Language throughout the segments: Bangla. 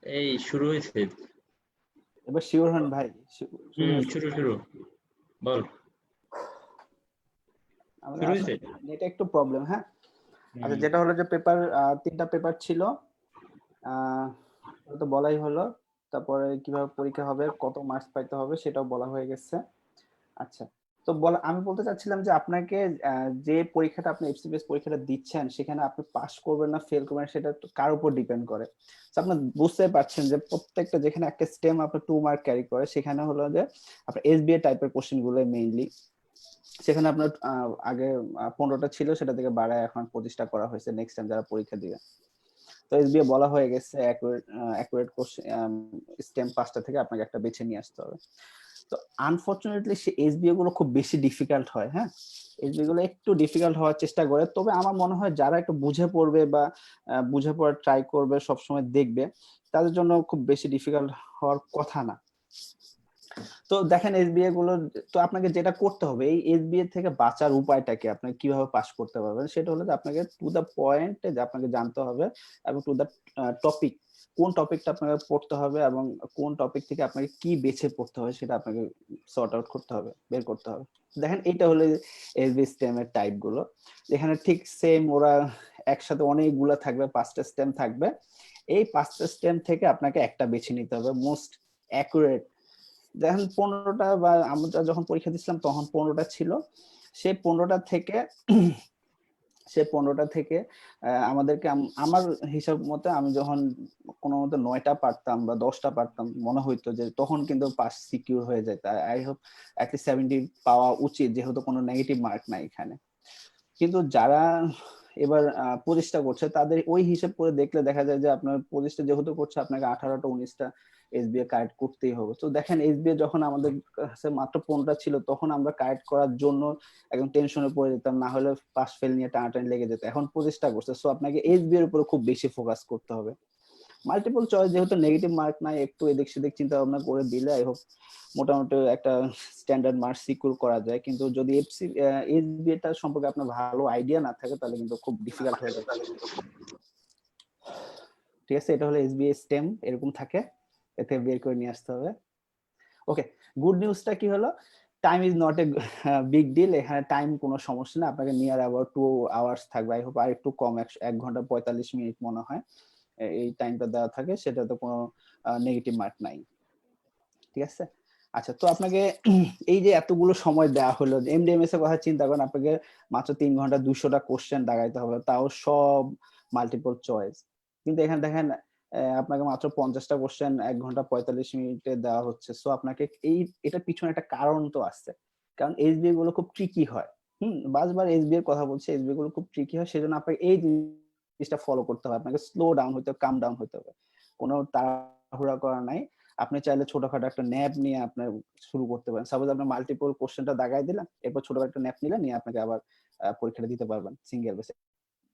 এই শুরু হয়েছে। এবার শিওর হন ভাই? শুরু হয়েছে? শুরু বল। আমাদের শুরু আসলে হয়েছে। নেটে একটু প্রবলেম। হ্যাঁ, আচ্ছা, হুম, যেটা হলো যে পেপার, 3টা পেপার ছিল, তো বলাই হলো। তারপরে কিভাবে পরীক্ষা হবে, কত মার্কস পাইতে হবে সেটাও বলা হয়ে গেছে। আচ্ছা, তো আমি বলতে চাচ্ছিলাম যে আপনাকে যে পরীক্ষাটা আপনি এফসিপিএস পরীক্ষাটা দিচ্ছেন সেখানে আপনি পাস করবেন না ফেল করবেন সেটা তো কার উপর ডিপেন্ড করে। তো আপনি বুঝতে পারছেন যে প্রত্যেকটা যেখানে একটা স্টেম আপনার 2 মার্ক ক্যারি করে সেখানে হলো যে আপনার এসবিএ টাইপের কোশ্চেন গুলো মেইনলি, সেখানে আপনার আগে 15টা ছিল, সেটা থেকে বাড়ায় এখন 25টা করা হয়েছে নেক্সট টাইম যারা পরীক্ষা দিবে। তো এসবিএ বলা হয়ে গেছে অ্যাকুরেট কোশ্চেন স্টেম 5টা থেকে আপনাকে একটা বেছে নিয়ে আসতে হবে। তো আনফরচুনেটলি সে এসবিএ গুলো খুব বেশি ডিফিকাল্ট হয়। হ্যাঁ, এসবিএ গুলো একটু ডিফিকাল্ট হওয়ার চেষ্টা করে, তবে আমার মনে হয় যারা একটু বুঝে পড়বে বা বুঝে পড়ার ট্রাই করবে, সবসময় দেখবে, তাদের জন্য খুব বেশি ডিফিকাল্ট হওয়ার কথা না। তো দেখেন এসবিএ গুলো, তো আপনাকে যেটা করতে হবে এই এসবিএ থেকে বাঁচার উপায়টাকে আপনি কিভাবে পাস করতে পারবেন সেটা হলো যে আপনাকে টু দা পয়েন্ট আপনাকে জানতে হবে এবং টু দা টপিক, কোন টপিকটা আপনাকে পড়তে হবে এবং কোন টপিক থেকে আপনাকে কি বেছে পড়তে হবে সেটা আপনাকে সর্ট আউট করতে হবে, বের করতে হবে। দেখেন এইটা হলো এসবি স্টেমের টাইপ গুলো। এখানে ঠিক সেম ওরা একসাথে অনেকগুলো থাকবে, 5টা স্টেম থাকবে। এই 5টা স্টেম থেকে আপনাকে একটা বেছে নিতে হবে মোস্ট অ্যাকুরেট। দেখেন 15টা, বা আমরা যখন পরীক্ষা দিচ্ছিলাম তখন 15টা ছিল। সেই 15টা থেকে আমাদেরকে আমার হিসাব মতে আমি যখন কোনো মতে 9টা পারতাম বা 10টা পারতাম মনে হইতো যে তখন কিন্তু পাস সিকিউর হয়ে যেত। আই হোপ অ্যাটলিস্ট 70 পাওয়া উচিত, যেহেতু কোনো নেগেটিভ মার্ক নাই এখানে। কিন্তু যারা এবার 25টা করছে তাদের ওই হিসেব করে দেখলে দেখা যায় যে আপনার 25টা যেহেতু করছে আপনাকে 18টা 19টা এসবিএ কারেক্ট করতেই হবে। তো দেখেন এসবিএ যখন আমাদের কাছে মাত্র 15টা ছিল তখন আমরা কারেক্ট করার জন্য একদম টেনশনে পড়ে যেতাম, না হলে পাস ফেল নিয়ে টানাটানি লেগে যেত। এখন 25টা করছে, সো আপনাকে এসবিএ এর উপরে খুব বেশি ফোকাস করতে হবে। মাল্টিপল চয়েস যেহেতু নেগেটিভ মার্ক নাই, একটু এদিক সেদিক চিন্তা ভাবনা করে দিলে আই হোপ মোটামুটি একটা স্ট্যান্ডার্ড মার্ক সিকিউর করা যায়। কিন্তু যদি এসবিএটা সম্পর্কে আপনার ভালো আইডিয়া না থাকে তাহলে কিন্তু খুব ডিফিকাল্ট হয়ে যায়। ঠিক আছে, এটা হলো এসবিএ স্টেম, এরকম থাকে, এতে বের করে নিয়ে আসতে হবে। ওকে, গুড নিউজটা কি হলো, time is not a big deal. এখানে টাইম কোনো সমস্যা না, আপনাকে নিয়ার অ্যাবাউট 2 আওয়ার্স থাকবে। আই হোপ আর একটু কম, 1 ঘন্টা 45 মিনিট মনে হয় এই টাইমটা দেওয়া থাকে, সেটাতে কোনো নেগেটিভ মার্ক নাই। ঠিক আছে, আচ্ছা, তো আপনাকে এই যে এতগুলো সময় দেওয়া হলো, এমডিএমএস এর কথা চিন্তা করেন, আপনাকে মাত্র 3 ঘন্টা 200টা কোশ্চেন দাগাইতে হবে, তাও সব মাল্টিপল চয়েস। কিন্তু এখানে দেখেন আপনাকে মাত্র 50টা কোশ্চেন 1 ঘন্টা 45 মিনিটে দেওয়া হচ্ছে। সো আপনাকে এটার পিছনে একটা কারণ তো আছে, কারণ এসবিএ গুলো খুব ট্রিকি হয়। বারবার এসবিএ এর কথা বলছে, এসবিএ গুলো খুব ট্রিকি হয়, সেজন্য আপনাকে এই জিনিসটা ফলো করতে হবে, আপনাকে স্লো ডাউন হতে হবে, কাম ডাউন হতে হবে, কোনো তাড়াহুড়া করা নাই। আপনি চাইলে ছোটখাটো একটা ন্যাপ নিয়ে আপনার শুরু করতে পারেন। সাপোজ আপনার মাল্টিপল কোশ্চেনটা দাগাই দিলেন, এরপর ছোটখাটো একটা ন্যাপ নিলেন, নিয়ে আপনাকে আবার পরীক্ষাটা দিতে পারবেন সিঙ্গেল বেসে,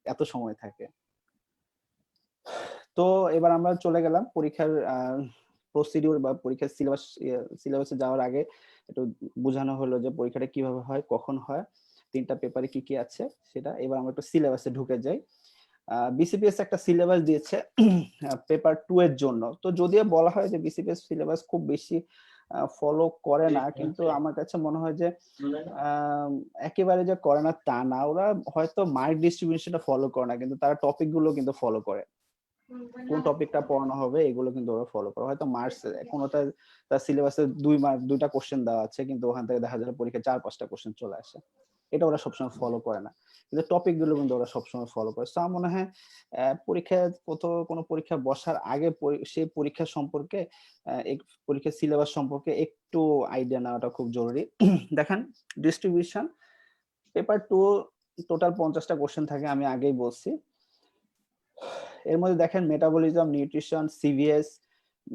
এত সময় থাকে। তো এবার আমরা চলে গেলাম পরীক্ষার প্রসিডিউর বা পরীক্ষার সিলেবাসে যাওয়ার আগে একটু বোঝানো হলো যে পরীক্ষাটা কিভাবে হয়, কখন হয়, 3টা পেপারে কি কি আছে সেটা। এবার আমরা একটু সিলেবাসে ঢুকে যাই। বিসিপিএস একটা সিলেবাস দিয়েছে পেপার 2 এর জন্য। তো যদিও বলা হয় যে বিসিপিএস সিলেবাস খুব বেশি ফলো করে না, কিন্তু আমার কাছে মনে হয় যে একেবারে যে করে না তা না, ওরা হয়তো মার্ক ডিস্ট্রিবিউশনটা ফলো করে না, কিন্তু তারা টপিক গুলো কিন্তু ফলো করে, কোন টপিকটা পড়ানো হবে এগুলো কিন্তু ওরা ফলো করে। হয়তো মার্কস কোনটা তার সিলেবাসে 2টা কোশ্চেন দেওয়া আছে, কিন্তু ওখান থেকে দেখা যায় পরীক্ষা 4-5টা কোশ্চেন চলে আসে, এটা ওরা সবসময় ফলো করে না, কিন্তু টপিক গুলো কিন্তু ওরা সবসময় ফলো করে। তো আমার মনে হয় কোনো পরীক্ষা বসার আগে সেই পরীক্ষা সম্পর্কে পরীক্ষার সিলেবাস সম্পর্কে একটু আইডিয়া নেওয়াটা খুব জরুরি। দেখেন ডিস্ট্রিবিউশন পেপার 2 টোটাল 50টা কোশ্চেন থাকে, আমি আগেই বলছি। এর মধ্যে দেখেন metabolism, nutrition, CVS,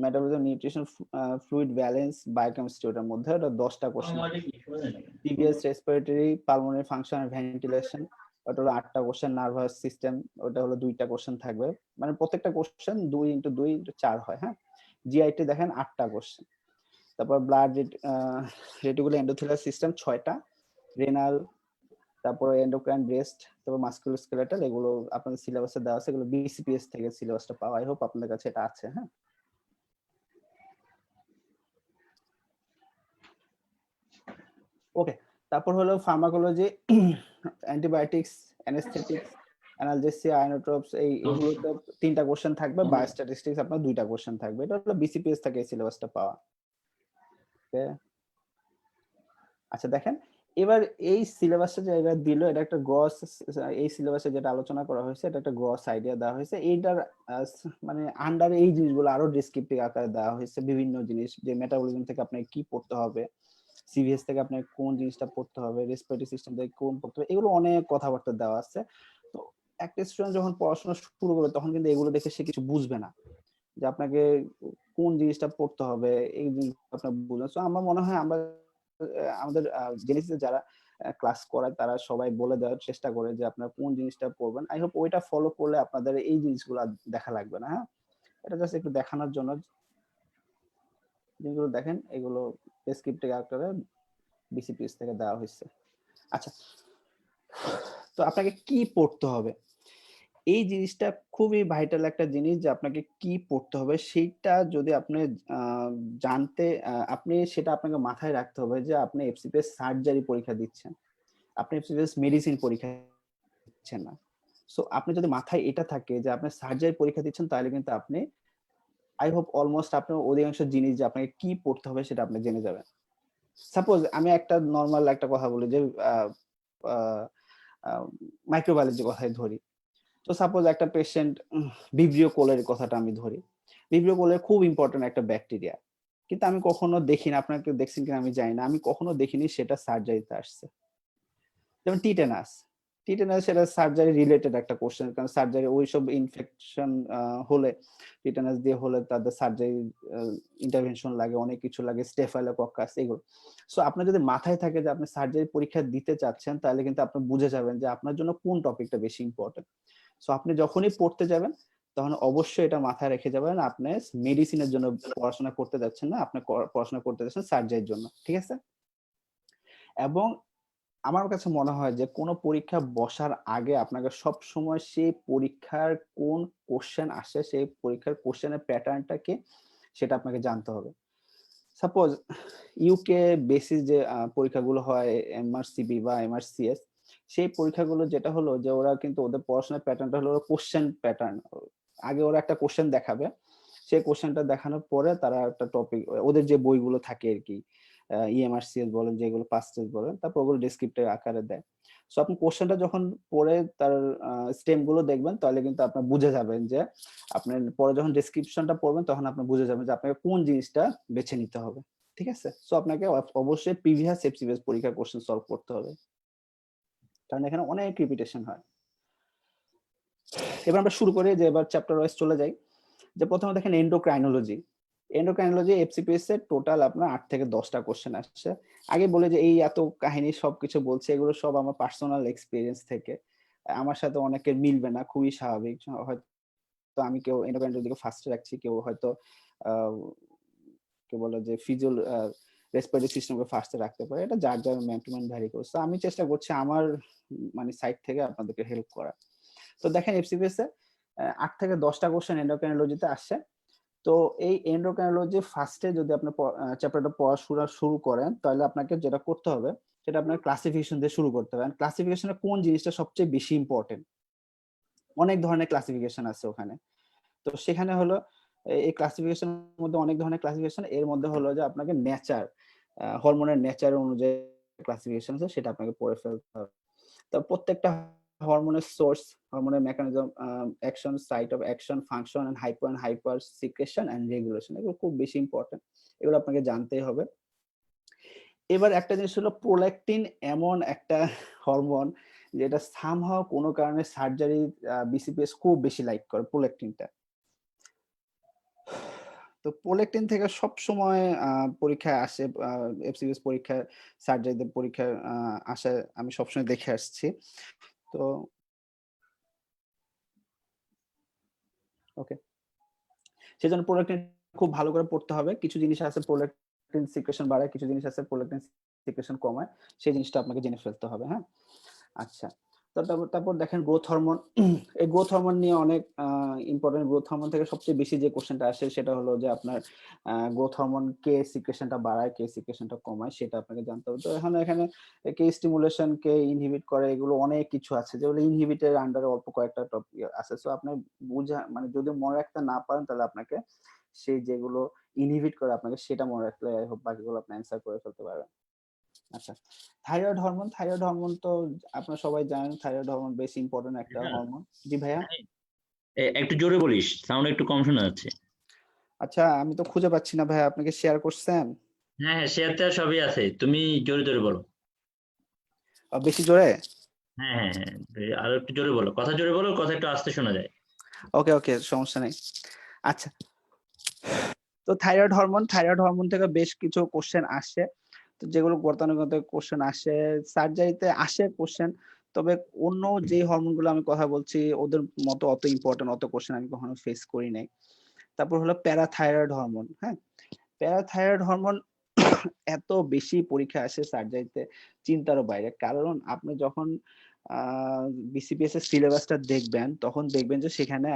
metabolism, nutrition, fluid balance, biochemistry, ওটার মধ্যে ওটা 10টা question. CVS respiratory, pulmonary function আর ভেন্টিলেশন, ওটা হলো 8টা কোশ্চেন। নার্ভাস সিস্টেম, ওটা হলো 2টা কোশ্চেন থাকবে, মানে প্রত্যেকটা কোশ্চেন 2 × 2 = 4 হয়। হ্যাঁ, জিআইটি দেখেন 8টা কোশ্চেন। তারপর ব্লাড রেটিকুলার এন্ডোথেলিয়াল সিস্টেম 6টা, রেনাল, তারপরে এন্ডোক্রাইন, ব্রেস্ট, তারপর মাস্কুলোস্কেলেটাল, এগুলো আপনাদের সিলেবাসে দেওয়া আছে, এগুলো বিসিপিএস থেকে সিলেবাসটা পাওয়া। আই হোপ আপনাদের কাছে এটা আছে। হ্যাঁ, ওকে, তারপর হলো ফার্মাকোলজি, অ্যান্টিবায়োটিক্স, অ্যানেস্থেটিক্স, অ্যানালজেসিয়া, আইনোট্রপস, এগুলোতে 3টা কোশ্চেন থাকবে, বায়োস্ট্যাটিস্টিক্স আপনার 2টা কোশ্চেন থাকবে। এটা হলো বিসিপিএস থেকে এই সিলেবাসটা পাওয়া। ওকে, আচ্ছা দেখেন, এবার এই সিলেবাসটা যে এরা দিল, এটা একটা গ্রস, এই সিলেবাসে যেটা আলোচনা করা হয়েছে এটা একটা গ্রস আইডিয়া দেওয়া হয়েছে। এইটার মানে আন্ডারে এই জিনিসগুলো আরো ডেসক্রিপটিভ আকারে দেওয়া হয়েছে, বিভিন্ন জিনিস, যে মেটাবলিজম থেকে আপনাকে কি পড়তে হবে, সিভিএস থেকে আপনাকে কোন জিনিসটা পড়তে হবে, রেসপিরেটরি সিস্টেম থেকে কোন পড়তে হবে, এগুলো অনেক কথাবার্তা দেওয়া আছে। তো একটা স্টুডেন্ট যখন পড়াশোনা শুরু করবে তখন কিন্তু এগুলো দেখে সে কিছু বুঝবে না, যে আপনাকে কোন জিনিসটা পড়তে হবে, এই জিনিসগুলো আপনার বুঝবেন। সো আমার মনে হয় আমরা আমাদের জেনেসিসে যারা ক্লাস করায় তারা সবাই বলে দেওয়ার চেষ্টা করে যে আপনারা কোন জিনিসটা পড়বেন। আই হোপ ওইটা ফলো করলে আপনাদের এই জিনিসগুলো আর দেখা লাগবে না। হ্যাঁ, এটা জাস্ট একটু দেখানোর জন্য। যেগুলো দেখেন এগুলো ডেসক্রিপটিভ আকারে বিসিপিএস থেকে দেওয়া হয়েছে। আচ্ছা, তো আপনাকে কি পড়তে হবে, এই জিনিসটা খুবই ভাইটাল একটা জিনিস, যে আপনাকে কি পড়তে হবে সেইটা যদি আপনি জানতে, আপনি সেটা আপনাকে মাথায় রাখতে হবে যে আপনি এফসিপিএস সার্জারি পরীক্ষা দিচ্ছেন, আপনি এফসিপিএস মেডিসিন পরীক্ষা দিচ্ছেন না। সো আপনি যদি মাথায় এটা থাকে যে আপনি সার্জারি পরীক্ষা দিচ্ছেন, তাহলে কিন্তু আপনি আই হোপ অলমোস্ট আপনার অধিকাংশ জিনিস যে আপনাকে কি পড়তে হবে সেটা আপনি জেনে যাবেন। সাপোজ আমি একটা নর্মাল একটা কথা বলি, যে মাইক্রোবায়োলজি কথাই ধরি। তো সাপোজ একটা পেশেন্ট, ভিব্রিও কোলের কথাটা আমি ধরি। ভিব্রিও কোলের খুব ইম্পর্টেন্ট একটা ব্যাকটেরিয়া, কিন্তু আমি কখনো দেখি না, আপনাকে দেখছেন কিনা আমি জানি না, আমি কখনো দেখিনি সেটা সার্জারিতে আসছে। যেমন টিটেনাস, টিটেনাস সেটা সার্জারি রিলেটেড একটা কোশ্চেন, কারণ সার্জারি ওইসব ইনফেকশন হলে, টিটেনাস দিয়ে হলে তাদের সার্জারি ইন্টারভেনশন লাগে, অনেক কিছু লাগে, স্টেফাইলোকক্কাস এগুলো। সো আপনার যদি মাথায় থাকে যে আপনি সার্জারি পরীক্ষা দিতে চাচ্ছেন, তাহলে কিন্তু আপনি বুঝে যাবেন যে আপনার জন্য কোন টপিকটা বেশি ইম্পর্টেন্ট। সো আপনি যখনই পড়তে যাবেন তখন অবশ্যই এটা মাথায় রেখে যাবেন, আপনি মেডিসিনের জন্য পড়াশোনা করতে যাচ্ছেন না, আপনি পড়াশোনা করতে যাচ্ছেন সার্জারির জন্য, ঠিক আছে? এবং আমার কাছে মনে হয় যে কোনো পরীক্ষা বসার আগে আপনাকে সব সময় সেই পরীক্ষার কোন কোশ্চেন আসে, সেই পরীক্ষার কোশ্চেনের প্যাটার্নটা কি সেটা আপনাকে জানতে হবে। সাপোজ ইউকে বেসিস যে পরীক্ষাগুলো হয়, এমআরসিবি বা এমআরসিএস, সেই পরীক্ষাগুলো যেটা হলো যে ওরা কিন্তু ওদের পড়াশোনার প্যাটার্নটা হলো কোশ্চেন প্যাটার্ন। আগে ওরা একটা কোশ্চেন দেখাবে, সেই কোশ্চেনটা দেখানোর পরে তারা একটা টপিক, ওদের যে বইগুলো থাকে আর কি, ইএমআরসিএস বলেন, যেগুলো পাস টেস্ট বলেন, তারপর ওগুলো ডেসক্রিপটিভ আকারে দেয়। সো আপনি কোশ্চেনটা যখন পড়ে তার স্টেম গুলো দেখবেন, তাহলে কিন্তু আপনার বুঝে যাবেন যে আপনার পরে যখন ডেসক্রিপশনটা পড়বেন তখন আপনি বুঝে যাবেন যে আপনাকে কোন জিনিসটা বেছে নিতে হবে, ঠিক আছে? সো আপনাকে অবশ্যই প্রিভিয়াস এফসিপিএস পরীক্ষার কোশ্চেন সলভ করতে হবে, কারণ এখানে অনেক রিপিটেশন হয়। এবার আমরা শুরু করি, যে এবার চ্যাপ্টার ওয়াইজ চলে যাই। যে প্রথমে দেখেন এন্ডোক্রাইনোলজি। এন্ডোক্রাইনোলজি এফসিপিএস এর টোটাল আপনার 8 থেকে 10টা কোশ্চেন আসছে। আগে বলে যে এই এত কাহিনী সবকিছু বলছে, এগুলো সব আমার পার্সোনাল এক্সপেরিয়েন্স থেকে। আমার সাথে অনেকের মিলবে না, খুবই স্বাভাবিক। হয়তো আমি কেউ এন্ডোক্রাইনোলজিকে ফার্স্টে রাখছি, কেউ হয়তো কে বলে যে ফিজিওল রেসপিরেটরি সিস্টেমকে ফার্স্টে রাখতে পারে। এটা যার যার ম্যান টু ম্যান ভ্যারি করে। সো আমি চেষ্টা করছি আমার মানে সাইড থেকে আপনাদেরকে হেল্প করা। তো দেখেন এফসিপিএস এ 8 থেকে 10টা কোশ্চেন এন্ডোক্রাইনোলজিতে আসছে। তো এই এন্ডোক্রাইনোলজি ফার্স্টে যদি আপনি চ্যাপ্টারটা পড়াশোনা শুরু করেন, তাহলে আপনাকে যেটা করতে হবে সেটা আপনার ক্লাসিফিকেশন দিয়ে শুরু করতে হবে। ক্লাসিফিকেশনে কোন জিনিসটা সবচেয়ে বেশি ইম্পর্টেন্ট, অনেক ধরনের ক্লাসিফিকেশন আছে ওখানে। তো সেখানে হলো এই ক্লাসিফিকেশনের মধ্যে অনেক ধরনের ক্লাসিফিকেশন, এর মধ্যে হলো যে আপনাকে নেচার, হরমোনের নেচার অনুযায়ী ক্লাসিফিকেশন আছে, সেটা আপনাকে পড়ে ফেলতে হবে। তো প্রত্যেকটা হরমোনের সোর্স, হরমোনের mechanism, action, site of action, function and hyper secretion and regulation, এগুলো খুব বেশি ইম্পর্টেন্ট, এগুলো আপনাকে জানতেই হবে। এবার একটা জিনিস হলো প্রোল্যাকটিন, এমন একটা হরমোন যেটা সামহাও কোনো কারণে সার্জারি বিসিপিএস খুব বেশি লাইক করে প্রোল্যাকটিনটা। তো প্রোল্যাকটিন থেকে সব সময় পরীক্ষায় আসে, এফসিপিএস পরীক্ষায়, সার্জারিতে পরীক্ষায় আসে, আমি সবসময় দেখে আসছি। তো ওকে, সেজন্য প্রোল্যাকটিন খুব ভালো করে পড়তে হবে। কিছু জিনিস আছে প্রোল্যাকটিন সিক্রেশন বাড়ায়, কিছু জিনিস আছে প্রোল্যাকটিন সিক্রেশন কমায়, সেই জিনিসটা আপনাকে জেনে ফেলতে হবে। হ্যাঁ, আচ্ছা। তো তারপর দেখেন গ্রোথ হরমোন। এই গ্রোথ হরমোন নিয়ে অনেক ইম্পর্টেন্ট। গ্রোথ হরমোন থেকে সবচেয়ে বেশি যে কোশ্চেনটা আসে সেটা হলো যে আপনার গ্রোথ হরমোন কে সিক্রেশনটা বাড়ায়, কে সিক্রেশনটা কমায়, সেটা আপনাকে জানতে হবে। তো এখানে কে স্টিমুলেশন, কে ইনহিবিট করে, এগুলো অনেক কিছু আছে যেগুলো ইনহিবিটের আন্ডারে অল্প কয়েকটা টপিক আছে। সো আপনি মানে যদি মনে রাখতে না পারেন তাহলে আপনাকে সেই যেগুলো ইনহিবিট করে আপনাকে সেটা মনে রাখলে বাকিগুলো আপনি অ্যান্সার করে ফেলতে পারবেন। আচ্ছা, থাইরয়েড হরমোন তো আপনারা সবাই জানেন, থাইরয়েড হরমোন বেশ ইম্পর্টেন্ট একটা হ্যাঁ, হরমোন। জি ভাইয়া। একটু জোরে বলিস, সাউন্ড একটু কম শোনা যাচ্ছে। আচ্ছা, আমি তো খুঁজে পাচ্ছি না ভাইয়া, আপনাকে শেয়ার করছেন? হ্যাঁ হ্যাঁ, শেয়ার টেয়ার সবই আছে, তুমি জোরে জোরে বলো। বেশি জোরে? হ্যাঁ হ্যাঁ হ্যাঁ, আরো একটু জোরে বলো, কথা জোরে বলো, কথা একটু আস্তে শোনা যায়। ওকে ওকে, সমস্যা নেই। আচ্ছা, তো থাইরয়েড হরমোন থেকে বেশ কিছু কোশ্চেন আসে। তো যেগুলো গতানুগতিক কোশ্চেন আসে, সার্জারিতে আসে কোশ্চেন। তবে অন্য যে হরমোনগুলো আমি কথা বলছি ওদের মতো অত ইম্পর্টেন্ট অত কোশ্চেন আমি কখনো ফেস করি নাই। তারপর হলো প্যারাথাইরয়েড হরমোন। হ্যাঁ, প্যারাথাইরয়েড হরমোন এত বেশি পরীক্ষা আসে সার্জারিতে, চিন্তারও বাইরে। কারণ আপনি যখন বিসিপিএস এর সিলেবাসটা দেখবেন তখন দেখবেন যে সেখানে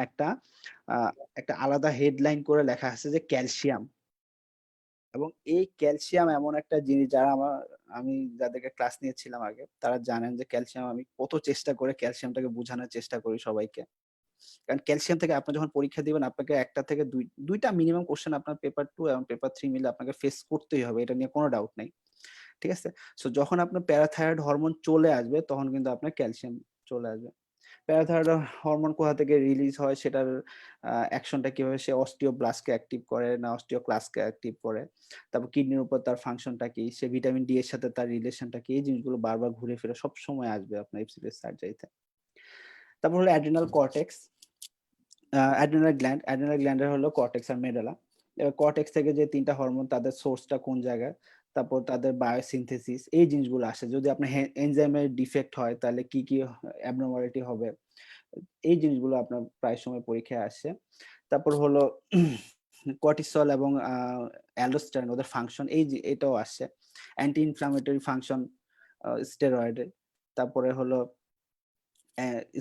আহ, একটা আলাদা হেডলাইন করে লেখা আছে যে ক্যালসিয়াম। এবং এই ক্যালসিয়াম এমন একটা জিনিস, আমি যাদেরকে ক্লাস নিয়েছিলাম আগে তারা জানেন যে ক্যালসিয়াম আমি কত চেষ্টা করে ক্যালসিয়ামটাকে বোঝানোর চেষ্টা করি সবাইকে। কারণ ক্যালসিয়াম থেকে আপনি যখন পরীক্ষা দিবেন আপনাকে একটা থেকে দুইটা মিনিমাম কোশ্চেন আপনার পেপার 2 এবং পেপার 3 মিলে আপনাকে ফেস করতেই হবে, এটা নিয়ে কোনো ডাউট নেই। ঠিক আছে? সো যখন আপনার প্যারাথাইরয়েড হরমোন চলে আসবে তখন কিন্তু আপনার ক্যালসিয়াম চলে আসবে। প্যারাথাইরয়েড হরমোন কোথা থেকে রিলিজ হয়, সেটার অ্যাকশনটা কিভাবে, সে অস্টিওব্লাস্টকে অ্যাক্টিভ করে না অস্টিওক্লাস্টকে অ্যাক্টিভ করে, তারপর কিডনির উপর তার ফাংশনটা কি, সে ভিটামিন ডি এর সাথে তার রিলেশনটা কি, এই জিনিসগুলো বারবার ঘুরে ফিরে সব সময় আসবে আপনার এফসিপিএস সার্জারিতে। তারপর হলো অ্যাড্রিনাল কর্টেক্স, অ্যাড্রিনাল গ্ল্যান্ডের হলো কর্টেক্স আর মেডালা। এবার কর্টেক্স থেকে যে তিনটা হরমোন তাদের সোর্সটা কোন জায়গায়, তারপর তাদের বায়োসিনথেসিস, এই জিনিসগুলো আসে। যদি আপনার এনজাইমের ডিফেক্ট হয় তাহলে কি কি অ্যাবনর্মালিটি হবে, এই জিনিসগুলো আপনার প্রায় সময় পরীক্ষায় আসে। তারপর হলো কর্টিসল এবং অ্যালডোস্টেরন, ওদের ফাংশন, এটাও আসে। অ্যান্টি ইনফ্লামেটরি ফাংশন স্টেরয়েডের। তারপরে হলো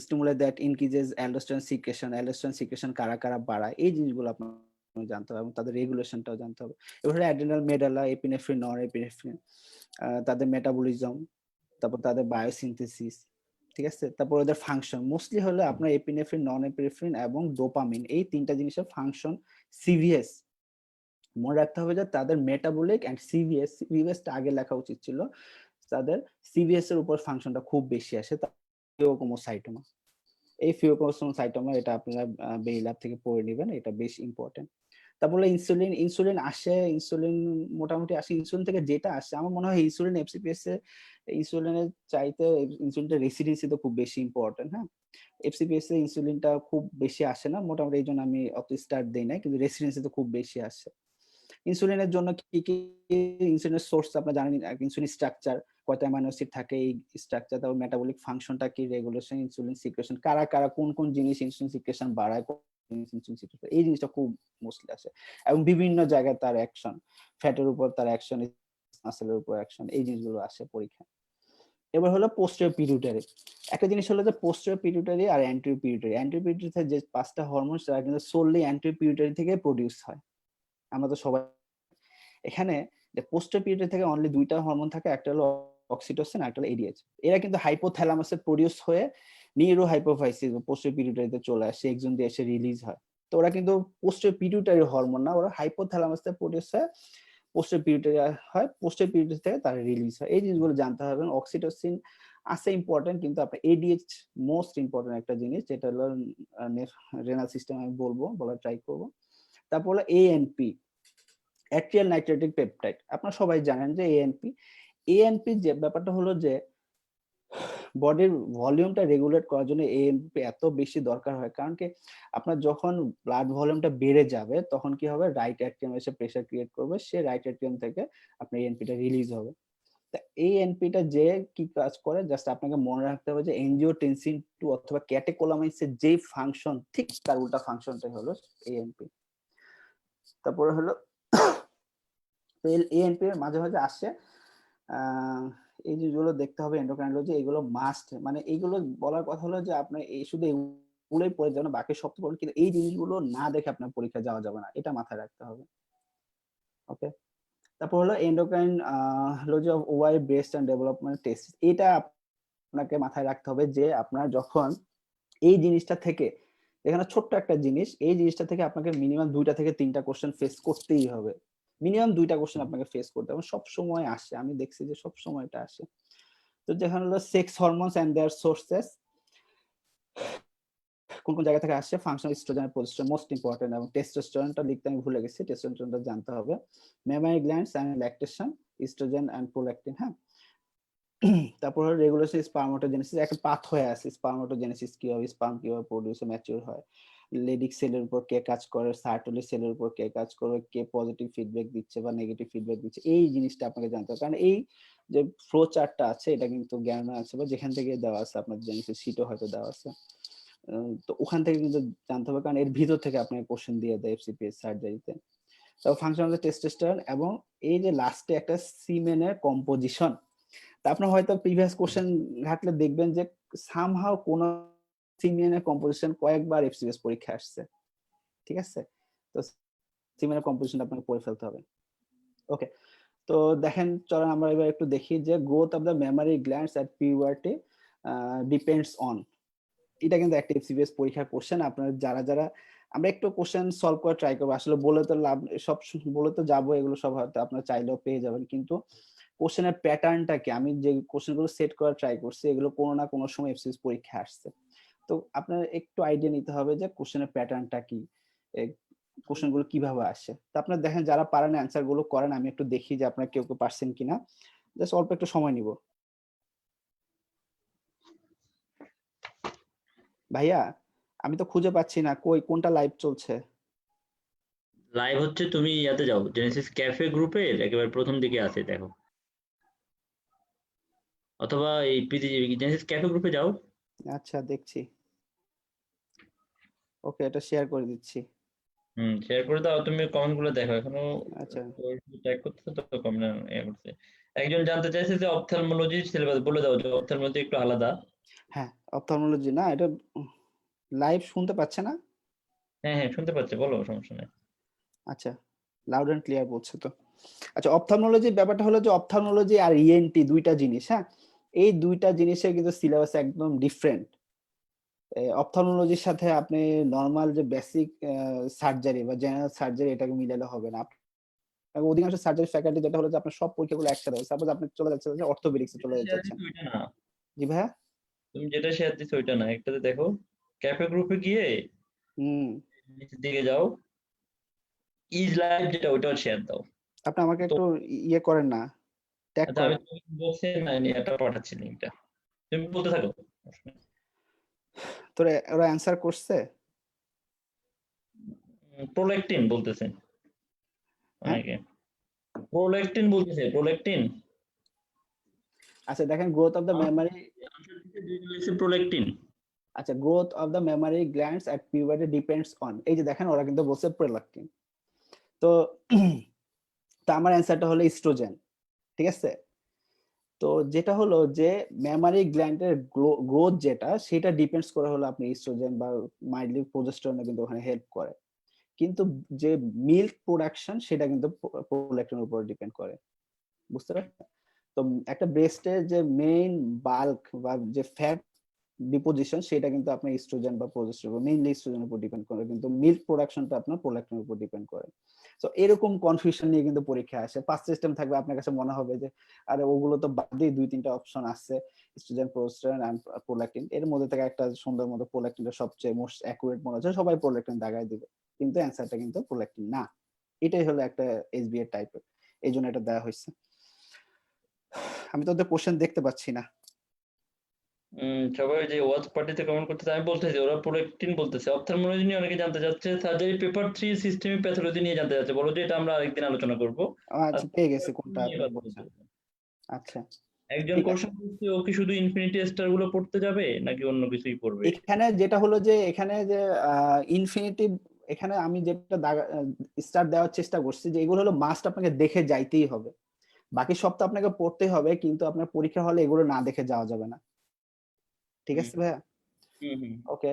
stimulate that increases aldosterone secretion কারা কারা বাড়ায়, এই জিনিসগুলো আপনার জানতে হবে এবং তাদের রেগুলেশনটাও জানতে হবে। এবার অ্যাড্রিনাল মেডালা, এপিনেফ্রিন, নর এপিনেফ্রিন, তাদের মেটাবলিজম, তারপর তাদের বায়োসিনথেসিস। ঠিক আছে? তারপর ওদের ফাংশন মোস্টলি হলো আপনার এপিনেফ্রিন, নন এপিনেফ্রিন এবং ডোপামিন, এই তিনটা জিনিসের ফাংশন। সিভিএস মনে রাখতে হবে যে তাদের মেটাবলিক এন্ড সিভিএসটা আগে লেখা উচিত ছিল। তাদের সিভিএস এর উপর ফাংশনটা খুব বেশি আসে। ফিওক্রোমোসাইটোমা, এই ফিওক্রোমোসাইটোমা এটা আপনারা বেরি ল্যাব থেকে পড়ে নেবেন, এটা বেশ ইম্পর্টেন্ট। তারপরে ইনসুলিন আসে, ইনসুলিন মোটামুটি আসে। ইনসুলিন থেকে যেটা আসে আমার মনে হয় ইনসুলিন এফসিপিএস এ ইনসুলিনের চাইতে ইনসুলিনটা রেসিডেন্সি তো খুব বেশি ইম্পর্টেন্ট। হ্যাঁ, এফসিপিএস এ ইনসুলিনটা খুব বেশি আসে না মোটামুটি, এই জন্য আমি অত স্টার্ট দেই না, কিন্তু রেসিডেন্সি তো খুব বেশি আসে। ইনসুলিনের জন্য কি কি ইনসুলিনের সোর্স আপনারা জানেন, ইনসুলিন স্ট্রাকচার, কয়টা অ্যামাইনো অ্যাসিড থাকে এই স্ট্রাকচার, তারপর মেটাবলিক ফাংশনটা কি, রেগুলেশন, ইনসুলিন সিক্রেশন, কারা কারা কোন কোন জিনিস ইনসুলিন সিক্রেশন বাড়ায়, ইনসুলিন সিক্রেশন, এই জিনিসটা খুব মোস্টলি আসে। এবং বিভিন্ন জায়গায় তার অ্যাকশন, ফ্যাটের উপর তার অ্যাকশন, মাসেলের উপর অ্যাকশন, এই জিনিসগুলো আসে পরীক্ষায়। এবার হলো পোস্টেরিয়র পিটুইটারি। একটা জিনিস হলো যে পোস্টেরিয়র পিটুইটারি আর অ্যান্টেরিয়র পিটুইটারি। অ্যান্টেরিয়র পিটুইটারি যে পাঁচটা হরমোন সেটা কিন্তু সোললি অ্যান্টেরিয়র পিটুইটারি থেকে প্রোডিউস হয়। আমরা তো সবাই এখানে যে পোস্টের পিরিয়ড থেকে অনলি দুইটা হরমোন থাকে, একটা হলো অক্সিটোসিন আর একটা হলো এডিএইচ। এরা কিন্তু হাইপোথ্যালামাসে প্রোডিউস হয়ে নিউরো হাইপোফাইসিস পোস্টের পিরিয়ডারিতে চলে আসে, এক্সন দিয়ে এসে রিলিজ হয়। তো ওরা কিন্তু পোস্টের পিটুইটারি হরমোন না, ওরা হাইপোথ্যালামাসে প্রোডিউস হয়, পোস্টের পিটুইটারি হয়, পোস্টের পিটুইটারি থেকে তার রিলিজ হয়। এই জিনিসগুলো জানতে হবে। অক্সিটোসিন আছে ইম্পর্টেন্ট, কিন্তু আপনার এডিএইচ মোস্ট ইম্পর্টেন্ট একটা জিনিস, যেটা হলো রেনাল সিস্টেম, আমি বলার ট্রাই করব। তারপর হলো এএনপি, অ্যাট্রিয়াল নাইট্রেটিক পেপটাইড। আপনারা সবাই জানেন যে এএনপি যে ব্যাপারটা হলো যে বডির ভলিউমটা রেগুলেট করার জন্য এএনপি এত বেশি দরকার হয়। কারণ কি, আপনার যখন ব্লাড ভলিউমটা বেড়ে যাবে তখন কি হবে, রাইট অ্যাট্রিয়াম এসে প্রেসার ক্রিয়েট করবে, সে রাইট অ্যাট্রিয়াম থেকে আপনার এএনপিটা রিলিজ হবে। তা এই এনপিটা যে কি কাজ করে, জাস্ট আপনাকে মনে রাখতে হবে যে এনজিওটেনসিন 2 অথবা ক্যাটেকোলামাইন্সের যে ফাংশন, ঠিক তার উল্টা ফাংশনটাই হলো এএনপি। তারপরে হলো এএনপি এর মাঝে মাঝে আসে এই জিনিসগুলো দেখতে হবে এন্ডোক্রাইনোলজি, এগুলো মাস্ট, মানে এইগুলো বলার কথা হলো যে আপনার এই শুধু এগুলোই পড়ে যাবেন, বাকি সব তো পড়বেন, কিন্তু এই জিনিসগুলো না দেখে আপনার পরীক্ষা যাওয়া যাবে না, এটা মাথায় রাখতে হবে। ওকে, তারপর হলো endocrinology of why breast and development test. এটা আপনাকে মাথায় রাখতে হবে যে আপনার যখন এই জিনিসটা থেকে, এখানে ছোট্ট একটা জিনিস, এই জিনিসটা থেকে আপনাকে মিনিমাম 2টা থেকে 3টা কোশ্চেন ফেস করতেই হবে। মিনিমাম 2টা কোশ্চেন আপনাকে ফেস করতে হবে, সব সময় আসে, আমি দেখছি যে সব সময় এটা আসে। তো যেখানে হলো sex hormones and their sources, কোন কোন জায়গা থেকে আসছে, ফাংশনাল ইস্ট্রোজেন আর প্রোজেস্টেরন মোস্ট ইম্পর্টেন্ট, এবং টেস্টোস্টেরনটা লিখতে আমি ভুলে গেছি, টেস্টোস্টেরনটা জানতে হবে। Mammary glands and lactation, oestrogen and prolactin. হ্যাঁ, তারপর হলো রেগুলেশন স্পার্মাটোজেনেসিস, একটা পাথ হয়ে আছে, স্পার্মাটোজেনেসিস কি হয়, স্পার্ম কিভাবে প্রোডিউস ম্যাচিউর হয়, লেডিক সেলের উপর কে কাজ করে, সার্টলি সেলের উপর কে কাজ করে, কে পজিটিভ ফিডব্যাক দিচ্ছে বা নেগেটিভ ফিডব্যাক দিচ্ছে, এই জিনিসটা আপনাকে জানতে হবে। কারণ এই যে ফ্লো চার্টটা আছে এটা কিন্তু জ্ঞান আছে বা যেখান থেকে দেওয়া আছে, আপনার জেনেসিস শীটও হয়তো দেওয়া আছে, তো ওখান থেকে কিন্তু জানতে হবে, কারণ এর ভিতর থেকে আপনাকে কোশ্চেন দিয়ে দেয় এফসিপিএস সার্জারিতে। তো ফাংশনাল টেস্টোস্টেরন, এবং এই যে লাস্টে একটা সিমেনের কম্পোজিশন, তা আপনার হয়তো প্রিভিয়াস কোশ্চেন ঘাটলে দেখবেন যে সামহাও কোন সিমেনের কম্পোজিশন কয়েকবার এফসিপিএস পরীক্ষা আসছে, ঠিক আছে? তো সিমেনের কম্পোজিশন আপনাকে পড়ে ফেলতে হবে। ওকে, তো দেখেন, চলেন আমরা এবার একটু দেখি যে growth of the mammary glands at puberty depends on. এটা কিন্তু একটা এফসিপিএস পরীক্ষার কোশ্চেন। আপনারা যারা যারা, আমরা একটু কোশ্চেন সলভ করে ট্রাই করবো, আসলে বলে তো লাভ, সব বলে তো যাবো, এগুলো সব হয়তো আপনারা চাইলেও পেয়ে যাবেন, কিন্তু কোশ্চেনের প্যাটার্নটা কি, আমি যে কোশ্চেনগুলো সেট করার ট্রাই করছি এগুলো কোনো না কোনো সময় এফসিপিএস পরীক্ষা আসছে, তো আপনার একটু আইডিয়া নিতে হবে যে কোশ্চেনের প্যাটার্নটা কি, কোশ্চেন গুলো কিভাবে আসে। তো আপনারা দেখেন, যারা পারেন অ্যান্সার গুলো করেন, আমি একটু দেখি যে আপনারা কেউ কেউ পারছেন কিনা, জাস্ট অল্প একটু সময় নিব। ভাইয়া, আমি তো খুঁজে পাচ্ছি না, কই কোনটা লাইভ চলছে? লাইভ হচ্ছে, তুমি ইয়াতে যাও, জেনেসিস ক্যাফে গ্রুপের একেবারে প্রথম দিকে আছে দেখো, অথবা এই জেনেসিস ক্যাফে গ্রুপে যাও। আচ্ছা, দেখছি। ওকে, এটা শেয়ার করে দিচ্ছি। শেয়ার করে দাও, তুমি কমেন্ট গুলো দেখো এখনো। আচ্ছা, ট্যাগ করতেছে তো কমেন্ট করছে। একজন জানতে চাইছে যে অপথ্যালমোলজি সিলেবাস বলে দাও, যে অপথ্যালমোলজি একটু আলাদা। হ্যাঁ, অপথলমোলজি না, এটা লাইভ শুনতে পাচ্ছে না? হ্যাঁ হ্যাঁ, শুনতে পাচ্ছে, বলো, সমস্যা নেই। আচ্ছা, লাউড এন্ড ক্লিয়ার বলছে তো। আচ্ছা, অপথলমোলজির ব্যাপারটা হলো যে অপথলমোলজি আর ইএনটি দুইটা জিনিস, হ্যাঁ, এই দুইটা জিনিসের কিন্তু সিলেবাস একদম ডিফারেন্ট। অপথলমোলজির সাথে আপনি নরমাল যে বেসিক সার্জারি বা জেনারেল সার্জারি এটাকে মিলালে হবে না। অধিকাংশ সার্জারি ফ্যাকাল্টি যেটা হলো যে আপনার সব পরীক্ষাগুলো একসাথে হয়, সাপোজ আপনি চলে যাচ্ছেন অর্থোপেডিক্সে চলে শেয়ার যাচ্ছেন। দিছো ওইটা না, জি ভাইয়া। তুমি যেটা শেয়ার দিছো ওইটা না, একটাতে দেখো, ক্যাফে গ্রুপে গিয়ে হুম, নিচের দিকে যাও, ইজ লাইভ যেটা, ওইটা শেয়ার দাও। আপনি আমাকে তো একটু ইয়ে করেন না, ট্যাগ আচ্ছা, আমি করেন। তুমি বলছি না, এটা পাঠাচ্ছি লিঙ্কটা, তুমি বলতে থাকো। তোরে ওরা অ্যান্সার করছে? প্রোলেকটিন বলতেছে হ্যাঁ, অনেকে, প্রোলেকটিন বলতেছে, প্রোলেকটিন। আচ্ছা দেখেন, growth of the mammary, prolactin. আচ্ছা, growth of the mammary glands at puberty depends on, এই যে দেখেন ওরা কিন্তু বলছে প্রোলাকটিন। তো তো আমার অ্যান্সারটা হলো ইস্ট্রোজেন, ঠিক আছে? তো যেটা হলো যে মেমারি গ্ল্যান্ডের গ্রোথ যেটা, সেটা ডিপেন্ডস করে হলো আপনি ইস্ট্রোজেন বা মাইল্ডলি প্রোজেস্টেরন কিন্তু ওখানে হেল্প করে, কিন্তু যে মিল্ক প্রোডাকশন সেটা কিন্তু প্রোল্যাকটিনের উপর ডিপেন্ড করে, বুঝতে পারছেন? তো একটা ব্রেস্টের যে মেইন বাল্ক বা যে ফ্যাট ডিপোজিশন সেটা কিন্তু আপনার ইস্ট্রোজেন বা প্রোজেস্টেরন, মেইনলি ইস্ট্রোজেনের উপর ডিপেন্ড করে, কিন্তু মিল্ক প্রোডাকশনটা আপনার প্রোল্যাকটিনের উপর ডিপেন্ড করে। তো এরকম কনফিউশন নিয়ে কিন্তু পরীক্ষা আসে, 5 সিস্টেম থাকবে, আপনার কাছে মনে হবে যে আরে ওগুলো তো বাদই 2-3টা অপশন আছে, ইস্ট্রোজেন, প্রোজেস্টেরন এন্ড প্রোল্যাকটিন, এর মধ্যে থেকে একটা সুন্দর মতো প্রোল্যাকটিনটা সবচেয়ে মোস্ট অ্যাকুরেট মনে হচ্ছে, সবাই প্রোল্যাকটিন দাগায় দিবে, কিন্তু অ্যান্সারটা কিন্তু প্রোল্যাকটিন না। এটাই হলো একটা এসবিএ টাইপের, এই জন্য এটা দেওয়া হয়েছে। আমি তো ওদের কোশ্চেন দেখতে পাচ্ছি না। সবাই যে ওয়াচ পার্টিতে কমেন্ট করতেছে, আমি বলতেছি ওরা প্রোলেকটিন বলতেছে। অপথ্যালমোলজি নিয়ে অনেকে জানতে চাচ্ছে, সার্জারি পেপার 3 সিস্টেমিক প্যাথোলজি নিয়ে জানতে চাচ্ছে, বলো যে এটা আমরা আরেকদিন আলোচনা করব। আচ্ছা, আজকে পেয়ে গেছি পেপার 2 কোনটা নিয়ে আপনি কথা বলছেন। বলবো। আচ্ছা, একজন ঠিক আছে। কোশ্চেন করছে, ও কি শুধু ইনফিনিটি স্টার গুলো পড়তে যাবে নাকি অন্য কিছুই পড়বে? এখানে যেটা হলো যে এখানে যে ইনফিনিটিভ, এখানে আমি যেটা স্টার দেওয়ার চেষ্টা করছি যে এগুলো হলো মাস্ট, আপনাকে দেখে যাইতেই হবে। বাকি সব তো আপনাকে পড়তেই হবে, কিন্তু আপনার পরীক্ষা হলে এগুলো না দেখে যাওয়া যাবে না। ঠিক হুম আছে ভাইয়া? হুম হুম। ওকে।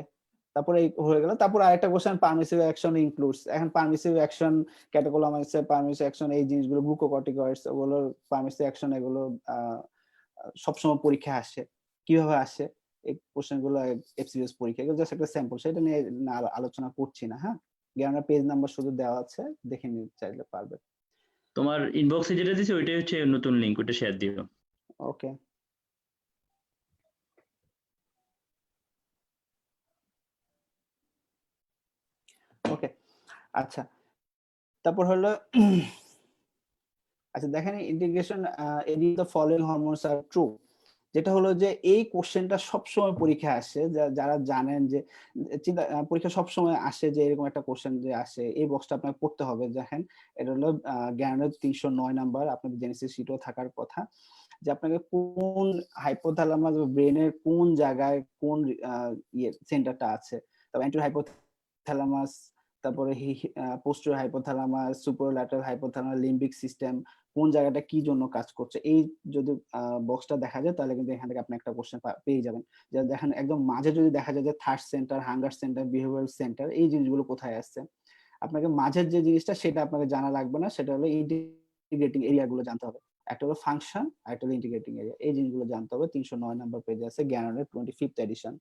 তারপরে এই হয়ে গেল। তারপর আরেকটা কোশ্চেন, পারমিসিভ অ্যাকশন ইনক্লুডস। এখন পারমিসিভ অ্যাকশন, ক্যাটেকোলামাইন্স এর পারমিসিভ অ্যাকশন, এই জিনিসগুলো, গ্লুকোকর্টিকয়েডস, ওগুলোর পারমিসিভ অ্যাকশন, এগুলো সবসময় পরীক্ষায় আসে। কিভাবে আসে? এই কোশ্চেন গুলো এফসিএস পরীক্ষায়, এগুলো জাস্ট একটা স্যাম্পল, সেটা নিয়ে না আলোচনা করছি না। হ্যাঁ, জ্ঞানের পেজ নাম্বার শুধু দেওয়া আছে, দেখে নিতে চাইলে পারবে। তোমার ইনবক্সে যেটা দিছে ওইটাই হচ্ছে নতুন লিংক, ওটা শেয়ার দিও। ওকে। ওকে, আচ্ছা। তারপর হলো আচ্ছা দেখেন, integration any the following hormones are true, যেটা হলো যে এই কোশ্চেনটা সবসময় পরীক্ষায় আসে। যারা জানেন যে চিন্তা, পরীক্ষা সবসময় আসে যে এরকম একটা কোশ্চেন যে আসে, এই বক্সটা আপনাকে পড়তে হবে। দেখেন, এটা হলো জ্ঞানের 309 নাম্বার, আপনাদের জেনেসিস শিটও থাকার কথা, যে আপনাকে কোন হাইপোথ্যালামাস বা ব্রেনের কোন জায়গায় কোন সেন্টারটা আছে। তবে অ্যান্টেরিয়র হাইপোথ্যালামাস, তারপরে posterior hypothalamus, supralateral hypothalamus, limbic system, কোন জায়গাটা কি জন্য কাজ করছে, এই যদি বক্সটা দেখা যায় তাহলে কিন্তু এখান থেকে আপনি একটা কোশ্চেন পেয়ে যাবেন। যে দেখেন একদম মাঝে যদি দেখা যায় যে third centre, hunger centre, behavioural centre, এই জিনিসগুলো কোথায় আসছে, আপনাকে মাঝের যে জিনিসটা সেটা আপনাকে জানা লাগবে না, সেটা হলো ইন্টিগ্রেটিং এরিয়া গুলো জানতে হবে। একটা হলো ফাংশন, আর একটা হলো ইন্টিগ্রেটিং এরিয়া, এই জিনিসগুলো জানতে হবে। 309 নাম্বার পেজে আছে, জ্ঞানের 25th এডিশন।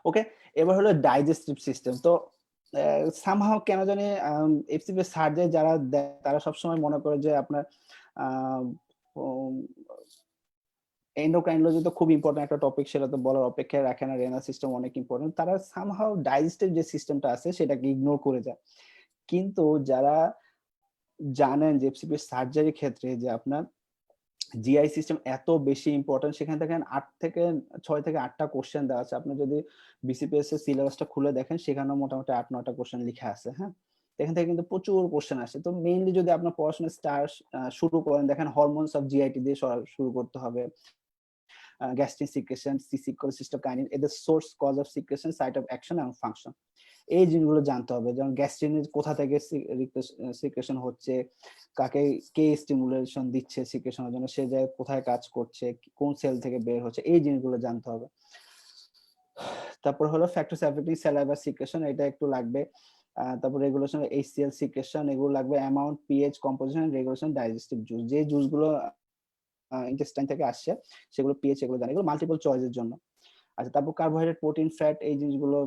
ওকে, এবার হলো ডাইজেস্টিভ সিস্টেম। তো সামহাও কেন জানি এফসিপি সার্জারি যারা দেয় তারা সবসময় মনে করে যে আপনার এন্ডোক্রাইনোলজি তো খুব ইম্পর্টেন্ট একটা টপিক, সেটা তো বলার অপেক্ষায় রাখে না, রেনাল সিস্টেম অনেক ইম্পর্টেন্ট, তারা সামহাও ডাইজেস্টিভ যে সিস্টেমটা আছে সেটাকে ইগনোর করে যায়। কিন্তু যারা জানেন যে এফসিপি সার্জারির ক্ষেত্রে যে আপনার জিআই সিস্টেম এত বেশি ইম্পর্টেন্ট, সেখান থেকে 6 থেকে 8টা কোশ্চেন দেওয়া আছে। আপনি যদি বিসিপিএস এর সিলেবাসটা খুলে দেখেন, সেখানেও মোটামুটি 8-9টা কোশ্চেন লেখা আছে। হ্যাঁ, এখান থেকে কিন্তু প্রচুর কোশ্চেন আসে। তো মেইনলি যদি আপনার পড়াশোনা শুরু করেন, দেখেন হরমোনস অফ জিআইটি দিয়ে শুরু করতে হবে। গ্যাস্ট্রিন সিক্রেশন, সিস্টোকাইনিন, এদের source, cause of secretion, site of action এবং ফাংশন, এই জিনিসগুলো জানতে হবে। যেমন গ্যাস্ট্রিনের কোথা থেকে সিক্রেশন হচ্ছে, কাকে কে স্টিমুলেশন দিচ্ছে সিক্রেশনের জন্য, সে জায়গায় কোথায় কাজ করছে, কোন সেল থেকে বের হচ্ছে, এই জিনিসগুলো জানতে হবে। তারপর হলো ফ্যাক্টরস অ্যাফেক্টিং স্যালাইভা সিক্রেশন, এটা একটু লাগবে। তারপর রেগুলেশন এইচসিএল সিক্রেশন, এগুলো লাগবে। Amount, pH, composition, regulation digestive juice, যে জুসগুলো ইন্টেস্টাইন থেকে আসছে সেগুলো পিএইচ, এগুলো জানি, এগুলো মাল্টিপল চয়েসের জন্য। আচ্ছা, তারপর কার্বোহাইড্রেট, প্রোটিন, ফ্যাট, এই জিনিসগুলো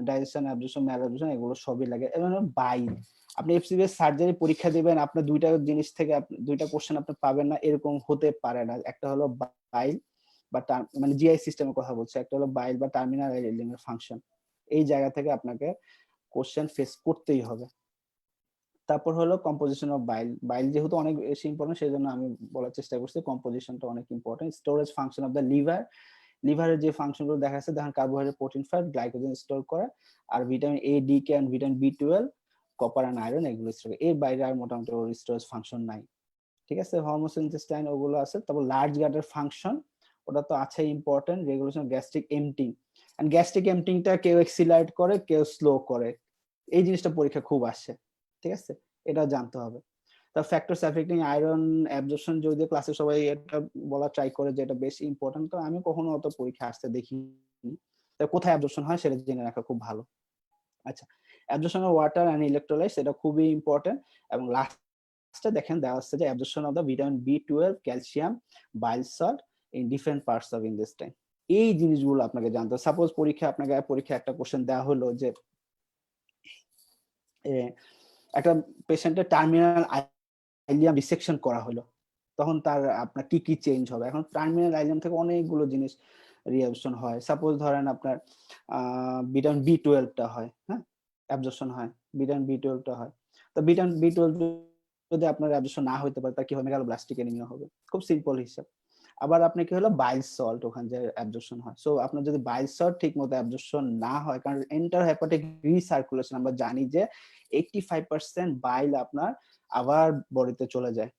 ডাইজেশন, অ্যাবজর্পশন, ম্যালঅ্যাবজর্পশন, এগুলো সবই লাগে। এবং বাইল, আপনি এফসিবিএস সার্জারি পরীক্ষা দিবেন, আপনার দুইটা জিনিস থেকে দুইটা কোশ্চেন আপনি পাবেন না, এরকম হতে পারে না। একটা হলো বাইল বা মানে জিআই সিস্টেমের কথা বলছে, একটা হলো বাইল বা টার্মিনাল এলিমেন্ট ফাংশন, এই জায়গা থেকে আপনাকে কোশ্চেন ফেস করতেই হবে। তারপর হলো কম্পোজিশন অফ বাইল। বাইল যেহেতু অনেক বেশি ইম্পর্টেন্ট, সেই জন্য আমি বলার চেষ্টা করছি কম্পোজিশনটা অনেক important. Storage function of the liver, লিভারের যে ফাংশন গুলো দেখা যাচ্ছে, দেখেন carbohydrate, protein, fat, glycogen store করে, আর vitamin A, D, K and vitamin বি12, কপার এন্ড আয়রন, এগুলো স্টোর। এর বাইরে আর মোটামুটি ওর স্টোরেজ ফাংশন নাই। ঠিক আছে, হরমোনস ইন্টেস্টাইন ওগুলো আছে। তারপর লার্জ গাটের ফাংশন, ওটা তো আছে important. Regulation gastric emptying, and gastric এমটিংটা কেউ এক্সিলারেট করে, কেউ স্লো করে, এই জিনিসটা পরীক্ষা খুব আসে। ঠিক আছে, এটা জানতে হবে। তার ফ্যাক্টরস অ্যাফেক্টিং আয়রন অ্যাবজর্পশন, যদিও ক্লাসে সবাই এটা বলা ট্রাই করে যে এটা বেশ ইম্পর্টেন্ট, তো আমি কখনো অত পরীক্ষা আসতে দেখিনি। তো কোথায় অ্যাবজর্পশন হয় সেটা জেনে রাখা খুব ভালো। আচ্ছা, absorption of water and electrolytes, এটা খুবই ইম্পর্টেন্ট। এবং লাস্টে দেখেন দেওয়া আছে যে অ্যাবজর্পশন অফ দ্য ভিটামিন বি12, calcium, bile salt in different parts of intestine, এই জিনিসগুলো আপনাকে জানতে হবে। সাপোজ আপনাকে পরীক্ষা একটা কোশ্চেন দেওয়া হলো যে একটা পেশেন্টের টার্মিনাল আইলিয়াম ডিসেকশন করা হলো, তখন তার আপনার কি কি চেঞ্জ হবে। এখন টার্মিনাল আইলিয়াম থেকে অনেকগুলো জিনিস রিঅ্যাবজর্পশন হয়। সাপোজ ধরেন আপনার ভিটামিন বি12টা হয়, হ্যাঁ, অ্যাবজর্পশন হয়, ভিটামিন বি12টা হয়। তো ভিটামিন বি12 যদি আপনার অ্যাবজর্পশন না হইতে পারে, তার কি হবে, মেগালোব্লাস্টিক অ্যানিমিয়া হবে। খুব সিম্পল হিসাব। আবার আপনি কি হলো বাইল সল্ট, ওখানে যে অ্যাবজর্পশন হয়। সো আপনার যদি বাইল সল্ট ঠিকমতো অ্যাবজর্পশন না হয়, কারণ এন্টার হেপাটিক রিসার্কুলেশন, আমরা জানি যে 85% বাইল আপনার আবার বডিতে চলে যায়।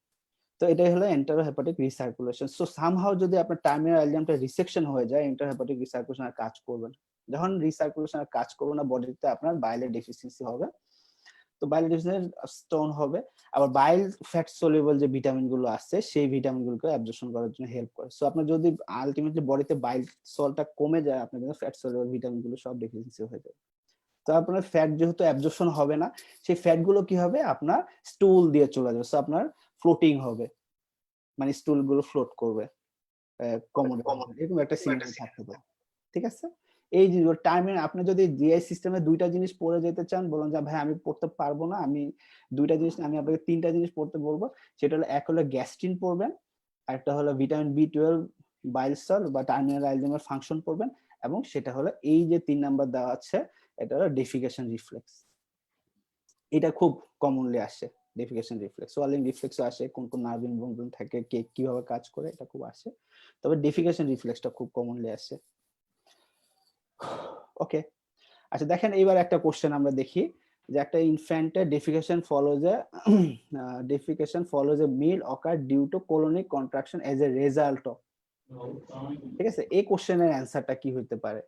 তো এটাই হলো এন্টারোহেপাটিক রিসার্কুলেশন। সো সামহাউ যদি আপনার টার্মিনাল আইলিয়ামটা রিসেকশন হয়ে যায়, এন্টারোহেপাটিক রিসার্কুলেশন আর কাজ করবে না। যখন রিসার্কুলেশন আর কাজ করবে না বডিতে, আপনার বাইলের ডেফিসিয়েন্সি হবে। তো বাইল ডিফিউশনের স্টোন হবে। আবার বাইল ফ্যাট সলিউবল যে ভিটামিন গুলো আছে সেই ভিটামিন গুলোকে অ্যাবজর্পশন করার জন্য হেল্প করে। সো আপনার যদি আলটিমেটলি বডিতে বাইল সলটা কমে যায়, আপনার কিন্তু ফ্যাট সলিউবল ভিটামিন গুলো সব ডেফিসিয়েন্সি হয়ে যাবে। তো আপনার ফ্যাট যেহেতু অ্যাবজর্পশন হবে না, সেই ফ্যাট গুলো কি হবে আপনার স্টুল দিয়ে চলে যাবে। সো আপনার ফ্লোটিং হবে, মানে স্টুল গুলো ফ্লোট করবে কমন, এরকম একটা সিনারিও থাকতে পারে। ঠিক আছে, এই যে টাইমে আপনি যদি জিআই সিস্টেমে দুইটা জিনিস পড়ে যেতে চান, বলেন যে ভাই আমি পড়তে পারবো না, আমি দুইটা জিনিস, আমি আপনাকে তিনটা জিনিস পড়তে বলবো। সেটা হলো, এক হলো গ্যাস্ট্রিন পড়বেন, আরেকটা হলো ভিটামিন বি12 বাইল সল্ট বা টার্মিনাল আইলজিমের ফাংশন পড়বেন, এবং সেটা হলো এই যে 3 নাম্বার দেওয়া আছে, এটা হলো ডেফিকেশন রিফ্লেক্স। এটা খুব কমনলি আসে, ডেফিকেশন রিফ্লেক্স। সোয়ালিং রিফ্লেক্সও আসে, কোন কোন নার্ভ ইনভলভমেন্ট থাকে, কে কিভাবে কাজ করে, এটা খুব আসে। তবে ডেফিকেশন রিফ্লেক্সটা খুব কমনলি আসে। ওকে, আচ্ছা দেখেন এইবার একটা কোশ্চেন আমরা দেখি, যে একটা ইনফ্যান্টের defecation follows a meal occur due to colonic contraction as a result of, ঠিক আছে, এই কোশ্চেনের অ্যান্সারটা কি হতে পারে?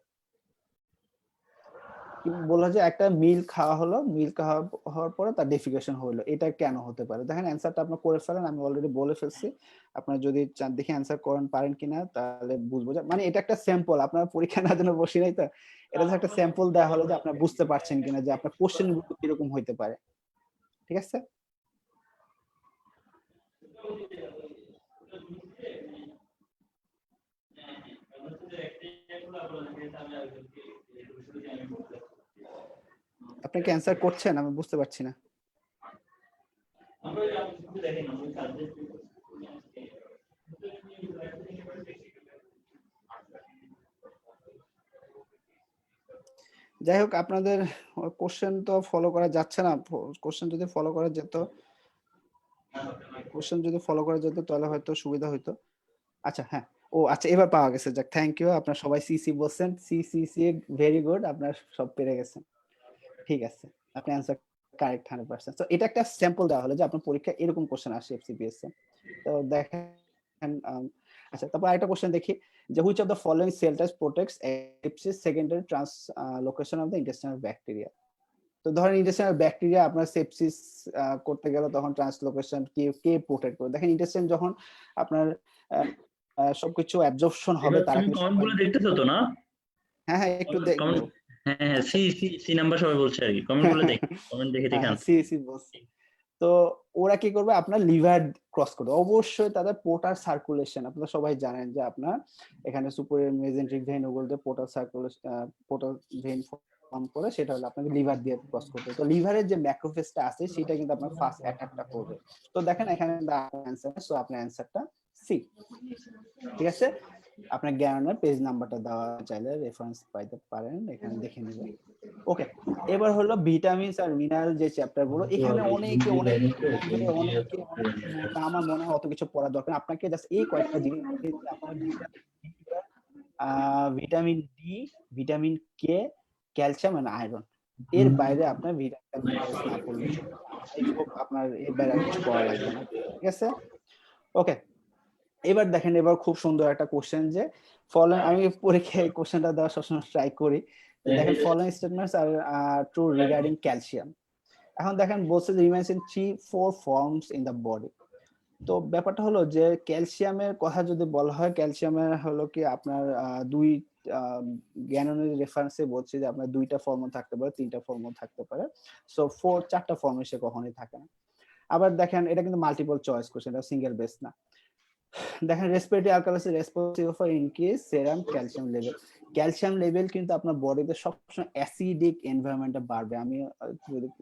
কি বলা যায়, একটা মিল খাওয়া হলো, মিল খাওয়া হওয়ার পরে তার ডেফিকেশন হলো, এটা কেন হতে পারে? দেখেন অ্যান্সারটা আপনার করে ফেলেন, আমি অলরেডি বলে ফেলছি। আপনারা যদি চান দেখে অ্যান্সার করেন পারেন কিনা, তাহলে বুঝবো যে মানে এটা একটা স্যাম্পল, আপনার পরীক্ষা না জন্য বসি নাই তো, এটা হচ্ছে একটা স্যাম্পল দেওয়া হলো যে আপনারা বুঝতে পারছেন কিনা যে আপনার কোশ্চেন গুলো কিরকম হইতে পারে। ঠিক আছে, আপনি কি অ্যান্সার করছেন? আমি বুঝতে পারছি না। যাই হোক, আপনাদের কোশ্চেন তো ফলো করা যাচ্ছে না। কোশ্চেন যদি ফলো করা যেত, তাহলে হয়তো সুবিধা হইতো। আচ্ছা হ্যাঁ, ও আচ্ছা এবার পাওয়া গেছে, যাক থ্যাংক ইউ। আপনারা সবাই সিসি বলছেন, সি ভেরি গুড, আপনারা সব পেরে গেছেন। ঠিক আছে, আপনি অ্যান্সার কারেক্ট 100%। তো এটা একটা স্যাম্পল দেওয়া হলো যে আপনার পরীক্ষা এরকম কোশ্চেন আসে এফসিপিএস এ। তো দেখেন আচ্ছা, তারপর আরেকটা কোশ্চেন দেখি, যে which of the following cell types protects sepsis secondary translocation of the intestinal bacteria. তো ধরেন ইন্টেস্টাইনাল ব্যাকটেরিয়া আপনার সেপসিস করতে গেলে তখন ট্রান্সলোকেশন কে প্রোটেক্ট করে? দেখেন ইন্টেস্টাইন যখন আপনার সবকিছু অ্যাবজর্পশন হবে, তারা তুমি কিন্তু কমেন্ট গুলো দেখতেছো তো না? হ্যাঁ হ্যাঁ একটু দেখবো। কমেন্ট, হ্যাঁ হ্যাঁ, আচ্ছা সি সি সি নাম্বার সবাই বলছে আর কি, কমেন্ট গুলো দেখি, কমেন্ট দেখে হ্যাঁ দেখে হ্যাঁ, আনসার। সি বলছে। তো ওরা কি করবে, আপনার লিভার ক্রস করবে। অবশ্যই তাদের পোর্টাল সার্কুলেশন, আপনারা সবাই জানেন যে আপনার এখানে সুপিরিয়র মেজেন্ট্রিক ভেইন ওগুলোতে portal circulation, portal vein form করে, সেটা হলো আপনাকে লিভার দিয়ে ক্রস করতে হবে। তো লিভারের যে ম্যাক্রোফেজটা আছে সেটা কিন্তু আপনার ফার্স্ট অ্যাটাকটা করবে। তো দেখেন এখানে অ্যান্সার, সো আপনার অ্যান্সারটা সি। ঠিক আছে, আপনার জ্ঞানের পেজ নাম্বারটা দেওয়া, চাইলে রেফারেন্স পাইতে পারেন, এখানে দেখে নেবেন। ওকে, এবার হলো ভিটামিনস আর মিনারেল যে চ্যাপ্টার গুলো, এখানে অনেকে অনেক আমার মনে হয় অত কিছু পড়া দরকার। আপনাকে জাস্ট এই কয়েকটা জিনিস, আপনার vitamin D, vitamin K, calcium and iron, এর বাইরে আপনার ভিটামিন মিনারেলস না পড়লে চলবে। আই হোপ আপনার এর বাইরে আর কিছু পড়া লাগবে না। ঠিক আছে, ওকে। এবার দেখেন, এবার খুব সুন্দর একটা কোশ্চেন, যে ফলোইং, আমি পরীক্ষায় কোশ্চেনটা দেওয়ার সবসময় ট্রাই করি। দেখেন following statements are true regarding calcium. এখন দেখেন বলছে যে remains in 3-4 forms in the body. তো ব্যাপারটা হলো যে ক্যালসিয়ামের কথা যদি বলা হয়, ক্যালসিয়ামের হলো কি আপনার দুই জ্ঞানের রেফারেন্সে বলছি যে আপনার দুইটা ফর্মও থাকতে পারে, তিনটা ফর্মও থাকতে পারে। সো চারটা ফর্মে সে কখনোই থাকে না। আবার দেখেন এটা কিন্তু মাল্টিপল চয়েস কোশ্চেন, এটা সিঙ্গেল বেস না। দেখেন respiratory alkalosis responsible for increase serum calcium level. Calcium level কিন্তু আপনার বডিতে সবসময় অ্যাসিডিক এনভায়রনমেন্টে বাড়বে। আমি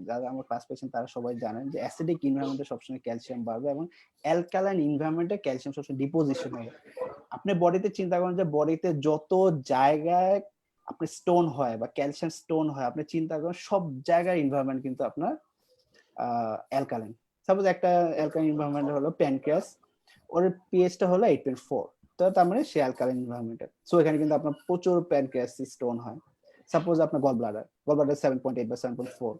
যারা আমার ক্লাস পেয়েছেন তারা সবাই জানেন যে অ্যাসিডিক এনভায়রনমেন্টে সবসময় ক্যালসিয়াম বাড়বে, এবং অ্যালকালাইন এনভায়রনমেন্টে ক্যালসিয়াম সবসময় ডিপোজিশন হবে। আপনি বডিতে চিন্তা করেন যে বডিতে যত জায়গায় আপনি স্টোন হয় বা ক্যালসিয়াম স্টোন হয়, আপনি চিন্তা করেন সব জায়গার এনভায়রনমেন্ট কিন্তু আপনার অ্যালকালাইন। সাপোজ একটা অ্যালকালাইন এনভায়রনমেন্ট হলো প্যানক্রিয়াস, ওর পিএইচটা হলো 8.4, তো তার মানে সে অ্যালকালাইন এনভায়রনমেন্টে। সো এখানে কিন্তু আপনার প্রচুর প্যানক্রিয়াস স্টোন হয়। সাপোজ আপনার গল ব্লাডার 7.8 বা 7.4,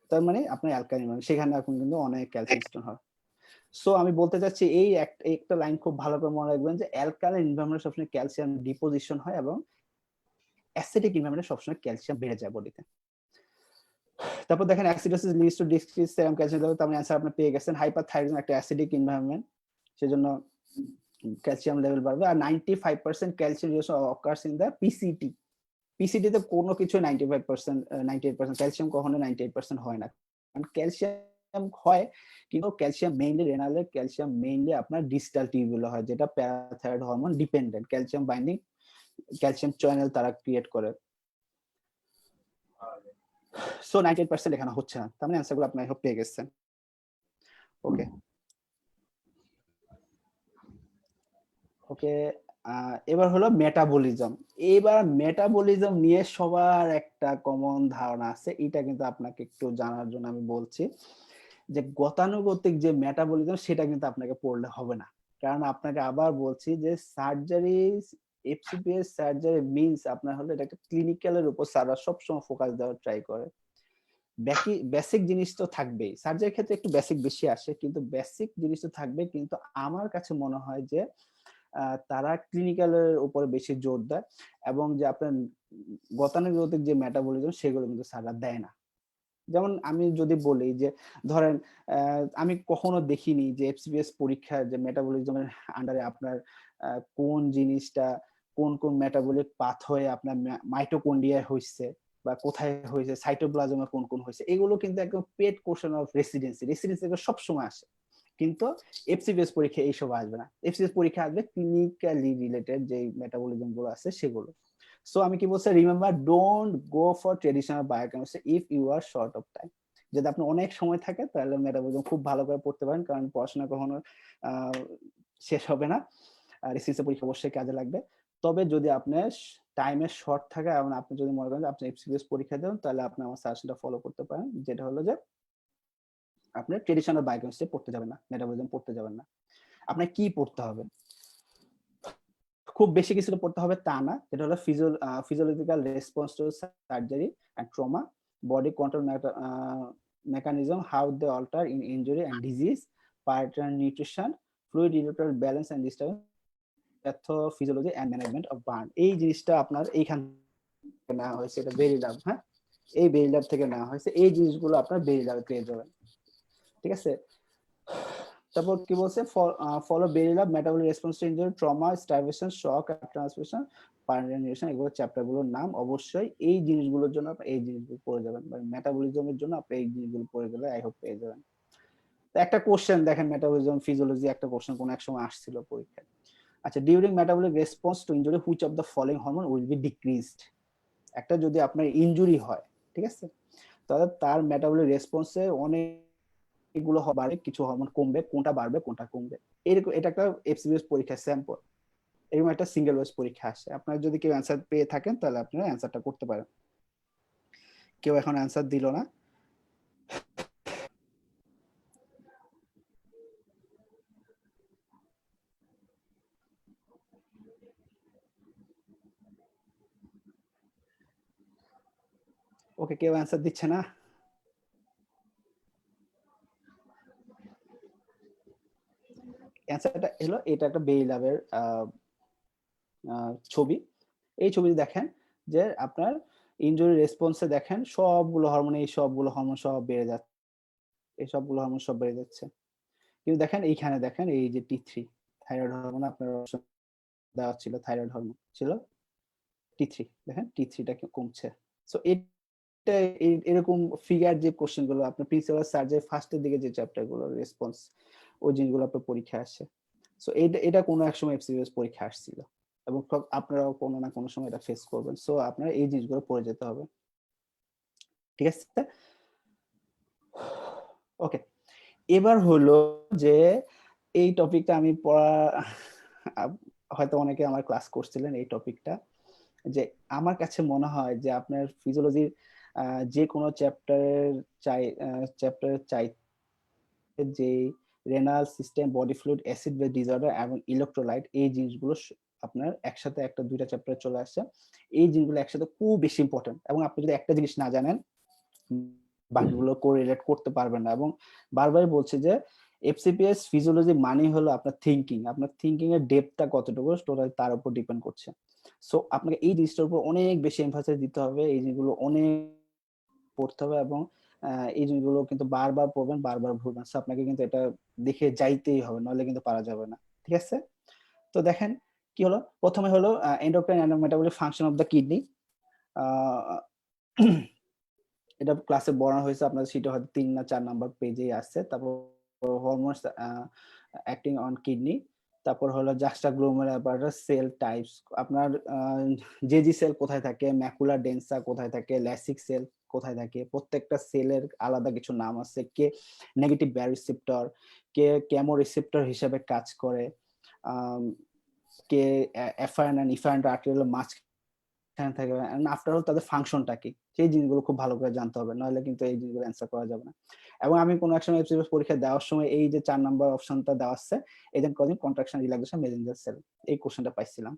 তার মানে আপনার অ্যালকালাইন, সেখানে এখন কিন্তু অনেক ক্যালসিয়াম স্টোন হয়। সো আমি বলতে চাচ্ছি এই একটা লাইন খুব ভালো করে মনে রাখবেন, যে অ্যালকালাইন এনভায়রনমেন্টে সবসময় ক্যালসিয়াম ডিপোজিশন হয়, এবং অ্যাসিডিক এনভায়রনমেন্টে সবসময় ক্যালসিয়াম বেড়ে যায় বডিতে। তারপর দেখেন acidosis leads to decrease serum calcium level, তার মানে অ্যান্সার আপনি পেয়ে গেছেন। হাইপারথাইরয়েডিজম একটা অ্যাসিডিক এনভায়রনমেন্ট, সেজন্য ক্যালসিয়াম লেভেল বাড়বে। আর 95% calcium reduction occurs in the PCT. PCT তে কোনো কিছু 95% 98%, ক্যালসিয়াম কখনো 98% হয় না। কারণ ক্যালসিয়াম হয়, কিন্তু ক্যালসিয়াম মেইনলি রেনালে, ক্যালসিয়াম মেইনলি আপনার ডিস্টাল টিউবুলে হয়, যেটা parathyroid hormone dependent, calcium binding, calcium channel তারা ক্রিয়েট করে। সো 98% এখানে হচ্ছে না, তার মানে অ্যান্সারগুলো আপনি আই হোপ পেয়ে গেছেন। ওকে ওকে এবার হলো মেটাবলিজম। এবার মেটাবলিজম নিয়ে সবার একটা কমন ধারণা আছে, এটা কিন্তু আপনাকে একটু জানার জন্য আমি বলছি যে গতানুগতিক যে মেটাবলিজম সেটা কিন্তু আপনাকে পড়লে হবে না। কারণ আপনাকে আবার বলছি যে সার্জারি, এফসিপিএস সার্জারি মিন্স আপনার হলো এটা একটা ক্লিনিক্যালের উপর স্যাররা সবসময় ফোকাস দেওয়ার ট্রাই করে। বেসিক জিনিস তো থাকবেই, সার্জারির ক্ষেত্রে একটু বেসিক বেশি আসে, কিন্তু বেসিক জিনিস তো থাকবে। কিন্তু আমার কাছে মনে হয় যে তারা ক্লিনিক্যালের উপরে বেশি জোর দেয়, এবং যে আপনার গতানুগতিক যে মেটাবলিজম সেগুলো কিন্তু স্যাররা দেয় না। যেমন আমি যদি বলি যে ধরেন আমি কখনো দেখিনি যে এফসিপিএস পরীক্ষায় যে মেটাবলিজমের আন্ডারে আপনার কোন জিনিসটা, কোন কোন মেটাবলিক পাথওয়ে আপনার মাইটোকন্ড্রিয়ায় হয়েছে বা কোথায় হয়েছে, সাইটোপ্লাজমে কোন কোন হয়েছে, এগুলো কিন্তু একদম পেড কোশ্চেন অফ রেসিডেন্সি সব সময় আসে। কিন্তু এফসিপিএস পরীক্ষা এইসব আসবে না, এফসিপিএস পরীক্ষা আসবে ক্লিনিক্যালি রিলেটেড যে মেটাবলিজম গুলো আছে সেগুলো। সো আমি কি বলছি, remember don't go for traditional biochemistry if you are short of time. যদি আপনার অনেক সময় থাকে তাহলে মেটাবলিজম খুব ভালো করে পড়তে পারেন, কারণ পড়াশোনা কখনো শেষ হবে না, আর এসএসসি পরীক্ষা অবশ্যই কাজে লাগবে। তবে যদি আপনার টাইমের শর্ট থাকে এবং আপনি যদি মনে করেন যে আপনি এফসিপিএস পরীক্ষা দেন, তাহলে আপনি আমার সাজেশনটা ফলো করতে পারেন, যেটা হলো যে আপনি ট্রেডিশনাল বায়োকেমিস্ট্রি পড়তে যাবেন না, মেটাবলিজম পড়তে যাবেন না। আপনার কি পড়তে হবে, খুব বেশি কিছু পড়তে হবে তা না, এটা হলো physiological response to surgery and trauma, body control mechanism, how they alter in injury and disease, pattern nutrition, fluid electrolyte balance and disturbance, pathophysiology and management of burn। এই জিনিসটা আপনার এইখান থেকে নেওয়া হয়েছে, এটা বেরি ল্যাব, হ্যাঁ এই বেরি ল্যাব থেকে নেওয়া হয়েছে, এই জিনিসগুলো আপনার বেরি ল্যাবে পেয়ে যাবেন, ঠিক আছে। তারপর কি বলছে, ফলো বেরি ল্যাব, metabolic response to injury, trauma, starvation, shock, transmission, পার্নিশন, এগুলো চ্যাপ্টারগুলোর নাম। অবশ্যই এই জিনিসগুলোর জন্য আপনি এই জিনিসগুলো পড়ে যাবেন, মানে মেটাবলিজমের জন্য আপনি এই জিনিসগুলো পড়ে গেলে আই হোপ পেয়ে যাবেন। তো একটা কোশ্চেন দেখেন, মেটাবলিজম ফিজিওলজি একটা কোশ্চেন কোন এক সময় আসছিল পরীক্ষায়। আচ্ছা, during metabolic response to injury which of the following hormone will be decreased. একটা যদি আপনার ইনজুরি হয়, ঠিক আছে, তাহলে তার মেটাবলিক রেসপন্সে অনেক এগুলো বাড়বে, কিছু হরমোন কমবে, কোনটা বাড়বে কোনটা কমবে, এরকম। এটা একটা এফসিপিএস পরীক্ষার স্যাম্পল, এরকম একটা সিঙ্গেল ওয়েজ পরীক্ষা আসে। আপনারা যদি কেউ অ্যান্সার পেয়ে থাকেন তাহলে আপনারা অ্যান্সারটা করতে পারেন। কেউ এখন অ্যান্সার দিল না। ওকে, কেউ অ্যান্সার দিচ্ছে না। অ্যান্সারটা হলো, এটা একটা বেরি ল্যাবের ছবি। এই ছবিতে দেখেন যে আপনার ইনজুরি রেসপন্সে দেখেন সবগুলো হরমোন, এই সবগুলো হরমোন সব বেড়ে যাচ্ছে, এই সবগুলো হরমোন সব বেড়ে যাচ্ছে। কিন্তু দেখেন এইখানে দেখেন এই যে T3 থাইরয়েড হরমোন আপনার দেওয়া ছিল, থাইরয়েড হরমোন ছিল T3, দেখেন T3টা কমছে। সো এটা এরকম ফিগার যে কোশ্চেন গুলো আপনার প্রিন্সিপাল সার্জারি ফার্স্টের দিকে যে চ্যাপ্টার গুলো রেসপন্স, ওই জিনিসগুলো আপনার পরীক্ষা আসে। সো এটা কোনো এক সময় এফসিপিএস পরীক্ষা আসছিল, এবং আপনারাও কোনো না কোনো সময় এটা ফেস করবেন। সো আপনারা এই জিনিসগুলো পড়ে যেতে হবে, ঠিক আছে। ওকে, এবার হলো যে এই টপিকটা আমি পড়া, হয়তো অনেকে আমার ক্লাস করছিলেন এই টপিকটা, যে আমার কাছে মনে হয় যে আপনার ফিজিওলজির যে কোনো চ্যাপ্টারের চাই যে renal system, body fluid, acid base disorder এবং ইলেকট্রোলাইট, এই জিনিসগুলো আপনার একসাথে একটা দুইটা চ্যাপ্টারে চলে আসছে। এই জিনিসগুলো একসাথে খুব বেশি ইম্পর্টেন্ট, এবং আপনি যদি একটা জিনিস না জানেন বাকিগুলো কোরিলেট করতে পারবেন না। এবং বারবার বলছি যে এফসিপিএস ফিজিওলজি মানে হলো আপনার থিংকিং, আপনার থিংকিং এর ডেপথটা কতটুকু টোটাল তার উপর ডিপেন্ড করছে। সো আপনাকে এই জিনিসটার উপর অনেক বেশি এমফাসাইজ দিতে হবে, এই জিনিসগুলো অনেক পড়তে হবে, এবং এই জিনিসগুলো কিন্তু বারবার পড়বেন, বারবার ভুলবেন। সো আপনাকে কিন্তু এটা দেখে যাইতেই হবে, নইলে কিন্তু পারা যাবে না। ঠিক আছে? তো দেখেন কি হলো, প্রথমে হলো endocrine and metabolic function of the kidney. এটা ক্লাসে পড়ানো হয়েছে, আপনার শীটে হয়তো ৩ না ৪ নাম্বার পেজেই আছে। তারপর হরমোনস অ্যাক্টিং অন কিডনি, তারপর হলো জাস্টাগ্লোমেরুলার অ্যাপারেটাস, সেল টাইপস, আপনার জেজি সেল কোথায় থাকে, ম্যাকুলা ডেন্সা কোথায় থাকে, ল্যাসিক সেল কোথায় থাকে, প্রত্যেকটা সেলের আলাদা কিছু নাম আছে, কে নেগেটিভ ব্যারিসেপ্টর, কে কেমো রিসেপ্টর হিসেবে কাজ করে, আম কে এফারেন্ট এন্ড ইফারেন্ট আর্টেরিয়াল মাঝখানে থাকে, এন্ড আফটার অল তাদের ফাংশনটা কি, সেই জিনিসগুলো খুব ভালো করে জানতে হবে, নইলে কিন্তু এই জিনিসগুলো অ্যান্সার করা যাবে না। এবং আমি কোনো এক সময় এফসিএস পরীক্ষা দেওয়ার সময় এই যে ৪ নাম্বার অপশনটা দেওয়া আছে, agent causing contraction relaxation messenger cell, এই কোশ্চেনটা পাইছিলাম।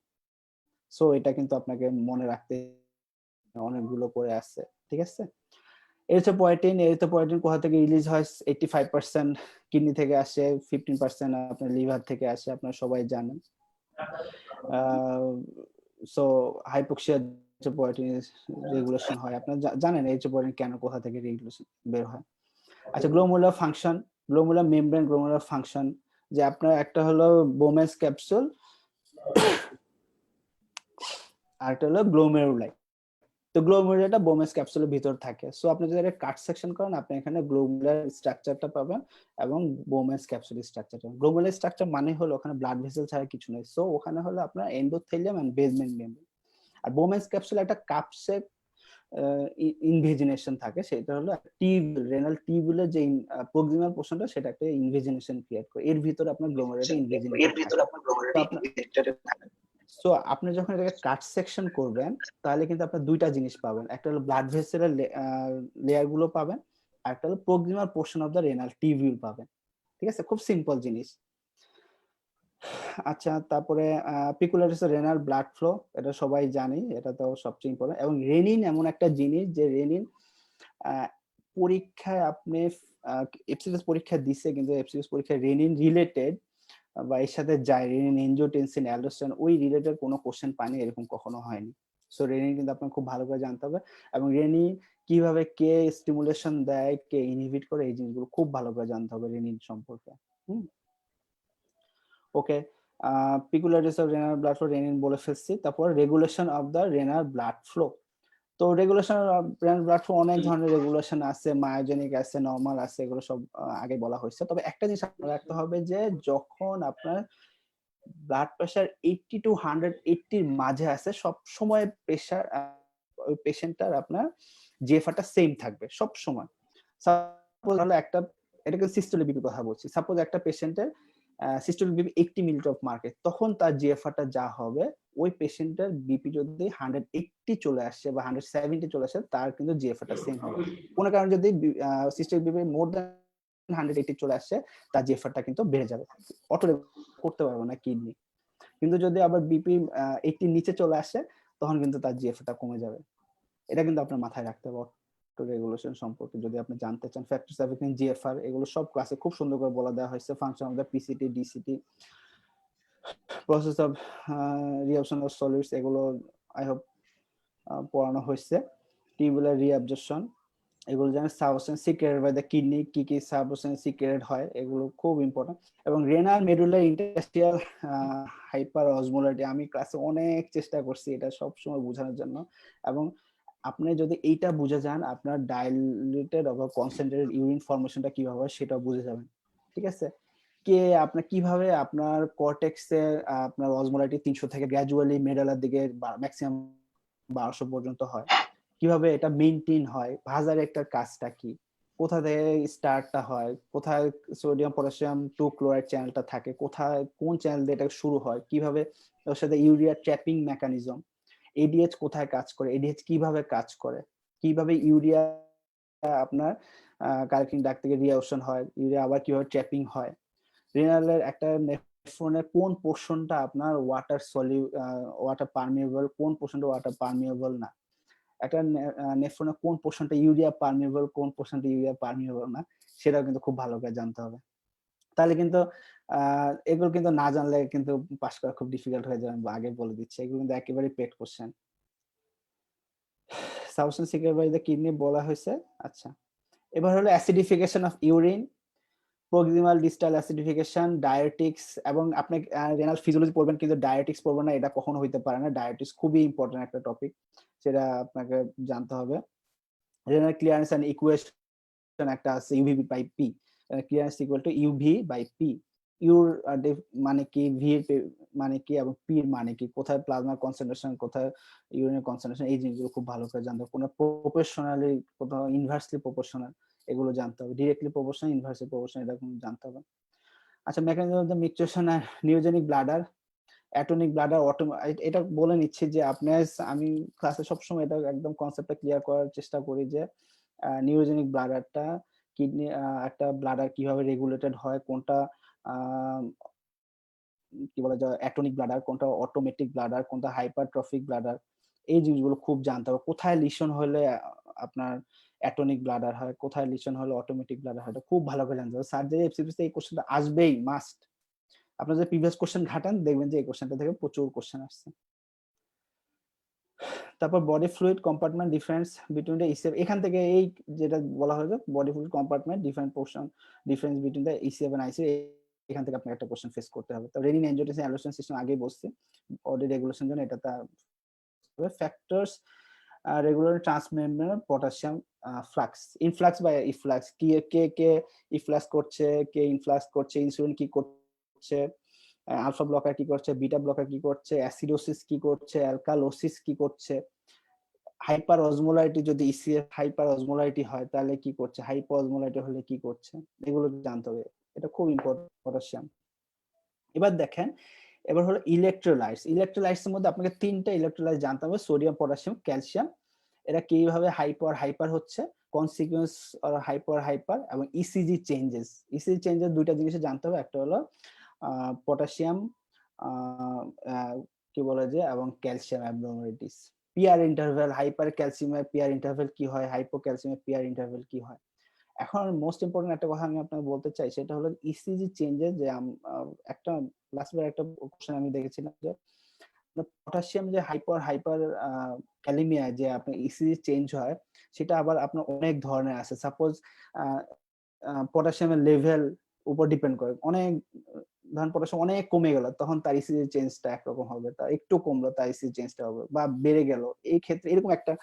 সো এটা কিন্তু আপনাকে মনে রাখতে অনেকগুলো করে আছে। ঠিক আছে? এরিথ্রোপয়েটিন কোথা থেকে রিলিজ হয়? 85% কিডনি থেকে আসে, 15% আপনার লিভার থেকে আসে, আপনারা সবাই জানেন। সো হাইপোক্সিয়া এরিথ্রোপয়েটিন রেগুলেশন হয়। আপনারা জানেন এরিথ্রোপয়েটিন কেন, কোথা থেকে রেগুলেশন বের হয়। আচ্ছা, glomerular function, glomerular membrane, glomerular function, যে আপনার একটা হলো বোমেন্স ক্যাপসুল, আর একটা হলো গ্লোমেরুলাই। তো গ্লোমেরুলাটা বোমেন্স ক্যাপসুলের ভিতর থাকে। সো আপনি যদি এটা কাট সেকশন করেন, আপনি এখানে গ্লোমেরুলার স্ট্রাকচারটা পাবেন এবং বোমেন্স ক্যাপসুলের স্ট্রাকচারটা। গ্লোমেরুলার স্ট্রাকচার মানে হলো ওখানে ব্লাড ভেসেল ছাড়া কিছু নেই। সো ওখানে হলো আপনার এন্ডোথেলিয়াম এন্ড বেসমেন্ট মেমব্রেন। আর বোমেন্স ক্যাপসুলে একটা কাপ শেপ ইনভেজিনেশন থাকে, সেটা হলো টিউবুল, রেনাল টিউবুলের যে প্রক্সিমাল পোরশনটা, সেটা একটা ইনভেজিনেশন ক্রিয়েট করে, এর ভিতরে আপনার গ্লোমেরুলাটা ইনভেজিনেটেড থাকে। তো আপনার, সো আপনি যখন এটাকে কাট সেকশন করবেন, তাহলে কিন্তু আপনার দুইটা জিনিস পাবেন, একটা হলো ব্লাড ভেসেলের লেয়ার গুলো পাবেন, আর একটা হলো proximal portion of the renal tubule পাবেন। ঠিক আছে? খুব সিম্পল জিনিস। আচ্ছা, তারপরে পিকুলারিস রেনাল ব্লাড ফ্লো, এটা সবাই জানি, এটা তো সবচেয়ে ইম্পর্টেন্ট। এবং রেনিন এমন একটা জিনিস, যে রেনিন পরীক্ষায় আপনি এফসিএস পরীক্ষা দিছে, কিন্তু এফসিএস পরীক্ষায় রেনিন রিলেটেড বা এর সাথে যায় রেনিন, এনজিওটেনসিন, অ্যালডোস্টেরন, ওই রিলেটেড কোনো কোশ্চেন পানি এরকম কখনো হয়নি। সো রেনিন কিন্তু আপনার খুব ভালো করে জানতে হবে, এবং রেনিন কিভাবে কে স্টিমুলেশন দেয়, কে ইনহিবিট করে, এই জিনিসগুলো খুব ভালো করে জানতে হবে রেনিন সম্পর্কে। Okay, peculiarities of renal blood flow, renin বলে ফেলছি। তারপর regulation of the renal blood flow. তো regulation of renal blood flow অনেক ধরনের রেগুলেশন আছে, মায়োজেনিক আছে, নরমাল আছে, এগুলো সব আগে বলা হয়েছে। তবে একটা জিনিস রাখতে হবে, যে যখন আপনার ব্লাড প্রেশার 80 টু 180 এর মাঝে আছে, সব সময় প্রেশার ওই পেশেন্টটার আপনার জিএফআরটা সেম থাকবে সব সময়। সাপোজ হলো একটা, এটাকে সিস্টোলিক বিপি কথা বলছি, সাপোজ একটা পেশেন্টের সিস্টোলিক বিপি 80 মিলিট অফ মার্কে, তখন তার জিএফআরটা যা হবে, ওই পেশেন্টের বিপি যদি 180 চলে আসে বা 170 চলে আসে, তার কিন্তু জিএফআরটা সেম হবে। কোনো কারণে যদি সিস্টোলিক বিপি মোর দ্যান 180 চলে আসে, তার জিএফআরটা কিন্তু বেড়ে যাবে, অটো করতে পারবে না কিডনি। কিন্তু যদি আবার বিপি 80 নিচে চলে আসে, তখন কিন্তু তার জিএফআরটা কমে যাবে। এটা কিন্তু আপনার মাথায় রাখতে হবে অটো রেগুলেশন সম্পর্কে, যদি আপনি জানতে চান। ফ্যাক্টরস অ্যাফেক্টিং জিএফআর, এগুলো সব ক্লাসে খুব সুন্দর করে বলা দেওয়া হয়েছে। Function of the PCT, DCT, process of reabsorption of solids, এগুলো আই হোপ পড়ানো হয়েছে। টিউবুলার রিঅ্যাবজর্পশন, এগুলো যেন substance secreted by the kidney, কি কি সাবস্টেন্স সিক্রেটেড হয়, এগুলো খুব ইম্পর্টেন্ট। এবং renal medullary interstitial hyper osmolarity, আমি ক্লাসে অনেক চেষ্টা করছি এটা সব সময় বোঝানোর জন্য। এবং আপনি যদি এইটা বুঝে যান, আপনার ডাইলেটেড অথবা কনসেন্ট্রেটেড ইউরিন ফর্মেশনটা কিভাবে হয় সেটা বুঝে যাবেন। ঠিক আছে? কে আপনার কিভাবে আপনার কর্টেক্সে আপনার অসমোলারিটি 300 থেকে গ্র্যাজুয়ালি মেডালার দিকে ম্যাক্সিমাম 1200 পর্যন্ত হয়, কিভাবে এটা মেইনটেইন হয়, ভাজার একটা কাজটা কি, কোথা থেকে স্টার্টটা হয়, কোথায় সোডিয়াম পটাশিয়াম 2 ক্লোরাইড চ্যানেলটা থাকে, কোথায় কোন চ্যানেল দিয়ে এটা শুরু হয়, কিভাবে ওর সাথে ইউরিয়া ট্র্যাপিং মেকানিজম, এডিএইচ কোথায় কাজ করে, এডিএইচ কিভাবে কাজ করে, কিভাবে ইউরিয়া আপনার কালেক্টিং ডাক্ট থেকে রিঅ্যাবসন হয়, ইউরিয়া আবার কিভাবে ট্র্যাপিং হয়, রেনালের একটা নেফ্রনের কোন পোর্শনটা আপনার ওয়াটার ওয়াটার পারমিয়েবল, কোন পোর্শনটা ওয়াটার পারমিয়েবল না, একটা নেফ্রনের কোন পোর্শনটা ইউরিয়া পারমিয়েবল, কোন পোর্শনটা ইউরিয়া পারমিয়েবল না, সেটাও কিন্তু খুব ভালো করে জানতে হবে। তাহলে কিন্তু এগুলো কিন্তু না জানলে কিন্তু পাস করা খুব ডিফিকাল্ট হয়ে যাবে, আমি আগে বলে দিচ্ছি। এগুলো কিন্তু একেবারে pet question. Substance secreted by the kidney বলা হয়েছে। আচ্ছা, এবার হলো acidification of urine, proximal distal acidification, diabetics, এবং আপনি রেনাল ফিজিওলজি পড়বেন কিন্তু ডায়াবেটিক্স পড়বেন না, এটা কখনো হইতে পারে না। ডায়াবেটিক্স খুবই ইম্পর্টেন্ট একটা টপিক, সেটা আপনাকে জানতে হবে। রেনাল ক্লিয়ারেন্স এন্ড ইকুয়েশন একটা আছে UV by P, clearance equal to UV by P. ইউর মানে কি, ভি মানে কি, এবং পি মানে কি, কোথায় প্লাজমার কনসেন্ট্রেশন, কোথায় ইউরিনের কনসেন্ট্রেশন, এই জিনিসগুলো খুব ভালো করে জানতে হবে। কোনো প্রপোর্শনালি, কোথাও ইনভার্সলি প্রপোর্শনাল, এগুলো জানতে হবে। ডিরেক্টলি প্রপোর্শনাল, ইনভার্সলি প্রপোর্শনাল, এটা জানতে হবে। আচ্ছা, মেকানিজম অফ দ্য মিউটেশন আর নিউজেনিক ব্লাডার, অ্যাটনিক ব্লাডার, এটা বলে নিচ্ছি যে আপনার, আমি ক্লাসে সবসময় এটা একদম কনসেপ্টটা ক্লিয়ার করার চেষ্টা করি যে নিউরোজেনিক ব্লাডারটা, কিডনি, একটা ব্লাডার কিভাবে রেগুলেটেড হয়, কোনটা কি বলা যায় অ্যাটনিক ব্লাডার, কোনটা অটোমেটিক ব্লাডার, কোনটা হাইপারট্রফিক ব্লাডার, এই জিনিসগুলো খুব জানতে হবে। কোথায় লিশন হলে আপনার অ্যাটনিক ব্লাডার হয়, কোথায় লিশন হলে অটোমেটিক ব্লাডার হয়, এটা খুব ভালো করে জানতে হবে। সার্জারি এফসিপিসি এই কোশ্চেনটা আসবেই, মাস্ট। আপনারা যে প্রিভিয়াস কোশ্চেন ঘাটান, দেখবেন যে এই কোশ্চেনটা থেকে প্রচুর কোশ্চেন আসছে। তারপর body fluid compartment difference between the ECF, এখান থেকে এই যেটা বলা হয়েছে body fluid compartment different portion, difference between the ECF and ICF, এখান থেকে আপনাকে একটা কোশ্চেন ফেস করতে হবে। তো রেনিন অ্যাঞ্জিওটেনসিন অ্যালোসিন সিস্টেম আগেই বলছি, বডি রেগুলেশন জন্য এটা তার factors, regular transmembranal potassium flux, influx বা ইফ্লাক্স, কে কে ইফ্লাক্স করছে, কে ইনফ্লাক্স করছে, ইনসুলিন কি করছে, আলফা ব্লকার কি করছে, বিটা ব্লকার কি করছে, অ্যাসিডোসিস কি করছে, অ্যালকালোসিস কি করছে, হাইপার অসমোলারিটি, যদি ইসিএফ হাইপার অসমোলারিটি হয় তাহলে কি করছে, হাইপার অসমোলারিটি হলে কি করছে, এগুলো জানতে হবে। এটা খুব ইম্পর্টেন্ট, পটাশিয়াম। এবার দেখেন, এবার হলো ইলেকট্রোলাইটস। ইলেকট্রোলাইটস এর মধ্যে আপনাকে তিনটা ইলেকট্রোলাইট জানতে হবে, সোডিয়াম, পটাশিয়াম, ক্যালসিয়াম। এরা কিভাবে হাইপার হাইপার হচ্ছে, কনসিকুয়েন্স অর হাইপার হাইপার, এবং ইসিজি চেঞ্জেস। ইসিজি চেঞ্জেস দুইটা জিনিস জানতে হবে, একটা হলো পটাশিয়াম কি বলে যে, এবং calcium abnormalities. PR interval, hyper ক্যালসিয়ামে পিআর ইন্টারভ্যাল কি হয়, হাইপোক্যালসিয়ামে পিআর ইন্টারভ্যাল কি হয়। এখন মোস্ট ইম্পর্টেন্ট একটা কথা আমি আপনাকে বলতে চাই, সেটা হলো ইসিজি চেঞ্জেস। যে একটা লাস্ট বার একটা কোশ্চেন আমি দেখেছিলাম যে পটাশিয়াম যে হাইপার হাইপার ক্যালিমিয়া যে আপনার ইসিজি চেঞ্জ হয়, সেটা আবার আপনার অনেক ধরনের আছে। সাপোজ পটাশিয়ামের লেভেল উপর ডিপেন্ড করে, অনেক ধরেন পটাশিয়াম অনেক কমে গেল, তখন তার ইসিজি চেঞ্জটা একরকম হবে, তার একটু কমলো তার ইসিজি চেঞ্জটা হবে, বা বেড়ে গেল, এই ক্ষেত্রে এরকম একটা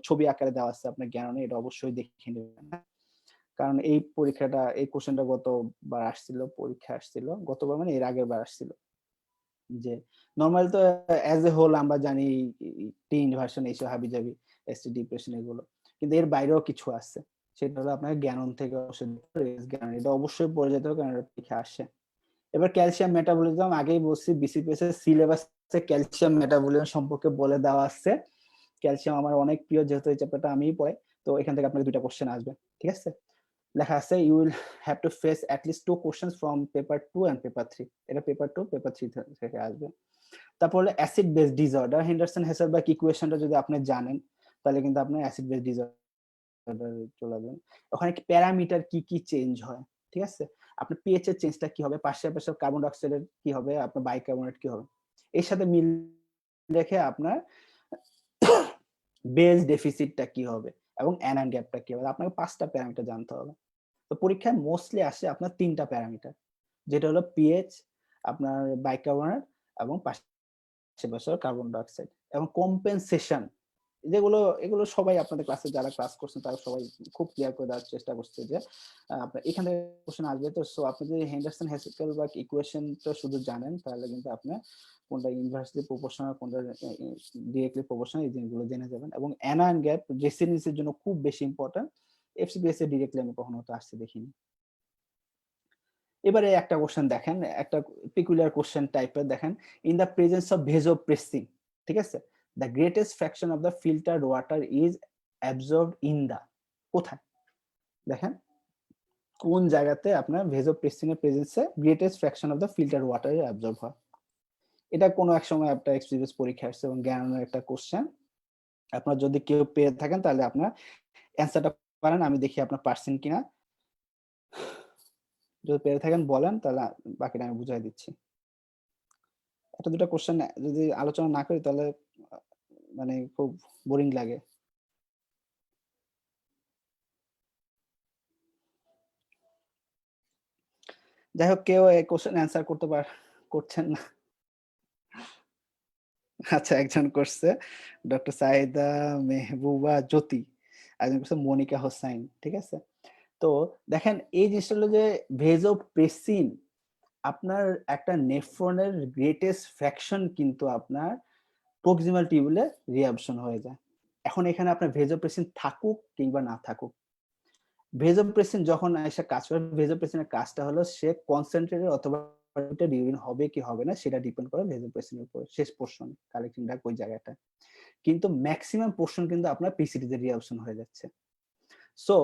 ছবি আকারে দেওয়া আছে আপনার জ্ঞানে, এটা অবশ্যই দেখে নেবেন। কারণ এই পরীক্ষাটা, এই কোশ্চেনটা গতবার আসছিল, পরীক্ষা আসছিল গতবার, মানে এর আগের বার আসছিল, যে নরমালি তো অ্যাজ এ হোল আমরা জানি টি ইনভার্সন, এইসব হাবিজাবি, এসটি ডিপ্রেশন, এগুলো, কিন্তু এর বাইরেও কিছু আছে, সেটা হলো আপনার জ্ঞান থেকে অবশ্যই জ্ঞান, এটা অবশ্যই পড়ে যেতে হবে, কারণ এটা পরীক্ষা আসে। এবার ক্যালসিয়াম মেটাবলিজম, আগেই বলছি বিসিপিএস এর সিলেবাসে ক্যালসিয়াম মেটাবলিজম সম্পর্কে বলে দেওয়া আছে। ক্যালসিয়াম আমার অনেক প্রিয়, যেহেতু এই চ্যাপ্টারটা আমিই পড়াই, তো এখান থেকে আপনাকে দুইটা কোশ্চেন আসবে, ঠিক আছে। লেখা আছে you will have to face at least 2 questions from paper 2 and paper 3, এটা পেপার 2 পেপার 3 থেকে আসবে। তারপর হলো acid base disorder, Henderson Hasselbalch ইকুয়েশনটা যদি আপনি জানেন, তাহলে কিন্তু আপনি অ্যাসিড বেস ডিসঅর্ডার চলে যাবেন। ওখানে প্যারামিটার কি কি চেঞ্জ হয়, ঠিক আছে, আপনার পিএইচ এর চেঞ্জটা কি হবে, পার্শিয়াল প্রেসার কার্বন ডাই অক্সাইডের কি হবে, আপনার বাইকার্বনেট কি হবে, এর সাথে মিল রেখে আপনার বেস ডেফিসিটটা কি হবে, এবং অ্যানায়ন গ্যাপটা কি হবে। আপনাকে 5টা প্যারামিটার জানতে হবে। তো পরীক্ষায় মোস্টলি আসে আপনার 3টা প্যারামিটার, যেটা হলো পিএইচ, আপনার বাইকার্বনেট, এবং পার্শিয়াল কার্বন ডাই অক্সাইড, এবং কম্পেনসেশন, যেগুলো এগুলো সবাই আপনাদের ক্লাসে যারা ক্লাস করছেন তারা সবাই খুব ক্লিয়ার করে দেওয়ার চেষ্টা করছে যে আপনার এখানে কোশ্চেন আসবে। তো সো আপনি যদি হেন্ডারসন হেসেলবার্গ ইকুয়েশনটা শুধু জানেন, তাহলে কিন্তু আপনি কোনটা ইনভার্সলি প্রপোর্শনাল, কোনটা ডিরেক্টলি প্রপোর্শনাল, এই জিনিসগুলো জেনে যাবেন। এবং অ্যানায়ন গ্যাপ রেসিডেন্সির জন্য খুব বেশি ইম্পর্টেন্ট, এফসিপিএস এ ডিরেক্টলি আমি কখনো তো আসছে দেখিনি। এবারে একটা কোশ্চেন দেখেন, একটা পিকুলিয়ার কোশ্চেন টাইপের দেখেন, in the presence of vasopressin, ঠিক আছে, the greatest fraction of the filtered water is absorbed in the, কোথায়, দেখেন কোন জায়গাতে আপনার ভেজোপ্রেসিনের প্রেজেন্সে greatest fraction of the filtered water absorb হয়। এটা কোনো এক সময় আপনার এক্সপিরিয়েন্স পরীক্ষা আসছে, এবং জ্ঞানের একটা কোশ্চেন, আপনার যদি কেউ পেয়ে থাকেন তাহলে আপনার অ্যান্সারটা পারেন, আমি দেখি আপনার পারছেন কিনা, যদি পেরে থাকেন বলেন, তাহলে বাকিটা আমি বুঝাই দিচ্ছি। একটা দুটো কোশ্চেন যদি আলোচনা না করি তাহলে মানে খুব বোরিং লাগে। যাই হোক, কেউ এই কোশ্চেন অ্যান্সার করছেন না। আচ্ছা, একজন করছে ডক্টর সাহিদা মেহবুবা জ্যোতি, একজন করছে মনিকা হোসাইন। ঠিক আছে? তো দেখেন এই জিনিসটা হলো যে ভেজোপ্রেসিন আপনার একটা নেফ্রনের গ্রেটেস্ট ফ্র্যাকশন কিন্তু আপনার প্রক্সিমাল টিউবুলে রিঅ্যাবসন হয়ে যায়। এখন এখানে আপনার ভেজোপ্রেসিন থাকুক কিংবা না থাকুক, ভেজোপ্রেসিন যখন এসে কাজ করে, ভেজোপ্রেসিনের কাজটা হলো সে কনসেন্ট্রেটেড অথবা ইউরিন হবে কি হবে না সেটা ডিপেন্ড করে ভেজোপ্রেসিনের উপর, শেষ পোরশন কালেক্টিং ডাক্ট ওই জায়গাটা। কিন্তু ম্যাক্সিমাম পোরশন কিন্তু আপনার পিসিটি তে রিঅ্যাবসন হয়ে যাচ্ছে। সো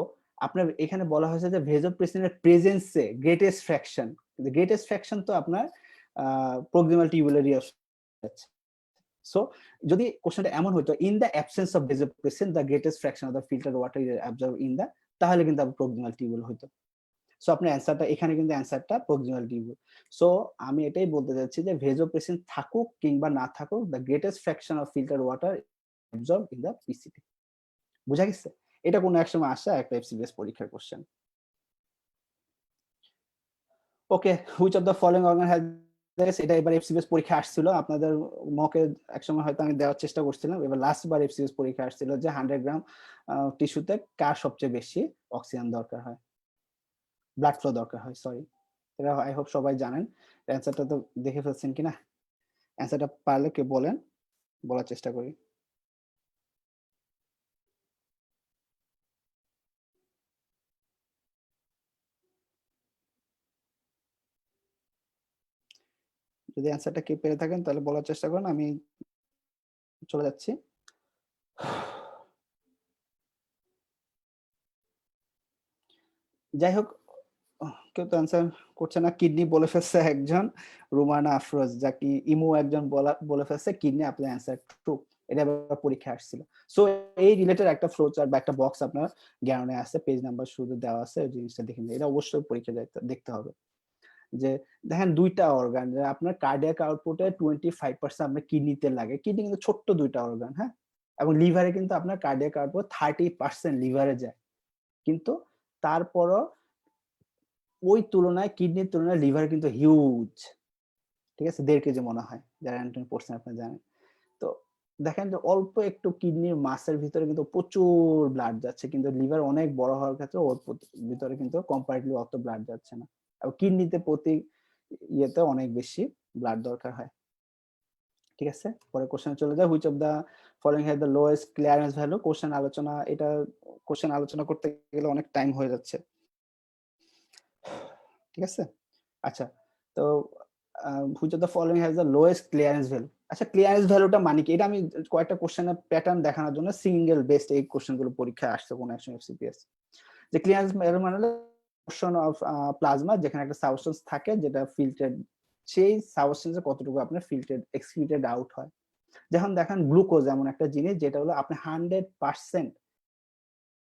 আপনার এখানে বলা হয়েছে যে ভেজোপ্রেসিনের প্রেজেন্সে গ্রেটেস্ট ফ্র্যাকশন, কিন্তু গ্রেটেস্ট ফ্র্যাকশন তো আপনার প্রক্সিমাল টিউবুলার রিঅ্যাবসন হচ্ছে। সো যদি কোশ্চেনটা এমন হতো in the absence of vasopressin the greatest fraction of the filter water is absorb in the, তাহলে কিন্তু আপনার প্রক্সিমাল টিউবুল হইতো। সো আপনার অ্যান্সারটা এখানে কিন্তু অ্যান্সারটা প্রক্সিমাল টিউবুল। সো আমি এটাই বলতে চাচ্ছি যে ভেজোপ্রেসিন থাকুক কিংবা না থাকুক, the greatest fraction of filter water absorb in the PCT. বুঝা গেছে? এটা কোনো এক সময় আসা একটা এফসিবিএস পরীক্ষার question. Okay, which of the following organ has this, এটা এবার এফসিবিএস পরীক্ষা আসছিল আপনাদের মকে একসময় হয়তো আমি দেওয়ার চেষ্টা করছিলাম। এবার লাস্ট বার এফসিবিএস পরীক্ষা আসছিল যে 100 গ্রাম টিস্যুতে কার সবচেয়ে বেশি অক্সিজেন দরকার হয়, ব্লাড ফ্লো দরকার হয়, সরি। এটা আই হোপ সবাই জানেন। অ্যান্সারটা তো দেখে ফেলছেন কিনা? অ্যান্সারটা পারলে কে বলেন, বলার চেষ্টা করি। যদি অ্যান্সারটা কে পেরে থাকেন তাহলে বলার চেষ্টা করেন, আমি চলে যাচ্ছি। যাই হোক, কেউ তো অ্যান্সার করছে না। কিডনি বলে ফেলছে একজন, রুমানা আফরোজ, যা কি ইমু একজন বলে ফেলছে কিডনি, আপনার অ্যান্সার ট্রু। এটা আবার পরীক্ষা আসছিল। সো এই রিলেটেড একটা ফ্লো চার্ট বা একটা বক্স আপনার জ্ঞানে আছে, পেজ নাম্বার শুরুতে দেওয়া আছে, ওই জিনিসটা দেখে নিন। এটা অবশ্যই পরীক্ষা দেখতে হবে। যে দেখেন দুইটা অর্গান, আপনার কার্ডিয়াক আউটপুটে 25% আপনার কিডনিতে লাগে। কিডনি কিন্তু ছোট্ট দুইটা অর্গান, হ্যাঁ, এবং লিভারে কিন্তু আপনার কার্ডিয়াক আউটপুট 30% লিভারে যায়। কিন্তু তারপরও ওই তুলনায় কিডনির তুলনায় লিভার কিন্তু হিউজ। ঠিক আছে? 1.5 কেজি মনে হয়, যারা অ্যানাটমি পড়ছেন আপনারা জানেন। তো দেখেন যে অল্প একটু কিডনির মাসের ভিতরে কিন্তু প্রচুর ব্লাড যাচ্ছে, কিন্তু লিভার অনেক বড় হওয়ার ক্ষেত্রে ওর ভিতরে কিন্তু কম্পারেটিভলি অত ব্লাড যাচ্ছে না। আর কিডনিতে প্রতি ইয়েতে অনেক বেশি ব্লাড দরকার হয়। ঠিক আছে? পরে কোশ্চেনে চলে যায়, which of the following has the lowest clearance value. Question আলোচনা করতে গেলে অনেক টাইম হয়ে যাচ্ছে। ঠিক আছে? আচ্ছা, তো which of the following has the lowest clearance value. আচ্ছা, ক্লিয়ারেন্স ভ্যালুটা মানে কি? এটা আমি কয়েকটা কোশ্চেনের প্যাটার্ন দেখানোর জন্য সিঙ্গেল বেসড এই কোশ্চেনগুলো পরীক্ষায় আসছে কোন একসময় এফসিপিএস। যে ক্লিয়ারেন্স ভ্যালু মানে পোরশন অফ প্লাজমা, যেখানে একটা সাবস্টেন্স থাকে যেটা ফিল্টার, সেই সাবস্টেন্সে কতটুকু আপনার ফিল্টার এক্সক্রিটেড আউট হয়। যখন দেখেন গ্লুকোজ এমন একটা জিনিস যেটা হলো আপনার 100%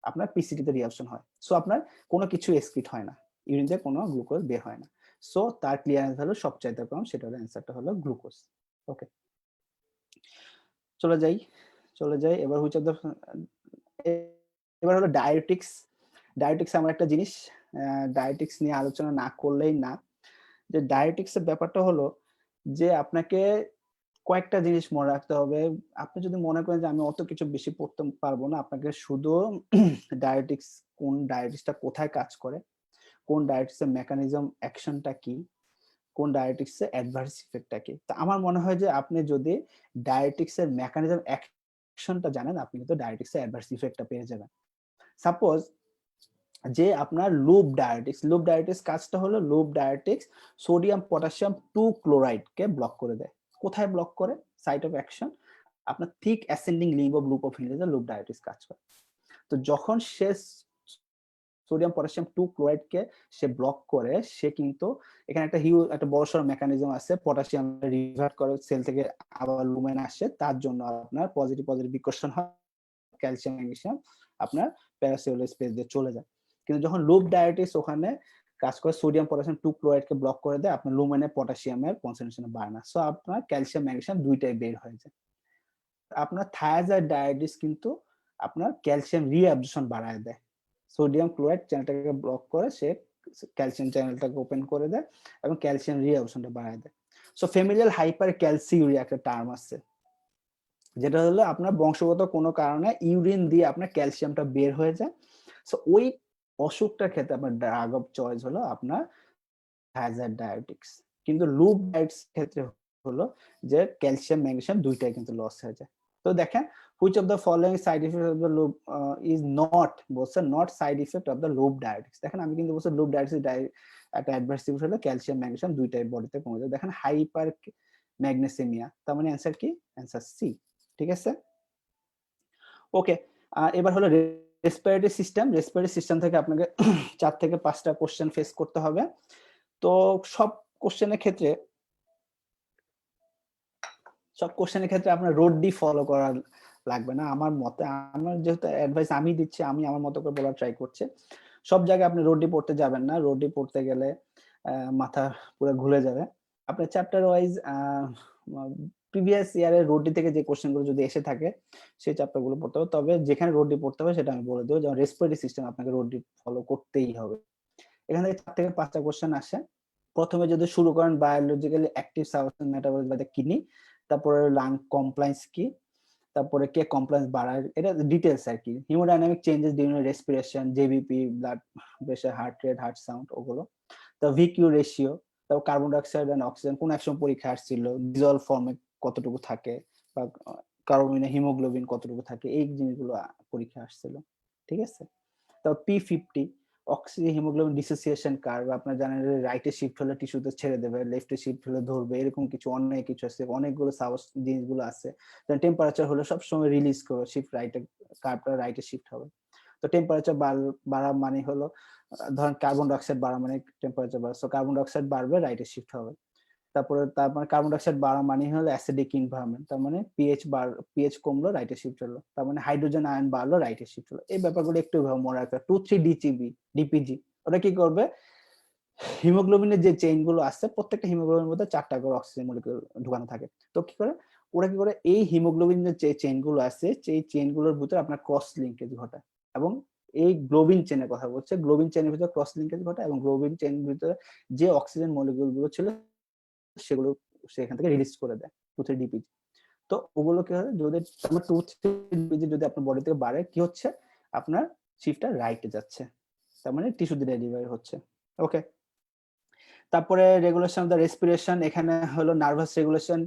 আপনার পিসিটি তে রিঅ্যাকশন হয়। সো আপনার কোনো কিছু এক্সক্রিট হয় না, ইউরিন থেকে কোনো গ্লুকোজ বের হয় না। সো তার ক্লিয়ারেন্স ভ্যালু সবচাইতে কম, সেটা হলো অ্যান্সারটা হলো গ্লুকোজ। ওকে, চলে যাই এবার হুইচ অফ দ্য, এবার হলো ডায়োটিক্স। ডায়োটিক্স এমন একটা জিনিস, ডায়োটিক্স নিয়ে আলোচনা না করলেই না। যে ডায়োটিক্স এর ব্যাপারটা হলো যে আপনাকে কয়েকটা জিনিস মনে রাখতে হবে। আপনি যদি মনে করেন যে আমি অত কিছু বেশি পড়তে পারবো না, আপনাকে শুধু ডায়োটিক্স, কোন ডায়োটিক্সটা কোথায় কাজ করে, কোন ডায়োটিক্সের মেকানিজম অ্যাকশনটা কি, কোন ডায়োটিক্সের অ্যাডভার্স ইফেক্টটা কি। তো আমার মনে হয় যে আপনি যদি ডায়োটিক্সের মেকানিজম অ্যাকশনটা জানেন, আপনি কিন্তু ডায়োটিক্সের অ্যাডভার্স ইফেক্টটা পেয়ে যাবেন। সাপোজ যে আপনার লুপ ডায়োটিক্স কাজটা হলো, loop diuretics sodium potassium 2 chloride কে ব্লক করে দেয়। কোথায় ব্লক করে? সাইট অফ অ্যাকশন আপনার thick ascending limb of loop of হিনরিজে লুপ ডায়োটিক্স কাজ করে। তো যখন সে সোডিয়াম পটাশিয়াম 2 ক্লোরাইড কে সে ব্লক করে, সে কিন্তু এখানে একটা বড়সড় মেকানিজম আছে, পটাশিয়াম রিভার্ট করে সেল থেকে আবার লুমেন আসে, তার জন্য আপনার পজিটিভ বিকর্ষণ হয়, ক্যালসিয়াম ম্যাগনেসিয়াম আপনার প্যারাসেলুলার স্পেস দিয়ে চলে যায়। কিন্তু যখন লুপ ডায়োটিক্স ওখানে কাজ করে, সোডিয়াম পটাশিয়াম 2 ক্লোরাইড কে ব্লক করে দেয়, আপনার লুমেনে পটাশিয়ামের কনসেন্ট্রেশন বাড়ে না। সো আপনার ক্যালসিয়াম ম্যাগনেসিয়াম দুইটাই বের হয়ে যায়। আপনার থায়াজাইড ডায়োটিক্স কিন্তু আপনার ক্যালসিয়াম রিঅ্যাবজর্পশন বাড়ায় দেয়। সোডিয়াম ক্লোরাইড চ্যানেলটাকে ব্লক করে সে ক্যালসিয়াম চ্যানেলটাকে ওপেন করে দেয় এবং ক্যালসিয়াম রিঅ্যাবসর্পশনটা বাড়ায় দেয়। সো ফ্যামিলিয়াল হাইপার ক্যালসিউরিয়া একটা টার্ম আছে, যেটা হলো আপনার বংশগত কোনো কারণে ইউরিন দিয়ে আপনার ক্যালসিয়ামটা বের হয়ে যায়। সো ওই অসুখটার ক্ষেত্রে আপনার ড্রাগ অফ চয়েস হলো আপনার হ্যাজার্ড ডায়াবেটিক্স। কিন্তু লুপ ডায়েটস ক্ষেত্রে হলো যে ক্যালসিয়াম ম্যাগনেসিয়াম দুইটাই কিন্তু লস হয়ে যায়। তো দেখেন which of the following side effect of the loop is not বলছে not side effect of the loop diuretics। দেখেন আমি কিন্তু বলছি লুপ ডায়েটস একটা অ্যাডভার্স ইফেক্ট হলো ক্যালসিয়াম ম্যাগনেসিয়াম দুইটাই বডিতে কমে যায়। দেখেন হাইপার ম্যাগনেসিমিয়া, তার মানে অ্যান্সার কি? Answer C. ঠিক আছে, ওকে। এবার হলো রেসপিরেটরি সিস্টেম। রেসপিরেটরি সিস্টেম থেকে আপনাকে 4 থেকে 5টা কোশ্চেন ফেস করতে হবে। তো সব কোশ্চেনের ক্ষেত্রে আপনার রোড ডি ফলো করা লাগবে না আমার মতে। আমার যেহেতু অ্যাডভাইস আমি দিচ্ছি, আমি আমার মতো করে বলার ট্রাই করছি। সব জায়গায় আপনি রোড ডি পড়তে যাবেন না। রোড ডি পড়তে গেলে মাথা পুরো ঘুরে যাবে। আপনার চ্যাপ্টার ওয়াইজ প্রিভিয়াস ইয়ারের রোড ডি থেকে যে কোশ্চেনগুলো যদি এসে থাকে সেই চ্যাপ্টারগুলো পড়তে হবে। তবে যেখানে রোড ডি পড়তে হবে সেটা আমি বলে দেবো, যেমন রেসপিরেটরি সিস্টেম আপনাকে রোড ডি ফলো করতেই হবে। এখান থেকে 4 থেকে 5টা কোশ্চেন আসে। প্রথমে যদি শুরু করেন biologically active substance metabolism by the kidney, তারপরে লাং কমপ্লায়েন্স কি, তারপরে কে কমপ্লায়েন্স বাড়ায়, এটা ডিটেইলস আর কি। Haemodynamic changes during respiration, JVP, blood pressure, heart rate, heart sound, ওগুলো। তো ভিকিউ রেশিও, তারপর কার্বন ডাইঅক্সাইড এন্ড অক্সিজেন কোন একসময় পরীক্ষা আসছিল, ডিজলভ ফর্মে কতটুকু থাকে, বা কার্বমিনে হিমোগ্লোবিন কতটুকু থাকে, এই জিনিসগুলো পরীক্ষা আসছিল। ঠিক আছে, তারপর P50 oxygen haemoglobin dissociation curve, আপনারা জানেন রাইটে শিফট হলে টিস্যুতে ছেড়ে দেবে, লেফটে শিফট হলে ধরবে, এরকম কিছু অনেক কিছু আছে, অনেকগুলো জিনিসগুলো আছে। টেম্পারেচার হলে সবসময় রিলিজ করবে, শিফট রাইটে, কার্ভটা রাইটে শিফট হবে। তো টেম্পারেচার বাড়া মানে হলো ধরেন কার্বন ডাইঅক্সাইড বাড়া মানে টেম্পারেচার বাড়া, সো কার্বন ডাইঅক্সাইড বাড়বে, রাইটে শিফট হবে। তারপরে কার্বন ডাইঅক্সাইড বাড়া মানে হলো অ্যাসিডিক এনভায়রনমেন্ট, তার মানে পিএইচ কমলো, রাইটে শিফট হলো, তার মানে হাইড্রোজেন আয়ন বাড়লো, রাইটে শিফট হলো। এই ব্যাপারগুলো একটু মনে রাখবে। 2,3 ডিপিজি ওটা কি করবে, হিমোগ্লোবিনের যে চেইন গুলো আছে প্রত্যেকটা হিমোগ্লোবিনের মধ্যে 4টা করে অক্সিজেন মলিকিউল ঢুকানো থাকে। তো কি করে ওরা কি করে, এই হিমোগ্লোবিনের যে চেইন গুলো আছে সেই চেইন গুলোর ভিতরে আপনার ক্রস লিঙ্কেজ ঘটায়, এবং এই গ্লোবিন চেনের কথা বলছে, গ্লোবিন চেনের ভিতরে ক্রস লিঙ্কেজ ঘটায় এবং গ্লোবিন চেনের ভিতরে যে অক্সিজেন মলিকিউল গুলো ছিল সেগুলো সেখান থেকে রিলিজ করে দেয় 2,3 ডিপিজি। তো ওগুলো কি হয়, যদি আমার 2,3 ডিপিজি যদি আপনার বডি থেকে বাড়ে, কি হচ্ছে আপনার শিফটটা রাইটে যাচ্ছে, তার মানে টিস্যু দিয়ে ডেলিভারি হচ্ছে। ওকে, তারপরে রেগুলেশন অফ দ্য রেসপিরেশন, এখানে হলো নার্ভাস রেগুলেশন,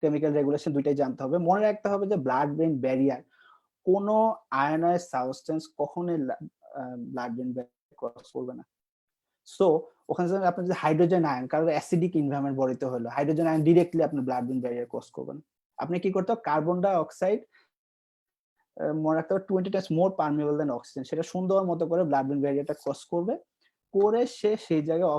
কেমিক্যাল রেগুলেশন দুইটাই জানতে হবে। মনে রাখতে হবে যে ব্লাড ব্রেন ব্যারিয়ার, কোনো আয়নাইজ সাবস্টেন্স কখনোই ব্লাড ব্রেন ব্যারিয়ার ক্রস করবে না। সো ওখানে আপনার যে হাইড্রোজেন আয়ন, কারণ অ্যাসিডিক এনভায়রনমেন্ট বডিতে হলো, হাইড্রোজেন আয়ন ডিরেক্টলি আপনার ব্লাড ব্রেন ব্যারিয়ার ক্রস করবেন। আপনি কি করতে হবে, কার্বন ডাই অক্সাইড মনে রাখতে হবে 20 times more permeable than oxygen, সেটা সুন্দর মতো করে ব্লাড ব্রেন ব্যারিয়ারটা ক্রস করবে, করে সে সেই জায়গায়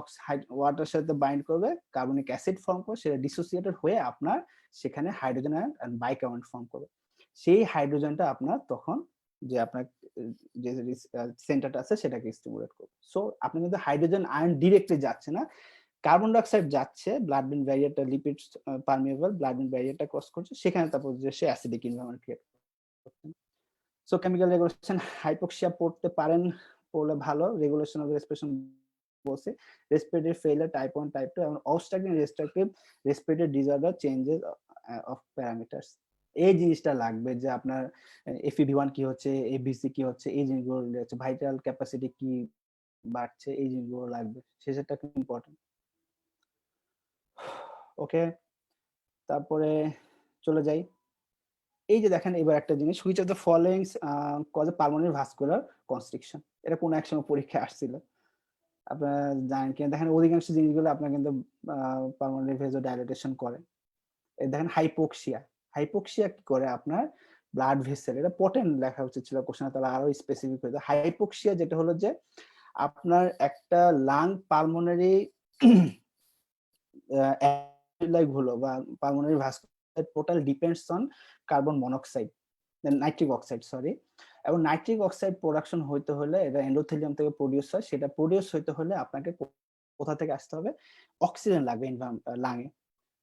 ওয়াটার সাথে বাইন্ড করবে, কার্বনিক অ্যাসিড ফর্ম করবে, সেটা ডিসোসিয়েটেড হয়ে আপনার সেখানে hydrogen ion and bicarbonate form করবে। সেই হাইড্রোজেনটা আপনার তখন যে আপনার যে সেন্টারটা আছে সেটাকে স্টিমুলেট করবে। সো আপনি কিন্তু হাইড্রোজেন আয়ন ডিরেক্টলি যাচ্ছে না, কার্বন ডাইঅক্সাইড যাচ্ছে, ব্লাড ব্রেন ব্যারিয়ারটা লিপিড পারমিয়েবল, ব্লাড ব্রেন ব্যারিয়ারটা ক্রস করছে, সেখানে তারপর যে সে অ্যাসিডিক এনভায়রনমেন্ট ক্রিয়েট করছে। সো কেমিক্যাল রেগুলেশন, হাইপোক্সিয়া পড়তে পারেন, পড়লে ভালো। রেগুলেশন অফ রেসপিরেশন বলছে, রেসপিরেটরি ফেইলিয়ার টাইপ 1 টাইপ 2 এবং obstructive restrictive respiratory disorder changes of parameters. এই জিনিসটা লাগবে যে আপনার এফইভি1 কি হচ্ছে, এবিসি কি হচ্ছে, এই জিনিসগুলো হচ্ছে, ভাইটাল ক্যাপাসিটি কি বাড়ছে, এই জিনিসগুলো লাগবে, সেটা খুব ইম্পর্টেন্ট। ওকে, তারপরে চলে যাই। এই যে দেখেন এবার একটা জিনিস, which of the following cause pulmonary vascular constriction, এটা কোন এক সময় পরীক্ষায় আসছিল, আপনারা জানেন কিনা দেখেন, অধিকাংশ জিনিসগুলো আপনার কিন্তু পালমোনারি ভেসোডাইলেটেশন করে। এই দেখেন হাইপোক্সিয়া, হাইপোক্সিয়া কি করে আপনার ব্লাড ভেসেল, এটা পটেন্ট লেখা উচিত ছিল কোশ্চেনে, তাহলে আরো স্পেসিফিক হয়ে যায়। হাইপোক্সিয়া যেটা হলো যে আপনার একটা লাং পালমোনারি হলো বা pulmonary vascular total depends on carbon monoxide, nitric oxide sorry, এবং নাইট্রিক অক্সাইড প্রোডাকশন হইতে হলে এটা এন্ডোথেলিয়াম থেকে প্রডিউস হয়, সেটা প্রডিউস হইতে হলে আপনাকে কোথা থেকে আসতে হবে, অক্সিজেন লাগবে লাঙে,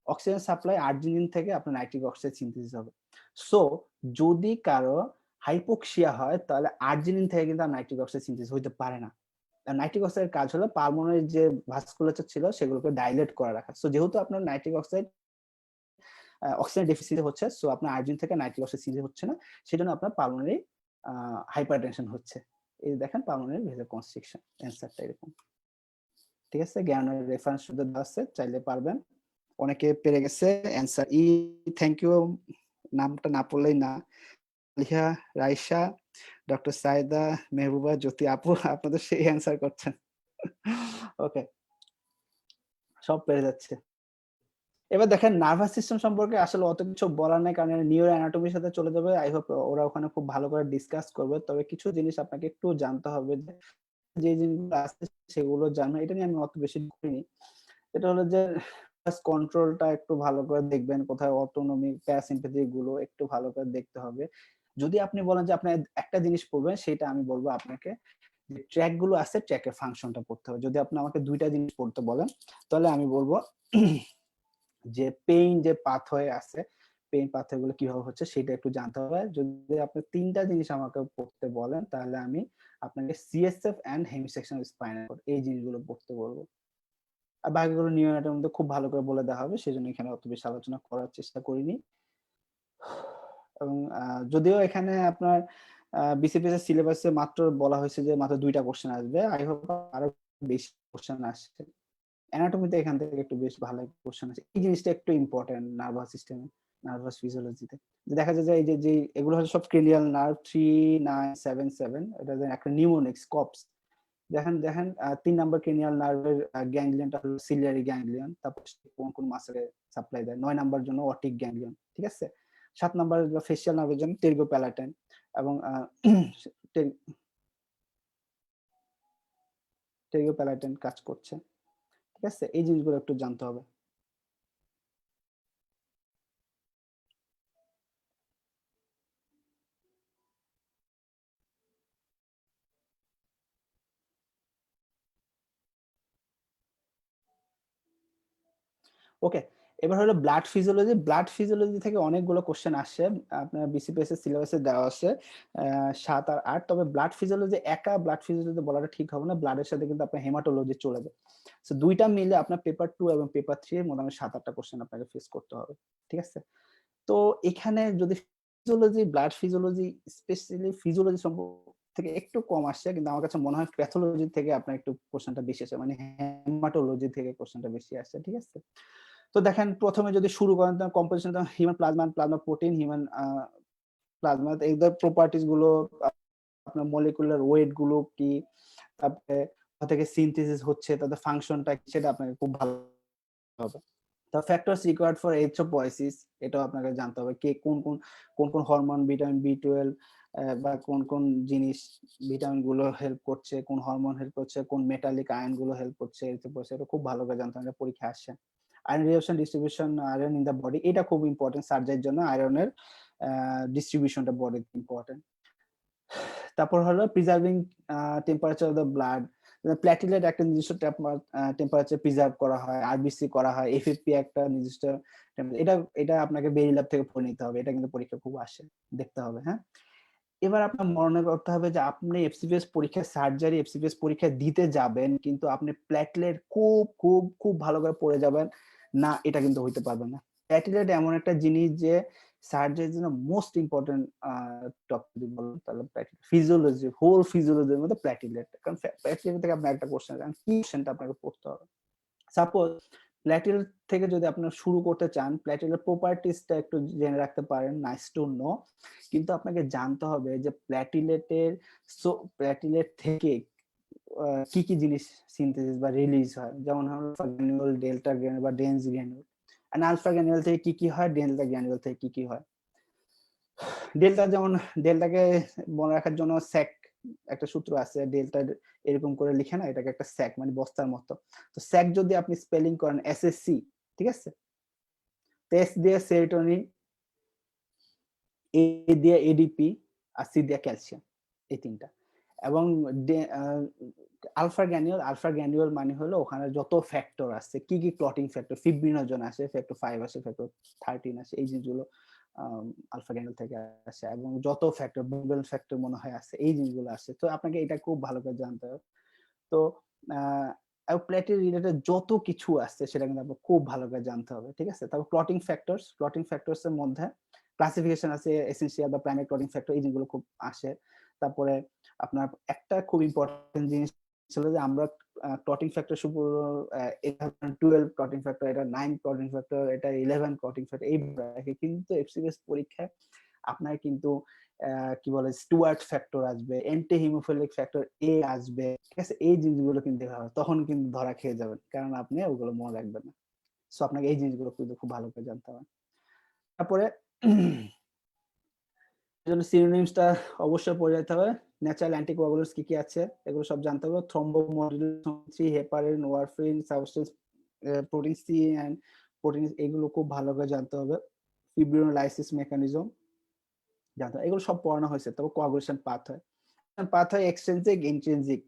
অক্সিজেন সাপ্লাই আর্জিনিন থেকে আপনার নাইট্রিক অক্সাইড সিনথেসিস হবে। সো যদি কারো হাইপোক্সিয়া হয় তাহলে আর্জিনিন থেকে কিন্তু নাইট্রিক অক্সাইড সিনথেসিস হইতে পারে না, নাইট্রিক অক্সাইডের কাজ হলো পালমোনারি যে ভাস্কুলাচার ছিল সেগুলোকে ডাইলেট করে রাখা। সো যেহেতু আপনার নাইট্রিক অক্সাইড অক্সিজেন ডেফিসিট হচ্ছে, সো আপনার আয়োডিন থেকে নাইট্রিক অক্সাইড সিজে হচ্ছে না, সেজন্য আপনার পালমোনারি হাইপারটেনশন হচ্ছে। এই দেখেন পালমোনারি ভেসেল কনস্ট্রিকশন, অ্যান্সারটা এরকম। ঠিক আছে, জ্ঞানের রেফারেন্স শুধু দেওয়া আছে, চাইলে পারবেন। অনেকে পেরে গেছে অ্যান্সার ই। থ্যাংক ইউ, নামটা না পড়লেই না। লিহা, রাইসা, ডক্টর সাইদা, মেহবুবা, জ্যোতি আপু, আপনাদের সেই অ্যান্সার করছেন। ওকে, সব পেরে যাচ্ছে। এবার দেখেন নার্ভাস সিস্টেম সম্পর্কে আসলে অত কিছু বলার নাই, কারণ নিউরো অ্যানাটমির সাথে চলে যাবে। আই হোপ ওরা ওখানে খুব ভালো করে ডিসকাস করবে। তবে কিছু জিনিস আপনাকে একটু জানতে হবে, যে জিনিসগুলো আছে সেগুলো জানো। এটা নিয়ে আমি অত বেশি করিনি। এটা হলো যে কন্ট্রোলটা একটু ভালো করে দেখবেন, কোথায় অটোনমি প্যারাসিম্প্যাথিক গুলো একটু ভালো করে দেখতে হবে। যদি আপনি বলেন যে আপনি একটা জিনিস পড়বেন, সেটা আমি বলবো আপনাকে যে ট্র্যাক গুলো আছে, ট্র্যাকের ফাংশনটা পড়তে হবে। যদি আপনি আমাকে দুইটা জিনিস পড়তে বলেন, তাহলে আমি বলবো যে পেইন যে পাথওয়ে আছে, পেইন পাথওয়ে গুলো কিভাবে হচ্ছে সেটা একটু জানতে হবে। যদি আপনি তিনটা জিনিস আমাকে পড়তে বলেন, তাহলে আমি আপনাকে সিএসএফ এন্ড হেমিসেকশনাল স্পাইনাল কর্ড এই জিনিসগুলো পড়তে বলবো। আর বাকিগুলো নিউরো অ্যানাটমির মধ্যে খুব ভালো করে বলে দেওয়া হবে, সেজন্য এখানে অত বেশি আলোচনা করার চেষ্টা করিনি। এবং যদিও এখানে আপনার বিসিপিএস এর সিলেবাসে মাত্র বলা হয়েছে যে মাত্র 2টা কোশ্চেন আসবে, আই হোপ আরো বেশি কোশ্চেন আসছে। অ্যানাটমিতে এখান থেকে একটু বেশ ভালো কোশ্চেন আছে। এই জিনিসটা একটু ইম্পর্টেন্ট নার্ভাস সিস্টেমে, নার্ভাস ফিজিওলজিতে। দেখা যায় যে এই যে এগুলো হচ্ছে সব ক্রেনিয়াল নার্ভ 3977, এটা একটা নিউমোনিক্স কপস। দেখেন দেখেন 3 নাম্বার ক্রেনিয়াল নার্ভের গ্যাংলিয়নটা হলো সিলিয়ারি গ্যাংলিয়ন। তারপর কোন কোন মাসলে সাপ্লাই দেয়। 9 নাম্বার জন্য অটিক গ্যাংলিয়ন, ঠিক আছে। 7 নাম্বার ফেসিয়াল নার্ভের জন্য টেরিগো প্যালাটাইন এবং টেরিগো প্যালাটাইন কাজ করছে, ঠিক আছে। এই জিনিসগুলো একটু জানতে হবে। ওকে, এবার হলো ব্লাড ফিজিওলজি। ব্লাড ফিজিওলজি থেকে অনেকগুলো কোশ্চেন আসছে, আপনার বিসিপিএস এর সিলেবাসে দেওয়া আছে 7 আর 8। তবে ব্লাড ফিজিওলজি একা ব্লাড ফিজিওলজি বলাটা ঠিক হবে না, ব্লাডের সাথে কিন্তু আপনার হেমাটোলজি চলে যায়। সো দুইটা মিলে আপনার পেপার 2 এবং পেপার 3 এর মোটামুটি 7-8টা কোশ্চেন আপনাকে ফেস করতে হবে, ঠিক আছে। তো এখানে যদি physiology, blood physiology, specially physiology থেকে একটু কম আসছে, কিন্তু আমার কাছে মনে হয় প্যাথোলজি থেকে আপনার একটু কোশ্চেনটা বেশি আসে, মানে হেমাটোলজি থেকে কোশ্চেনটা বেশি আসছে, ঠিক আছে। তো দেখেন প্রথমে যদি শুরু করেন, composition human plasma, plasma protein, human plasma এইদের প্রপার্টিজ গুলো, আপনার মলিকুলার ওয়েট গুলো কি, তারপরে থেকে সিনথেসিস হচ্ছে, তাদের ফাংশনটা সেটা আপনাকে খুব ভালো হবে। তো ফ্যাক্টরস রিকোয়ার্ড ফর এরিথ্রোপয়েসিস, এটাও আপনাকে জানতে হবে, কে কোন কোন কোন কোন হরমোন, ভিটামিন বি12 বা কোন কোন জিনিস ভিটামিন গুলো হেল্প করছে, কোন হরমোন হেল্প করছে, কোন মেটালিক আয়ন গুলো হেল্প করছে এরিথ্রোপয়েসিস, এটা খুব ভালো করে জানতে হবে, পরীক্ষা আসছে। Iron reaction distribution iron in the body, এটা খুব ইম্পর্টেন্ট, সার্জারির জন্য আয়রনের ডিস্ট্রিবিউশনটা বডি ইম্পর্টেন্ট। তারপর হলো preserving temperature of the blood, platelet একটা নির্দিষ্ট টেম্পারেচার প্রিজার্ভ করা হয়, আরবিসি করা হয়, এফএফপি একটা নির্দিষ্ট, এটা এটা আপনাকে বেরি ল্যাব থেকে পড়ে নিতে হবে, এটা কিন্তু পরীক্ষা খুব আসে, দেখতে হবে। হ্যাঁ, এবার আপনার মনে করতে হবে যে আপনি এফসিপিএস পরীক্ষা, সার্জারি এফসিপিএস পরীক্ষা দিতে যাবেন, কিন্তু আপনি প্ল্যাটলেট খুব খুব খুব ভালো করে পড়ে যাবেন না, এটা কিন্তু হইতে পারবে না। প্ল্যাটলেট এমন একটা জিনিস যে সার্জারির জন্য মোস্ট ইম্পর্টেন্ট টপিক যদি বলেন, তাহলে ফিজিওলজি, হোল ফিজিওলজির মধ্যে প্ল্যাটলেট, কারণ প্ল্যাটলেট থেকে আপনার একটা কোশ্চেন, কারণ কি কোশ্চেনটা আপনাকে পড়তে হবে। সাপোজ প্ল্যাটেলেট থেকে যদি আপনার শুরু করতে চান, প্ল্যাটেলের প্রপার্টিসটা একটু জেনে রাখতে পারেন, নাইস টু নো। কিন্তু আপনাকে জানতে হবে যে প্ল্যাটিলেট থেকে কি কি জিনিস সিনথেসিস বা রিলিজ হয়, যেমন গ্র্যানুল, ডেল্টা গ্র্যানুল বা ডেন্স গ্র্যানুল। আর আলফা গ্র্যানুল থেকে কি কি হয়, ডেল্টা গ্র্যানুল থেকে কি কি হয়। ডেল্টা, যেমন ডেল্টাকে মনে রাখার জন্য স্যাক একটা সূত্র আছে, ডেল্টা এরকম করে লিখে না, এটাকে একটা স্যাক মানে বস্তার মতো। তো স্যাক যদি আপনি স্পেলিং করেন এসএসসি, ঠিক আছে, এস দিয়ে সেরোটোনিন, এ দিয়ে এডিপি, আর সি দিয়ে ক্যালসিয়াম, এই তিনটা। এবং আলফা গ্র্যানুল মানে হলো ওখানে যত ফ্যাক্টর আছে, কি কি ক্লটিং ফ্যাক্টর, ফিব্রিনোজেন আছে, ফ্যাক্টর 5 আছে, ফ্যাক্টর 13 আছে, এই জিনিসগুলো আলফা গ্র্যানুল থেকে আসে। এবং যত ফ্যাক্টর, বুবেল ফ্যাক্টর মনে হয় আছে, এই জিনিসগুলো আছে। তো আপনাকে এটা খুব ভালো করে জানতে হবে। তো প্লেটের রিলেটেড যত কিছু আছে সেটা কিন্তু আপনার খুব ভালো করে জানতে হবে, ঠিক আছে? তারপর ক্লটিং ফ্যাক্টরস এর মধ্যে ক্লাসিফিকেশন আছে, এসেনশিয়াল বা প্রাইমারি ক্লটিং ফ্যাক্টর, এই জিনিসগুলো খুব আসে। তারপরে আপনার একটা খুব ইম্পর্টেন্ট জিনিস ছিল যে আমরা ক্লটিং ফ্যাক্টর শুধু এটা 12 ক্লটিং ফ্যাক্টর, এটা 9 ক্লটিং ফ্যাক্টর, এটা 11 ক্লটিং ফ্যাক্টর, এই কিন্তু এফসিএস পরীক্ষায় আপনার কিন্তু কি বলে স্টুয়ার্ট ফ্যাক্টর আসবে, অ্যান্টি হিমোফিলিক ফ্যাক্টর এ আসবে, ঠিক আছে? এই জিনিসগুলো কিন্তু দেখা হবে, তখন কিন্তু ধরা খেয়ে যাবেন, কারণ আপনি ওগুলো মনে রাখবেন না। সো আপনাকে এই জিনিসগুলো কিন্তু খুব ভালো করে জানতে হবে। তারপরে এজন্য সিনোনিমসটা অবশ্যই পড়ে যেতে হবে। ন্যাচারাল অ্যান্টিকোয়াগুলেন্টস কি কি আছে এগুলো সব জানতে হবে। Thrombomodulation, heparin, warfarin, substance, protein C and protein, এগুলো খুব ভালো করে জানতে হবে। ফিব্রিনোলাইসিস মেকানিজম জানতে হবে, এগুলো সব পড়ানো হয়েছে। তবে কোয়াগুলেশন পাথওয়ে এক্সট্রিনসিক, ইন্ট্রিনসিক,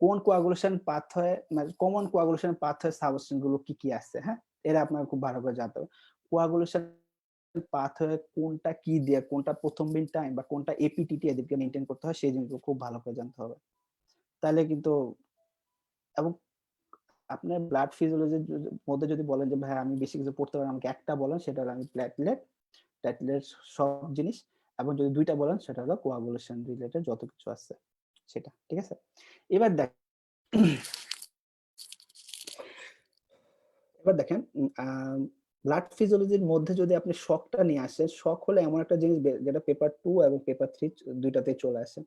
কোন কোয়াগুলেশন পাথওয়ে মানে কমন কোয়াগুলেশন পাথওয়ে সাবস্টেন্স গুলো কি কি আছে, হ্যাঁ, এরা আপনাকে খুব ভালো করে জানতে হবে। কোয়াগুলেশন পাথওয়ে কোনটা কি দিয়ে, কোনটা প্রথম বিন টাইম বা কোনটা এপিটিটি এদেরকে মেইনটেইন করতে হয়, সেই জিনিসগুলো খুব ভালো করে জানতে হবে। তাহলে কিন্তু, এবং আপনার ব্লাড ফিজিওলজির মধ্যে যদি বলেন যে ভাই আমি বেশি কিছু পড়তে পারি, আমাকে একটা বলেন, সেটা হলো আমি প্ল্যাটলেট সব জিনিস, এবং যদি দুইটা বলেন সেটা হলো কোয়াগুলেশন রিলেটেড যত কিছু আছে সেটা, ঠিক আছে? এবার দেখ এবার দেখেন ব্লাড ফিজিওলজির মধ্যে যদি আপনি শকটা নিয়ে আসেন, শক হলো এমন একটা জিনিস যেটা পেপার 2 এবং পেপার 3 দুইটাতে চলে আসে।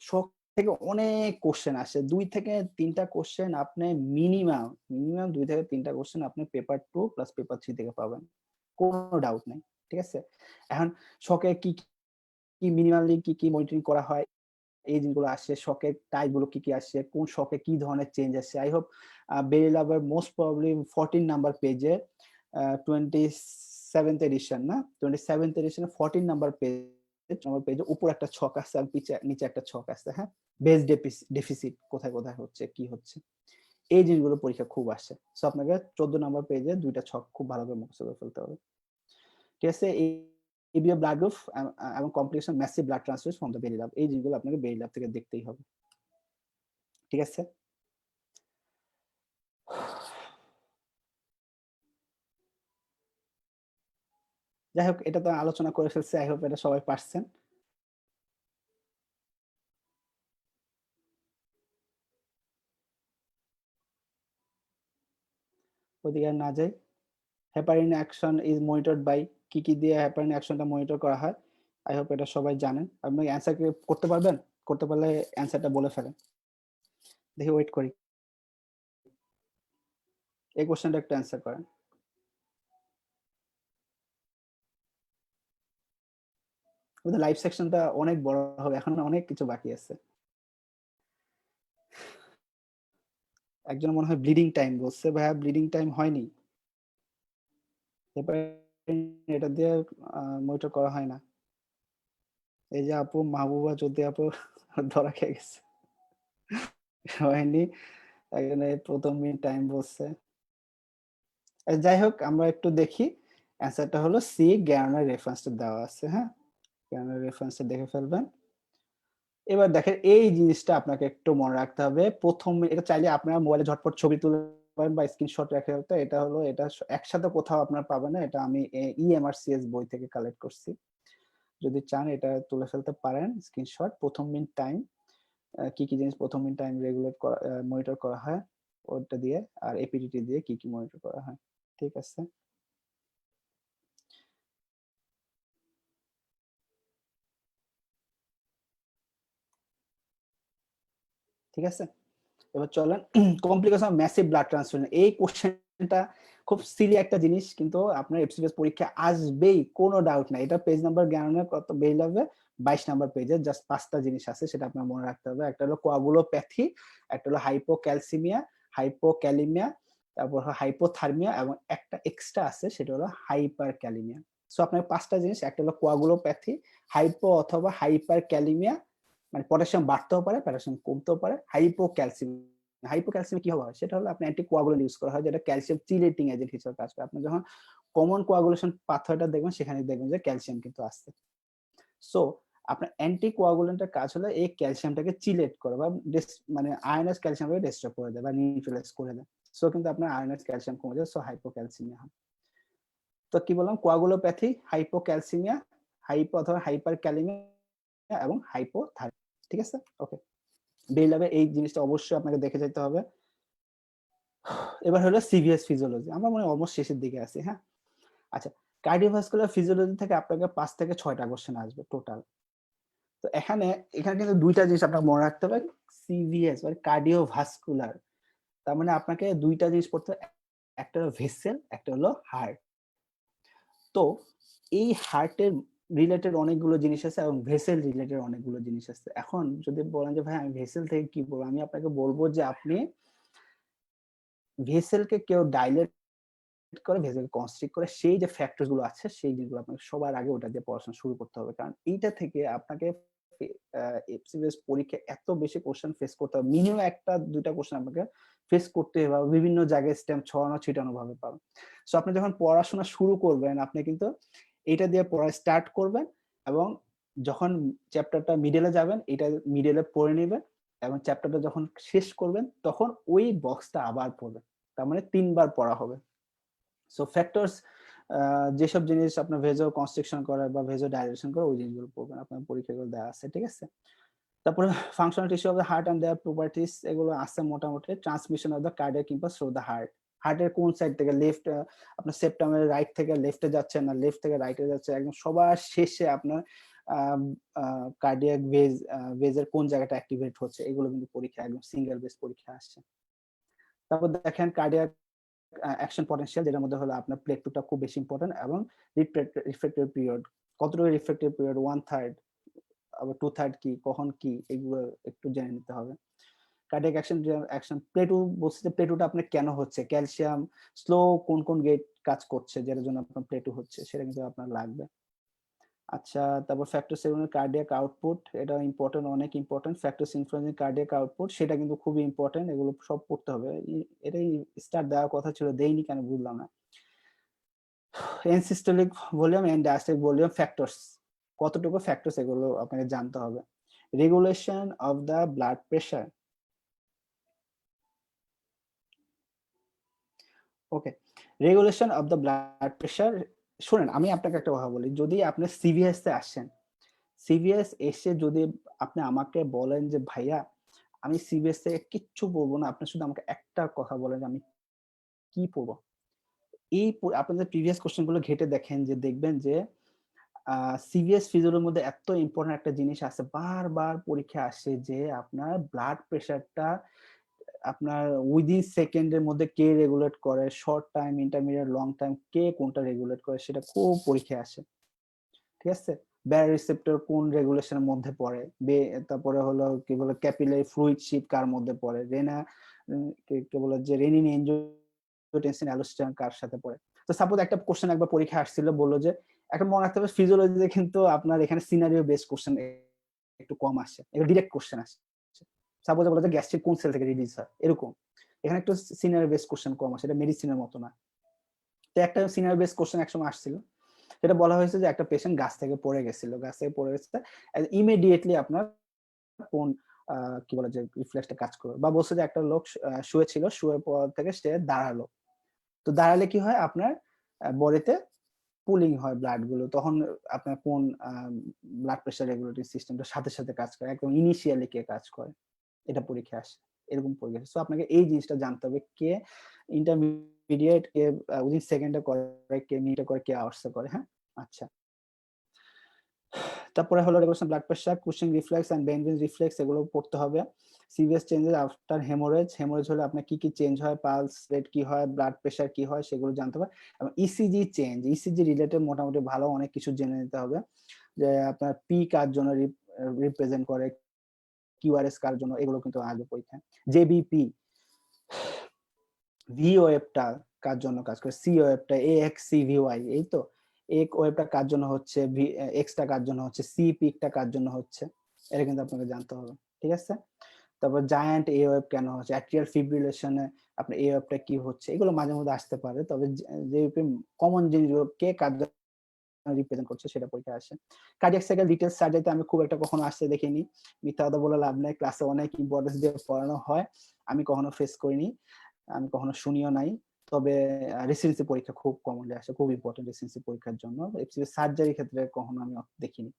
শক থেকে অনেক কোশ্চেন আসে, 2 থেকে 3টা কোশ্চেন আপনি মিনিমাম 2 থেকে 3টা কোশ্চেন আপনি পেপার 2 প্লাস পেপার 3 থেকে পাবেন, কোনো ডাউট নাই, ঠিক আছে? এখন শকে কি কি মিনিমালি কি কি মনিটরিং করা হয়, এই জিনিসগুলো আসে, শকের টাইপ গুলো কি কি আসে, কোন শকে কি ধরনের চেঞ্জ আসে। I hope berry lover most probably 14 number পেজে 27th এডিশন না 27th এডিশনে 14 নাম্বার পেজে উপর একটা ছক আছে আর নিচে একটা ছক আছে, হ্যাঁ, বেস ডেফিসিট কোথায় কোথায় হচ্ছে কি হচ্ছে, এই জিনিসগুলো পরীক্ষা খুব আসে। সো আপনাকে 14 নাম্বার পেজে দুইটা ছক খুব ভালো করে মুখস্থ করে ফেলতে হবে, ঠিক আছে? EBO ব্লাড গ্রুপ এবং complication massive blood transfusion from the berry lab, এই জিনিসগুলো আপনাকে বেরি ল্যাব থেকে দেখতেই হবে, ঠিক আছে? যাই হোক, এটা তো আলোচনা করে ফেলছি, আই হোপ এটা সবাই পারছেন। ওদিকে আর না যাই। Heparin action is monitored by, কি কি দিয়ে হেপারিন অ্যাকশনটা মনিটর করা হয়, আই হোপ এটা সবাই জানেন। আপনি অ্যান্সার করতে পারবেন? করতে পারলে অ্যান্সারটা বলে ফেলেন, দেখি ওয়েট করি, এই কোশ্চেনটা একটু অ্যান্সার করেন। ওদের লাইভ সেকশনটা অনেক বড় হবে, এখন অনেক কিছু বাকি আছে। একজন মনে হয় ব্লিডিং টাইম বলছে, ভাইয়া ব্লিডিং টাইম হয়নি, এটা দিয়ে মনিটর করা হয় না। এই যে আপু মাহবুবা যদি আপু ধরা খেয়ে গেছে, হয়নি, এখানে প্রথম মিনিট টাইম বলছে। যাই হোক, আমরা একটু দেখি, অ্যান্সারটা হলো সি, গ্যারনার রেফারেন্সটা দেওয়া আছে, হ্যাঁ, গ্যারনার রেফারেন্সটা দেখে ফেলবেন। এবার দেখেন এই জিনিসটা আপনাকে একটু মনে রাখতে হবে, প্রথম এটা চাইলে আপনারা মোবাইলে ঝটপট ছবি তুলে পারেন বা স্ক্রিনশট রেখে রাখতে, এটা হলো এটা একসাথে কোথাও আপনার পাবেন না, এটা আমি ইএমআরসিএস বই থেকে কালেক্ট করছি। যদি চান এটা তুলে ফেলতে পারেন স্ক্রিনশট। প্রথম মিন টাইম, কি কি জিনিস প্রথম মিন টাইম রেগুলেট করা মনিটর করা হয় ওটা দিয়ে, আর এপিডিটি দিয়ে কি কি মনিটর করা হয়, ঠিক আছে? ঠিক আছে, এবার চলেন কমপ্লিকেশন ম্যাসিভ ব্লাড ট্রান্সফিউশন, এই কোশ্চেনটা খুব সিলি একটা জিনিস, কিন্তু আপনার এফসিএস পরীক্ষা আসবেই, কোনো ডাউট নাই। এটা পেজ নাম্বার জ্ঞানের কত বের হবে, 22 নাম্বার পেজে জাস্ট 5টা জিনিস আছে, সেটা আপনার মনে রাখতে হবে। একটা হলো কোয়াগুলোপ্যাথি, একটা হলো হাইপোক্যালসিমিয়া, হাইপোক্যালিমিয়া, তারপর হাইপোথার্মিয়া, এবং একটা এক্সট্রা আছে সেটা হলো হাইপার ক্যালিমিয়া। সো আপনার 5টা জিনিস, একটা হলো কোয়াগুলোপ্যাথি, হাইপো অথবা হাইপার ক্যালিমিয়া, মানে পটাশিয়াম বাড়তেও পারে, পটাশিয়াম কমতেও পারে, হাইপোক্যালসিমিয়া কি হবে, সেটা হলো আপনি অ্যান্টিকোয়াগুলেন্ট ইউজ করা হয়, যেটা ক্যালসিয়াম চিলেটিং এজেন্ট হিসেবে কাজ করে। আপনি যখন কমন কোয়াগুলেশন পাথওয়েটা দেখবেন, সেখানে দেখবেন যে ক্যালসিয়াম কিন্তু আসছে। সো আপনার অ্যান্টিকোয়াগুলেন্টের কাজ হলো এই ক্যালসিয়ামটাকে চিলেট করা বা মানে আয়নাস ক্যালসিয়ামটাকে ডিস্ট্রয় করে দেয় বা নিউট্রালাইজ করে দেয়। সো কিন্তু আপনার আয়নাস ক্যালসিয়াম কমে যায়, সো হাইপোক্যালসিমিয়া হয়। তো কি বললাম? কোয়াগুলোপ্যাথি, হাইপোক্যালসিমিয়া, হাইপো অথবা হাইপারক্যালেমিয়া এবং হাইপোথাইরয়েড। ঠিক আছে? ওকে। বেরিয়ে এই জিনিসটা অবশ্যই আপনাকে দেখে যেতে হবে। এবার হলো সিভিএস ফিজিওলজি। আমরা মনে হয় অলমোস্ট শেষের দিকে আছি, হ্যাঁ? আচ্ছা, কার্ডিওভাস্কুলার ফিজিওলজি থেকে আপনাকে ৫ থেকে ৬ টা কোয়েশ্চেন আসবে টোটাল। তো এখানে কিন্তু ২ টা জিনিস আপনাকে মনে রাখতে হবে। সিভিএস মানে কার্ডিওভাস্কুলার। তার মানে আপনাকে ২ টা জিনিস পড়তে হবে। একটা হলো ভেসেল, একটা হলো হার্ট। তো এই হার্টের রিলেটেড অনেকগুলো জিনিস আছে এবং ভেসেল রিলেটেড অনেকগুলো জিনিস আছে। এখন যদি বলেন যে ভাই আমি ভেসেল থেকে কি পড়বো? আমি আপনাকে বলব যে আপনি ভেসেলকে কেউ ডাইলেট করে, ভেসেলকে কনস্ট্রিক্ট করে, সেই যে ফ্যাক্টরস গুলো আছে সেই জিনিসগুলো আপনাকে সবার আগে ওটা দিয়ে পড়াশোনা শুরু করতে হবে। কারণ এইটা থেকে আপনাকে আ এফসিবিএস পরীক্ষায় এত বেশি কোয়েশ্চেন ফেস করতে হবে। মিনিমাম ১ টা ২ টা কোয়েশ্চেন আপনাকে ফেস করতে হবে বা বিভিন্ন জায়গায় স্ট্যাম্প ছড়ানো ছিটানো ভাবে পাবেন। সো আপনি যখন পড়াশোনা শুরু করবেন আপনি কিন্তু এইটা দিয়ে পড়া স্টার্ট করবেন এবং যখন চ্যাপ্টারটা মিডলে যাবেন এটা মিডলে পড়ে নিবেন এবং চ্যাপ্টারটা যখন শেষ করবেন তখন ওই বক্সটা আবার পড়বেন। তার মানে ৩ বার পড়া হবে। সো ফ্যাক্টরস যেসব জিনিস আপনার ভেজো কনস্ট্রাকশন করে বা ভেজো ডাইলেশন করে ওই জিনিসগুলো পড়বেন। আপনার পরীক্ষাগুলো দেওয়া আছে, ঠিক আছে? তারপরে functional tissue of the heart and their properties এগুলো আছে মোটামুটি। Transmission of the cardiac impulse through the heart. হার্টের কোন সাইড থেকে লেফট আপনার সেপ্টামের রাইট থেকে লেফটে যাচ্ছে না লেফট থেকে রাইটে যাচ্ছে একদম সবার শেষে আপনার আম আ কার্ডিয়াক ভেজের কোন জায়গাটা অ্যাক্টিভেট হচ্ছে এগুলো কিন্তু পরীক্ষা একদম সিঙ্গেল বেস পরীক্ষা আসছে। তারপর দেখেন কার্ডিয়াক অ্যাকশন পটেনশিয়াল যেটার মধ্যে হলো আপনার প্লেট 2 টা খুব বেশি ইম্পোর্টেন্ট এবং রিফ্র্যাক্টিভ পিরিয়ড কতটুকু রিফ্র্যাক্টিভ পিরিয়ড 1/3 আবার 2/3 কি কখন কি এগুলো একটু জেনে নিতে হবে। কার্ডিয়াক অ্যাকশন প্লে 2 বলছি যে প্লে 2 টা আপনার কেন হচ্ছে? ক্যালসিয়াম স্লো কোন গেট কাজ করছে যেটার জন্য আপনার প্লে 2 হচ্ছে সেটা কিন্তু আপনার লাগবে। আচ্ছা, তারপর ফ্যাক্টর 7 এর কার্ডিয়াক আউটপুট এটা ইম্পোর্টেন্ট, অনেক important. Factor influencing cardiac output সেটা কিন্তু খুবই ইম্পোর্টেন্ট। এগুলো সব পড়তে হবে। এটাই স্টার্ট দেওয়ার কথা ছিল, দেইনি কেন বুঝলাম না। And systolic volume and diastolic volume factors কতটুকু ফ্যাক্টরস এগুলো আপনাকে জানতে হবে। Regulation of the blood pressure. Okay, regulation of the blood pressure. শুনেন আমি আপনাকে একটা কথা বলি, যদি আপনি সিভিএস এ আসেন, সিভিএস এসে যদি আপনি আমাকে বলেন যে ভাইয়া আমি সিভিএস থেকে কিচ্ছু পড়বো না, আপনি শুধু আমাকে একটা কথা বলেন যে আমি কি পড়বো? আপনাদের প্রিভিয়াস কোয়েশ্চেন গুলো ঘেঁটে দেখেন যে দেখবেন যে সিভিএস ফিজিওলজির মধ্যে এত ইম্পোর্টেন্ট একটা জিনিস আছে, বারবার পরীক্ষায় আসে যে আপনার ব্লাড প্রেশারটা আপনার উইদিন সেকেন্ডের মধ্যে কে রেগুলেট করে, short time, intermediate, long time কে কোনটা রেগুলেট করে সেটা খুব পরীক্ষায় আসে। ঠিক আছে? ব্যারোরিসেপ্টর কোন রেগুলেশনের মধ্যে পড়ে? তারপরে হলো কি বলে ক্যাপিলারি ফ্লুইড শিট কার মধ্যে পড়ে? কি বলে যে রেনিন এনজিওটেনসিন অ্যালোস্টেরন কার সাথে পড়ে? তো সাপোজ একটা কোশ্চেন একবার পরীক্ষায় আসছিল বলল যে একটা মনে রাখতে হবে ফিজিওলজিতে কিন্তু আপনার এখানে সিনারিও বেসড কোশ্চেন একটু কম আসে। এগুলো ডিরেক্ট কোশ্চেন আসে। সাপোজ বলে যে গ্যাস্ট্রিক কোন সেল থেকে রিলিজ হয়? এরকম। এখানে একটু সিনারিও বেসড কোশ্চেন কম আসে। এটা মেডিসিনের মতো না। তো একটা সিনারিও বেসড কোশ্চেন একসময় আসছিল। যেটা বলা হয়েছে যে একটা পেশেন্ট গাছ থেকে পড়ে গেছিল। গাছ থেকে পড়ে গেছে। ইমিডিয়েটলি আপনার কোন আ কি বলে যে রিফ্লেক্সটা কাজ করবে। বা বলছে যে একটা লোক শুয়ে ছিল, শুয়ে পড়া থেকে সে দাঁড়ালো। তো দাঁড়ালে কি হয় আপনার বডিতে পুলিং হয় ব্লাড গুলো। তখন আপনার কোন ব্লাড প্রেশার রেগুলেটরি সিস্টেমটা সাথে কাজ করে। একদম ইনিশিয়ালি কে কাজ করে। এটা পরীক্ষায় আসে। এরকম পরীক্ষা আসে। সো আপনাকে এই জিনিসটা জানতে হবে কে ইন্টারমিডিয়েট, কে উইদিন সেকেন্ডে করে, কে মিনিটে করে, কে আওয়ার্স এ করে, হ্যাঁ? আচ্ছা। তারপরে হলো regulation blood pressure, Cushing reflex and benzene reflex এগুলো পড়তে হবে। CVS changes after haemorrhage, haemorrhage হলে আপনার কি চেঞ্জ হয়, পালস রেট কি হয়, ব্লাড প্রেশার কি হয় সেগুলো জানতে হবে। এবং ইসিজি চেঞ্জ, ইসিজি রিলেটেড মোটামুটি ভালো অনেক কিছু জেনে নিতে হবে। যে আপনার পি কার জন্য রিপ্রেজেন্ট করে, কিউআরএস কার জন্য এগুলো কিন্তু আসবে পরীক্ষায়। জেবিপি, ভি ওয়েভটা কার জন্য কাজ করে, সি ওয়েভটা, এএক্সসিভিওয়াই এই তো। ওয়েভটা কার জন্য হচ্ছে, এক্সটা কার জন্য হচ্ছে, সি পিকটা কার জন্য হচ্ছে, এটা কিন্তু আপনাকে জানতে হবে। ঠিক আছে? তারপর জায়ান্ট এ ওয়েভ কেন হচ্ছে, অ্যাট্রিয়াল ফিব্রিলেশন এ আপনার এ ওয়েভটা কি হচ্ছে, এগুলো মাঝে মধ্যে আসতে পারে। তবে যেহেতু কমন জিনিসগুলো কে কার রিপ্রেজেন্ট করছে সেটা পরীক্ষা আসে। কার্ডিয়াক সাইকেল ডিটেইলস সার্জারিতে আমি খুব একটা কখনো আসতে দেখিনি। মিথ্যা কথা বলে লাভ নাই। ক্লাসে অনেক ইম্পর্টেন্স দিয়ে পড়ানো হয়। আমি কখনো ফেস করিনি। আমি কখনো শুনিও নাই। তবে রেসিডেন্সি পরীক্ষা খুব কমনলি আসে। খুব ইম্পর্টেন্ট রেসিডেন্সি পরীক্ষার জন্য। এফসিপি সার্জারির ক্ষেত্রে কখনো আমি দেখিনি।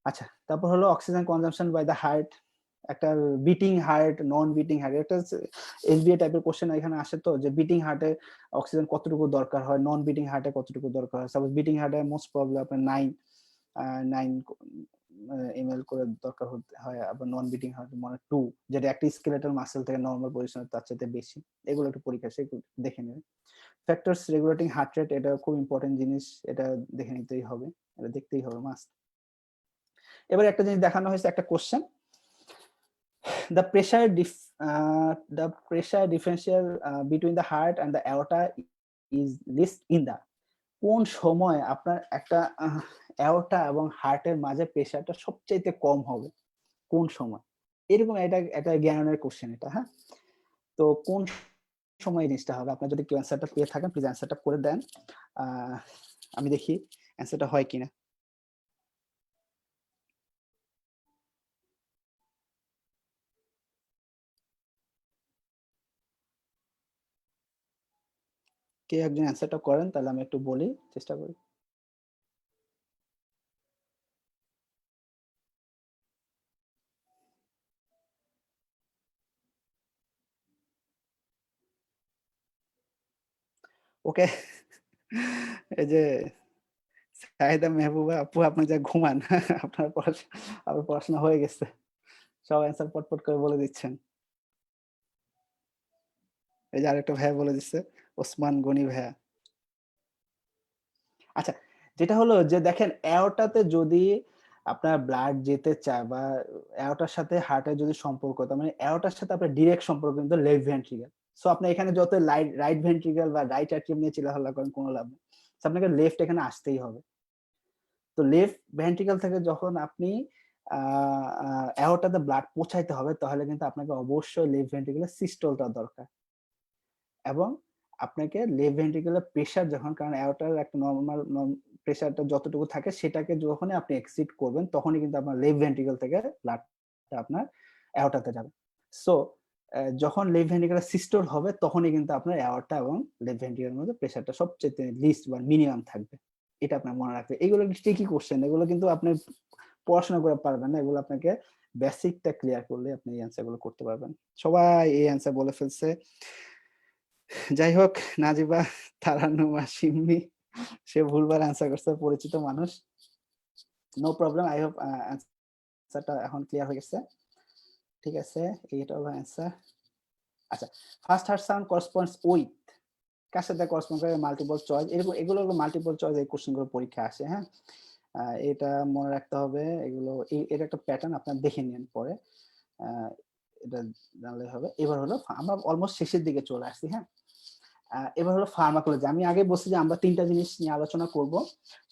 আচ্ছা, তারপর হলো oxygen consumption by the heart. একটা beating heart, non beating heart, এটা এসবিএ টাইপের কোশ্চেন এখানে আসে তো, যে বিটিং হার্টে অক্সিজেন কতটুকু দরকার হয়, নন বিটিং হার্টে কতটুকু দরকার হয়। সাপোজ বিটিং হার্টে মোস্ট প্রবলেম আপনার 9 এমএল করে দরকার হয়, আবার নন বিটিং হার্ট মানে 2, যেটা একটা স্কেলেটাল মাসেল থেকে নরমাল পজিশনে তার চাইতে বেশি। এগুলো একটু পরীক্ষা সেগুলো দেখে নেবেন। ফ্যাক্টরস রেগুলেটিং হার্ট রেট, এটা খুব ইম্পর্টেন্ট জিনিস, এটা দেখে নিতেই হবে, এটা দেখতেই হবে মাস্ট। এবার একটা জিনিস দেখানো হয়েছে, একটা question, the pressure differential between the heart and the aorta is least in the, কোন সময় আপনার একটা অ্যাওর্টা এবং হার্টের মাঝে প্রেসারটা সবচেয়ে কম হবে, কোন সময়, এরকম এটা জ্ঞানের কোশ্চেন এটা। হ্যাঁ, তো কোন সময় এই জিনিসটা হবে, আপনার যদি কেউ অ্যান্সারটা পেয়ে থাকেন প্লিজ অ্যান্সারটা করে দেন। আমি দেখি অ্যান্সারটা হয় কিনা। কে একজন অ্যান্সারটা করেন তাহলে আমি একটু বলি, চেষ্টা করি। ওকে, এই যে সাহিদা মেহবুবা আপু, আপনি যা ঘুমান, আপনার পড়াশোনা হয়ে গেছে, সব অ্যান্সার পটপট করে বলে দিচ্ছেন। এই যে আরেকটা ভাইয়া বলে দিচ্ছে, ওসমান গনি ভাইয়া। আচ্ছা, যেটা হলো যে দেখেন অ্যাওর্টাতে যদি আপনার ব্লাড যেতে চায় বা অ্যাওর্টার সাথে হার্টের যদি সম্পর্ক, তার মানে অ্যাওর্টার সাথে আপনার ডিরেক্ট সম্পর্ক কিন্তু লেফট ভেন্ট্রিকল। সো আপনি এখানে যত রাইট ভেন্ট্রিকল বা রাইট অ্যাট্রিয়াম নিয়ে চিল্লাহাল্লা করেন কোনো লাভ নেই। সো আপনাকে লেফট এখানে আসতেই হবে। তো লেফট ভেন্ট্রিকল থেকে যখন আপনি অ্যাওর্টাতে ব্লাড পৌঁছাইতে হবে, তাহলে কিন্তু আপনাকে অবশ্যই লেফট ভেন্ট্রিকলে সিস্টলটা দরকার, এবং আপনাকে লেফট ভেন্ট্রিকুলার প্রেসার যখন, কারণ অ্যাওর্টার একটা নরমাল প্রেসারটা যতটুকু থাকে সেটাকে যখনই আপনি এক্সিড করবেন তখনই কিন্তু আপনার লেফট ভেন্ট্রিকল থেকে ব্লাডটা আপনার অ্যাওর্টাতে যাবে। সো যখন লেফট ভেন্ট্রিকুলার সিস্টোল হবে তখনই কিন্তু আপনার অ্যাওর্টা এবং লেফট ভেন্ট্রিকুলার মধ্যে প্রেসারটা সবচেয়ে লিস্ট বা মিনিমাম থাকবে। এটা আপনার মনে রাখবে। এগুলো ট্রিকি কোশ্চেন, এগুলো কিন্তু আপনি পড়াশোনা করে পারবেন না, এগুলো আপনাকে বেসিকটা ক্লিয়ার করলে আপনি এই অ্যান্সার গুলো করতে পারবেন। সবাই এই অ্যান্সার বলে ফেলছে। যাই হোক, নাজিবা, তারান্নুমা, সিম্মি, সে ভুলবার অ্যান্সার করছে, পরিচিত মানুষ। নো প্রবলেম, আই হোপ অ্যান্সারটা এখন ক্লিয়ার হয়ে গেছে। ঠিক আছে, এইটা হলো অ্যান্সার। আচ্ছা, ফার্স্ট হার্ট সাউন্ড করসপন্ডস উইথ, কার সাথে করসপন্ড করে, মাল্টিপল চয়েস, এরকম এগুলো হলো মাল্টিপল চয়েস, এই কোশ্চেনগুলো পরীক্ষা আসে। হ্যাঁ, এটা মনে রাখতে হবে, এগুলো এর একটা প্যাটার্ন আপনার দেখে নিন পরে, এটা জানলে হবে। এবার হলো আমরা অলমোস্ট শেষের দিকে চলে আসছি। হ্যাঁ, এবার হলো ফার্মাকোলজি। আমি আগে বলছি যে আমরা তিনটা জিনিস নিয়ে আলোচনা করব,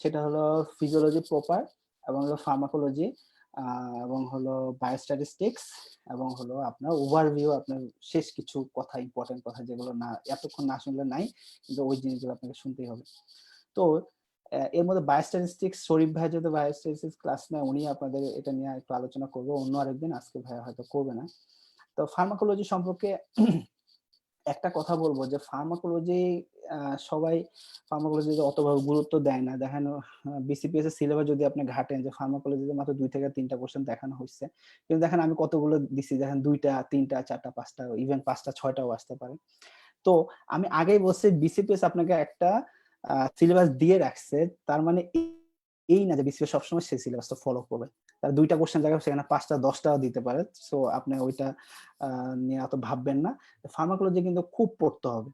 সেটা হলো ফিজিওলজি প্রপার, এবং হলো ফার্মাকোলজি, এবং হলো বায়োস্ট্যাটিস্টিক্স, এবং হলো আপনার ওভারভিউ, আপনার শেষ কিছু কথা, ইম্পর্টেন্ট কথা যেগুলো না এতক্ষণ না শুনলে নাই, কিন্তু ওই জিনিসগুলো আপনাকে শুনতেই হবে। তো এর মধ্যে বায়োস্ট্যাটিস্টিক্স, শরীফ ভাই যদি বায়োস্ট্যাটিস্টিক্স ক্লাস নেয়, উনি আপনাদের এটা নিয়ে একটু আলোচনা করবো অন্য আরেকদিন, আজকে ভাই হয়তো করবে না। তো ফার্মাকোলজি সম্পর্কে একটা কথা বলবো যে ফার্মাকোলজি, সবাই ফার্মাকোলজিতে অতভাবে গুরুত্ব দেয় না। দেখেন বিসিপিএস এর সিলেবাস যদি আপনি ঘাটেন, যে ফার্মাকোলজিতে মাত্র 2 থেকে 3টা কোশ্চেন দেখানো হয়েছে, কিন্তু দেখেন আমি কতগুলো দিছি, দেখেন 2টা 3টা 4টা 5টা, ইভেন 5টা 6টাও আসতে পারে। তো আমি আগেই বলছি বিসিপিএস আপনাকে একটা সিলেবাস দিয়ে রাখছে, তার মানে এই না যে বিসিপিএস সবসময় সেই সিলেবাসটা ফলো করবে। তার 2টা কোশ্চেন জায়গায় সেখানে 5টা 10টাও দিতে পারে। সো আপনি ওইটা নিয়ে অত ভাববেন না। ফার্মাকোলজি কিন্তু খুব পড়তে হবে।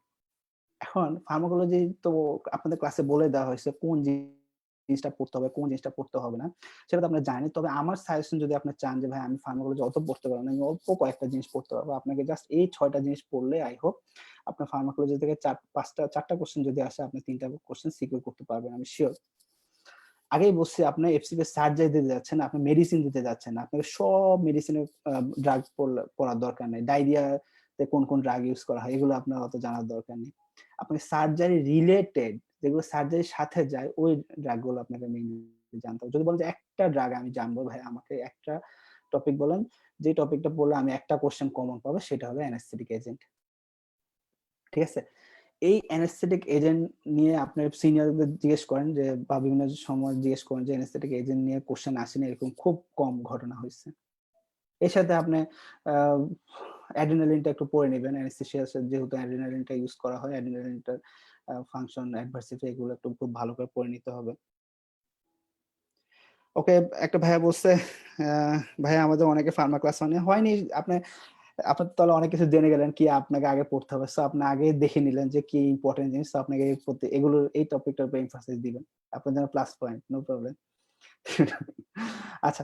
এখন ফার্মাকোলজি তো আপনাদের ক্লাসে বলে দেওয়া হয়েছে কোন জিনিসটা পড়তে হবে, কোন জিনিসটা পড়তে হবে না, সেটা তো আপনারা জানেন। তবে আমার সাজেশন, যদি আপনি চান যে ভাই আমি ফার্মাকোলজি অত পড়তে পারবো না, আমি অল্প কয়েকটা জিনিস পড়তে পারবো, আপনাকে জাস্ট এই 6টা জিনিস পড়লে আই হোপ আপনার ফার্মাকোলজি থেকে 4টা কোশ্চেন যদি আসে, আপনি 3টা কোশ্চেন সিকিউর করতে পারবেন, আমি শিওর। আগেই বলছি, আপনি এফসিপি সার্জারি দিতে যাচ্ছেন, আপনি মেডিসিন দিতে যাচ্ছেন, আপনাকে সব মেডিসিনের ড্রাগ পড়ার দরকার নেই। ডায়রিয়াতে কোন কোন ড্রাগ ইউজ করা হয় এগুলো আপনার অত জানার দরকার নেই। আপনি সার্জারি রিলেটেড যেগুলো সার্জারির সাথে যায় ওই ড্রাগগুলো আপনাকে মেইনলি জানতে হবে। যদি বলেন যে একটা ড্রাগ আমি জানবো ভাই আমাকে একটা টপিক বলেন, যে টপিকটা পড়লে আমি একটা কোশ্চেন কমন পাবো সেটা হলো অ্যানেস্থেটিক এজেন্ট। ঠিক আছে? এই অ্যানেস্থেটিক এজেন্ট নিয়ে আপনার সিনিয়রদের জিজ্ঞেস করেন যে বা বিভিন্ন সময় জিজ্ঞেস করেন যে অ্যানেস্থেটিক এজেন্ট নিয়ে কোশ্চেন আসেনি, এরকম খুব কম ঘটনা হইছে। এর সাথে আপনি আ অ্যাড্রিনালিনটা একটু পড়ে নিবেন। অ্যানেস্থেসিয়া যেহেতু অ্যাড্রিনালিনটা ইউজ করা হয়, অ্যাড্রিনালিনটার ফাংশন, অ্যাডভার্সিটি এগুলো একটু খুব ভালো করে পড়ে নিতে হবে। ওকে, একটা ভাইয়া বলছে আ ভাইয়া আমাদের অনেকে ফার্মা ক্লাস হয়নি। আপনি আপনার তাহলে অনেক কিছু জেনে গেলেন কি আপনাকে আগে পড়তে হবে। সো আপনি আগে দেখে নিলেন যে কি ইম্পোর্টেন্ট জিনিস। সো আপনাকে এগুলো এই টপিকটার উপর এমফাসিস দিবেন। আপনার জন্য প্লাস পয়েন্ট, নো প্রবলেম। আচ্ছা।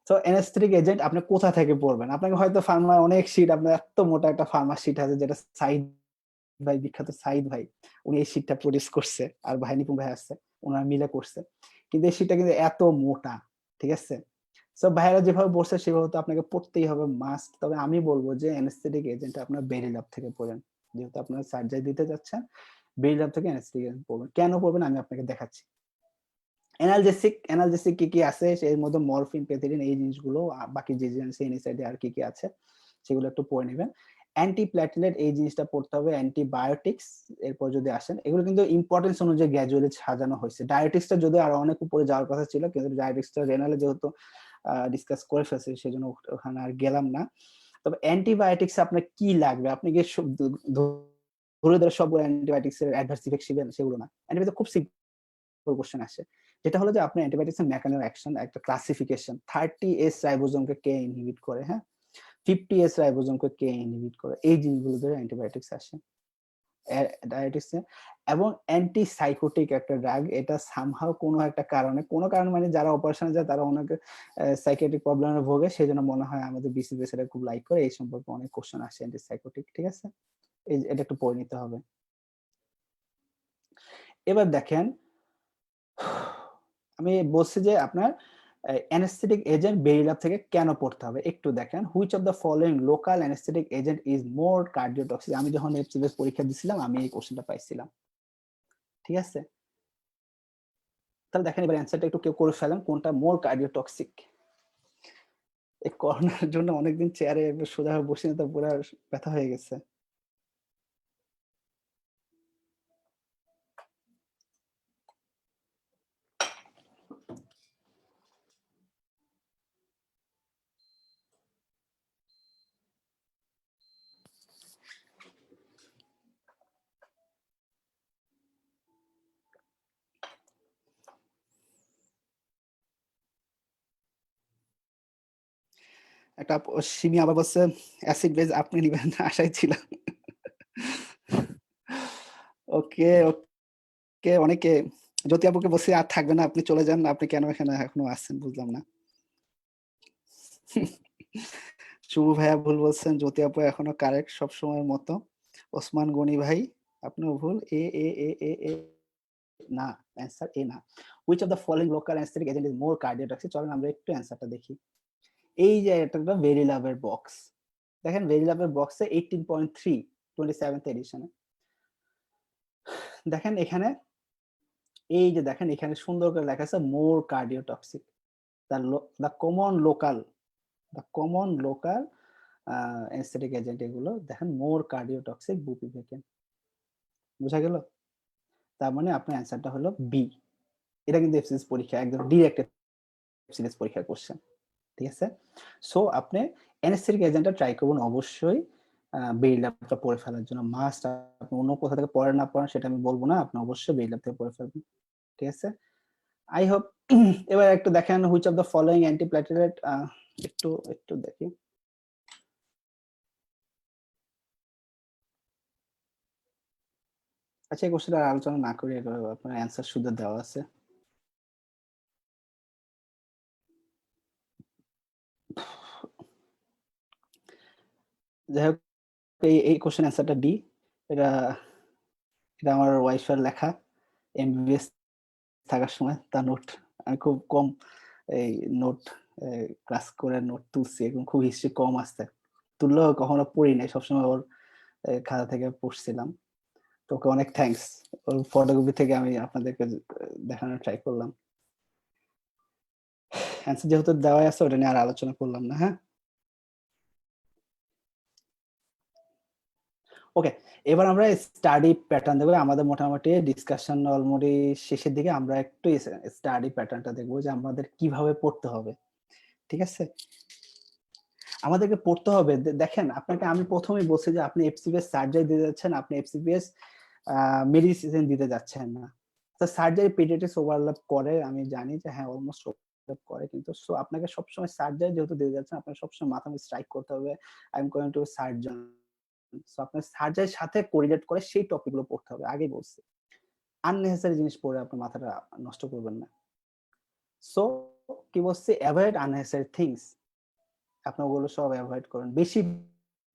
সো অ্যানেস্থেটিক এজেন্ট আপনি কোথা থেকে পড়বেন? আপনাকে হয়তো ফার্মায় অনেক শীট, আপনার এত মোটা একটা ফার্মা শীট আছে যেটা সাইদ ভাই, বিখ্যাত সাইদ ভাই, উনি এই শীটটা প্রোডিউস করছে। আর ভাই নিপুণ ভাই আছে। উনারা মিলে করছে। কিন্তু এই শীটটা কিন্তু এত মোটা। ঠিক আছে? সো ভাইয়ারা যেভাবে বলছে সেভাবে তো আপনাকে পড়তেই হবে মাস্ট। তবে আমি বলব যে অ্যানেস্থেটিক এজেন্ট আপনার বেরি ল্যাব থেকে পড়েন। যেহেতু আপনারা সার্জারি দিতে যাচ্ছেন, বেরি ল্যাব থেকে অ্যানেস্থেটিক এজেন্ট পড়বেন। কেন পড়বেন আমি আপনাকে দেখাচ্ছি। অ্যানালজেসিক কি, কি আছে এর মধ্যে মরফিন, পেথিলিন এই জিনিসগুলো বাকি যে জিনিস এনএসআইডি আর কি, কি আছে সেগুলো একটু পড়ে নিবেন। অ্যান্টিপ্ল্যাটিলেট এই জিনিসটা পড়তে হবে, অ্যান্টিবায়োটিক্স এরপর যদি আসেন এগুলো কিন্তু ইম্পর্টেন্স অনুযায়ী গ্র্যাজুয়ালি সাজানো হয়েছে। ডায়াবেটিক্সটা যদিও আরো অনেক উপরে যাওয়ার কথা ছিল কিন্তু ডায়াবেটিক্সটা রেনালে যেহেতু ডিসকাস করে ফেলছি সেজন্য ওখানে আর গেলাম না। তবে অ্যান্টিবায়োটিক্স আপনার কি লাগবে? আপনি কি ধরে ধরে সবগুলো অ্যান্টিবায়োটিক্স এর অ্যাডভার্স ইফেক্ট শিখবেন সেগুলো না। অ্যান্টিবায়োটিক খুব সিম্পল কোশ্চেন আসে। যেটা হলো যে আপনি অ্যান্টিবায়োটিক্স এর মেকানিজম অফ অ্যাকশন একটা ক্লাসিফিকেশন 30S রাইবোজোমকে কে ইনহিবিট করে, হ্যাঁ? 50S রাইবোজোমকে কে ইনহিবিট করে। এই জিনিসগুলো ধরে অ্যান্টিবায়োটিক্স আসে। ডায়াবেটিক্স এ এবং অ্যান্টিসাইকোটিক একটা ড্রাগ, এটা সামহাউ কোনো একটা কারণে, কোনো কারণ মানে যারা অপারেশনে যায় তারা অনেকে সাইকিয়াট্রিক প্রবলেমে ভোগে সেজন্য মনে হয় আমাদের বিসিবিএস এটা খুব লাইক করে। এই সম্পর্কে অনেক কোশ্চেন আসে অ্যান্টিসাইকোটিক। ঠিক আছে? এটা একটু পড়ে নিতে হবে। এবার দেখেন আমি বলছি যে আপনার অ্যানেস্থেটিক এজেন্ট বেরি ল্যাব থেকে কেন পড়তে হবে একটু দেখেন। Which of the following local anaesthetic agent is more cardiotoxic? আমি যখন এফসিএস পরীক্ষা দিছিলাম আমি এই কোশ্চেনটা পাইছিলাম। ঠিক আছে? তাহলে দেখেন এবার অ্যান্সারটা একটু কেউ করে ফেলেন কোনটা মোর কার্ডিওটক্সিক। এই করোনার জন্য অনেকদিন চেয়ারে সোজা হয়ে বসি না তো পুরা ব্যথা হয়ে গেছে। একটা সিমি আবার বলছে অ্যাসিড বেজ আপনি নিবেন না আশায় ছিলাম। ওকে, ওকে, অনেকে জ্যোতি আপুকে বলছি আর থাকবে না, আপনি চলে যান, আপনি কেন এখানে এখনো আছেন বুঝলাম না। শুভ ভাইয়া ভুল বলছেন, জ্যোতি আপু এখনো কারেক্ট সব সময়ের মতো। ওসমান গনি ভাই আপনিও ভুল। এ এ এ এ এ না, অ্যান্সার এ না। Which of the following local anaesthetic agent is more cardiotoxic? চলেন আমরা একটু অ্যান্সারটা দেখি। এই যে এটা একটা ভেরিলাভের বক্স, দেখেন ভেরিলাভের বক্সে 18.3 27th এডিশনে দেখেন এখানে, এই যে দেখেন এখানে সুন্দর করে লেখা আছে more cardiotoxic. The common local, the common local anaesthetic agent এগুলো দেখেন মোর কার্ডিওটক্সিক বুপিভেকেন। বুঝা গেল? তার মানে আপনার অ্যান্সারটা হলো বি। এটা কিন্তু এফসিএস পরীক্ষা একদম ডিরেক্ট এফসিএস পরীক্ষার কোশ্চেন। ঠিক আছে? সো আপনি অ্যানেস্থেটিক এজেন্টটা ট্রাই করবেন অবশ্যই বেরি ল্যাবটা পড়ে ফেলার জন্য। মাস্ট, আপনি অন্য কোথা থেকে পড়েন না পড়েন সেটা আমি বলব না। আপনি অবশ্যই বেরি ল্যাব থেকে পড়ে ফেলবেন। ঠিক আছে? I hope. এবার একটু দেখেন which of the following antiplatelet একটু একটু দেখি। আচ্ছা এই কোশ্চেনটা আলোচনা না করি, আপনার অ্যান্সার শুধু দেওয়া আছে। যাই হোক এই কোশ্চেন অ্যান্সারটা ডি। এটা এটা আমার ওয়াইফের লেখা এমবিবিএস থাকার সময় তার নোট। আমি খুব কম এই নোট ক্লাস করে নোট তুলছি, এবং খুব হিস্ট্রি কম আসছে, তুললেও কখনো পড়ি নাই, সবসময় ওর খাতা থেকে পড়ছিলাম। তোকে অনেক থ্যাঙ্কস। ওর ফটোকপি থেকে আমি আপনাদেরকে দেখানোর ট্রাই করলাম। অ্যান্সার যেহেতু দেওয়াই আছে ওটা নিয়ে আর আলোচনা করলাম না, হ্যাঁ? ওকে, এবার আমরা স্টাডি প্যাটার্ন দেখব। আমাদের মোটামুটি ডিসকাশন অলমোস্ট শেষের দিকে। আমরা একটু স্টাডি প্যাটার্নটা দেখব যে আমাদের কিভাবে পড়তে হবে। ঠিক আছে? আমাদেরকে পড়তে হবে। দেখেন, আপনাকে আমি ১ম এই বলছি যে আপনি এফসিপিএস সার্জারি দিতে যাচ্ছেন, আপনি এফসিপিএস মেডিসিন দিতে যাচ্ছেন না। তো সার্জারি পেডিয়াট্রিক্স ওভারল্যাপ করে, আমি জানি যে হ্যাঁ, অলমোস্ট ওভারল্যাপ করে, কিন্তু সো আপনাকে সবসময় সার্জারি যেহেতু দিতে যাচ্ছেন, আপনাকে সবসময় মাথা স্ট্রাইক করতে হবে, I am going to surgeon. So আপনার সার্জারির সাথে কোরিলেট করে সেই টপিকগুলো পড়তে হবে। আগেই বলছি। আননেসেসারি জিনিস পড়ে আপনার মাথাটা নষ্ট করবেন না। সো কি বলছি, এভয়েড আননেসেসারি থিংস। আপনি ওগুলো সব এভয়েড করুন। বেশি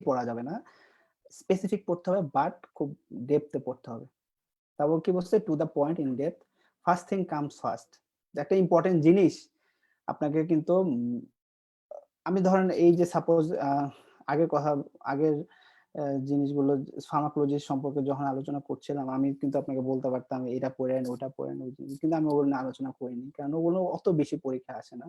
পড়া যাবে না। স্পেসিফিক পড়তে হবে, বাট খুব ডেপথে পড়তে হবে। তারপর কি বলছে, to the point, in depth, first thing comes first. একটা ইম্পর্টেন্ট জিনিস আপনাকে কিন্তু আমি ধরেন এই যে সাপোজ আগের কথা, আগের জিনিসগুলো ফার্মাকোলজি সম্পর্কে যখন আলোচনা করছিলাম, আমি কিন্তু আপনাকে বলতে পারতাম এটা পড়েন ওটা পড়েন, কিন্তু আমি ওগুলো নিয়ে আলোচনা করিনি, কারণ ওগুলো অত বেশি পরীক্ষা আসে না।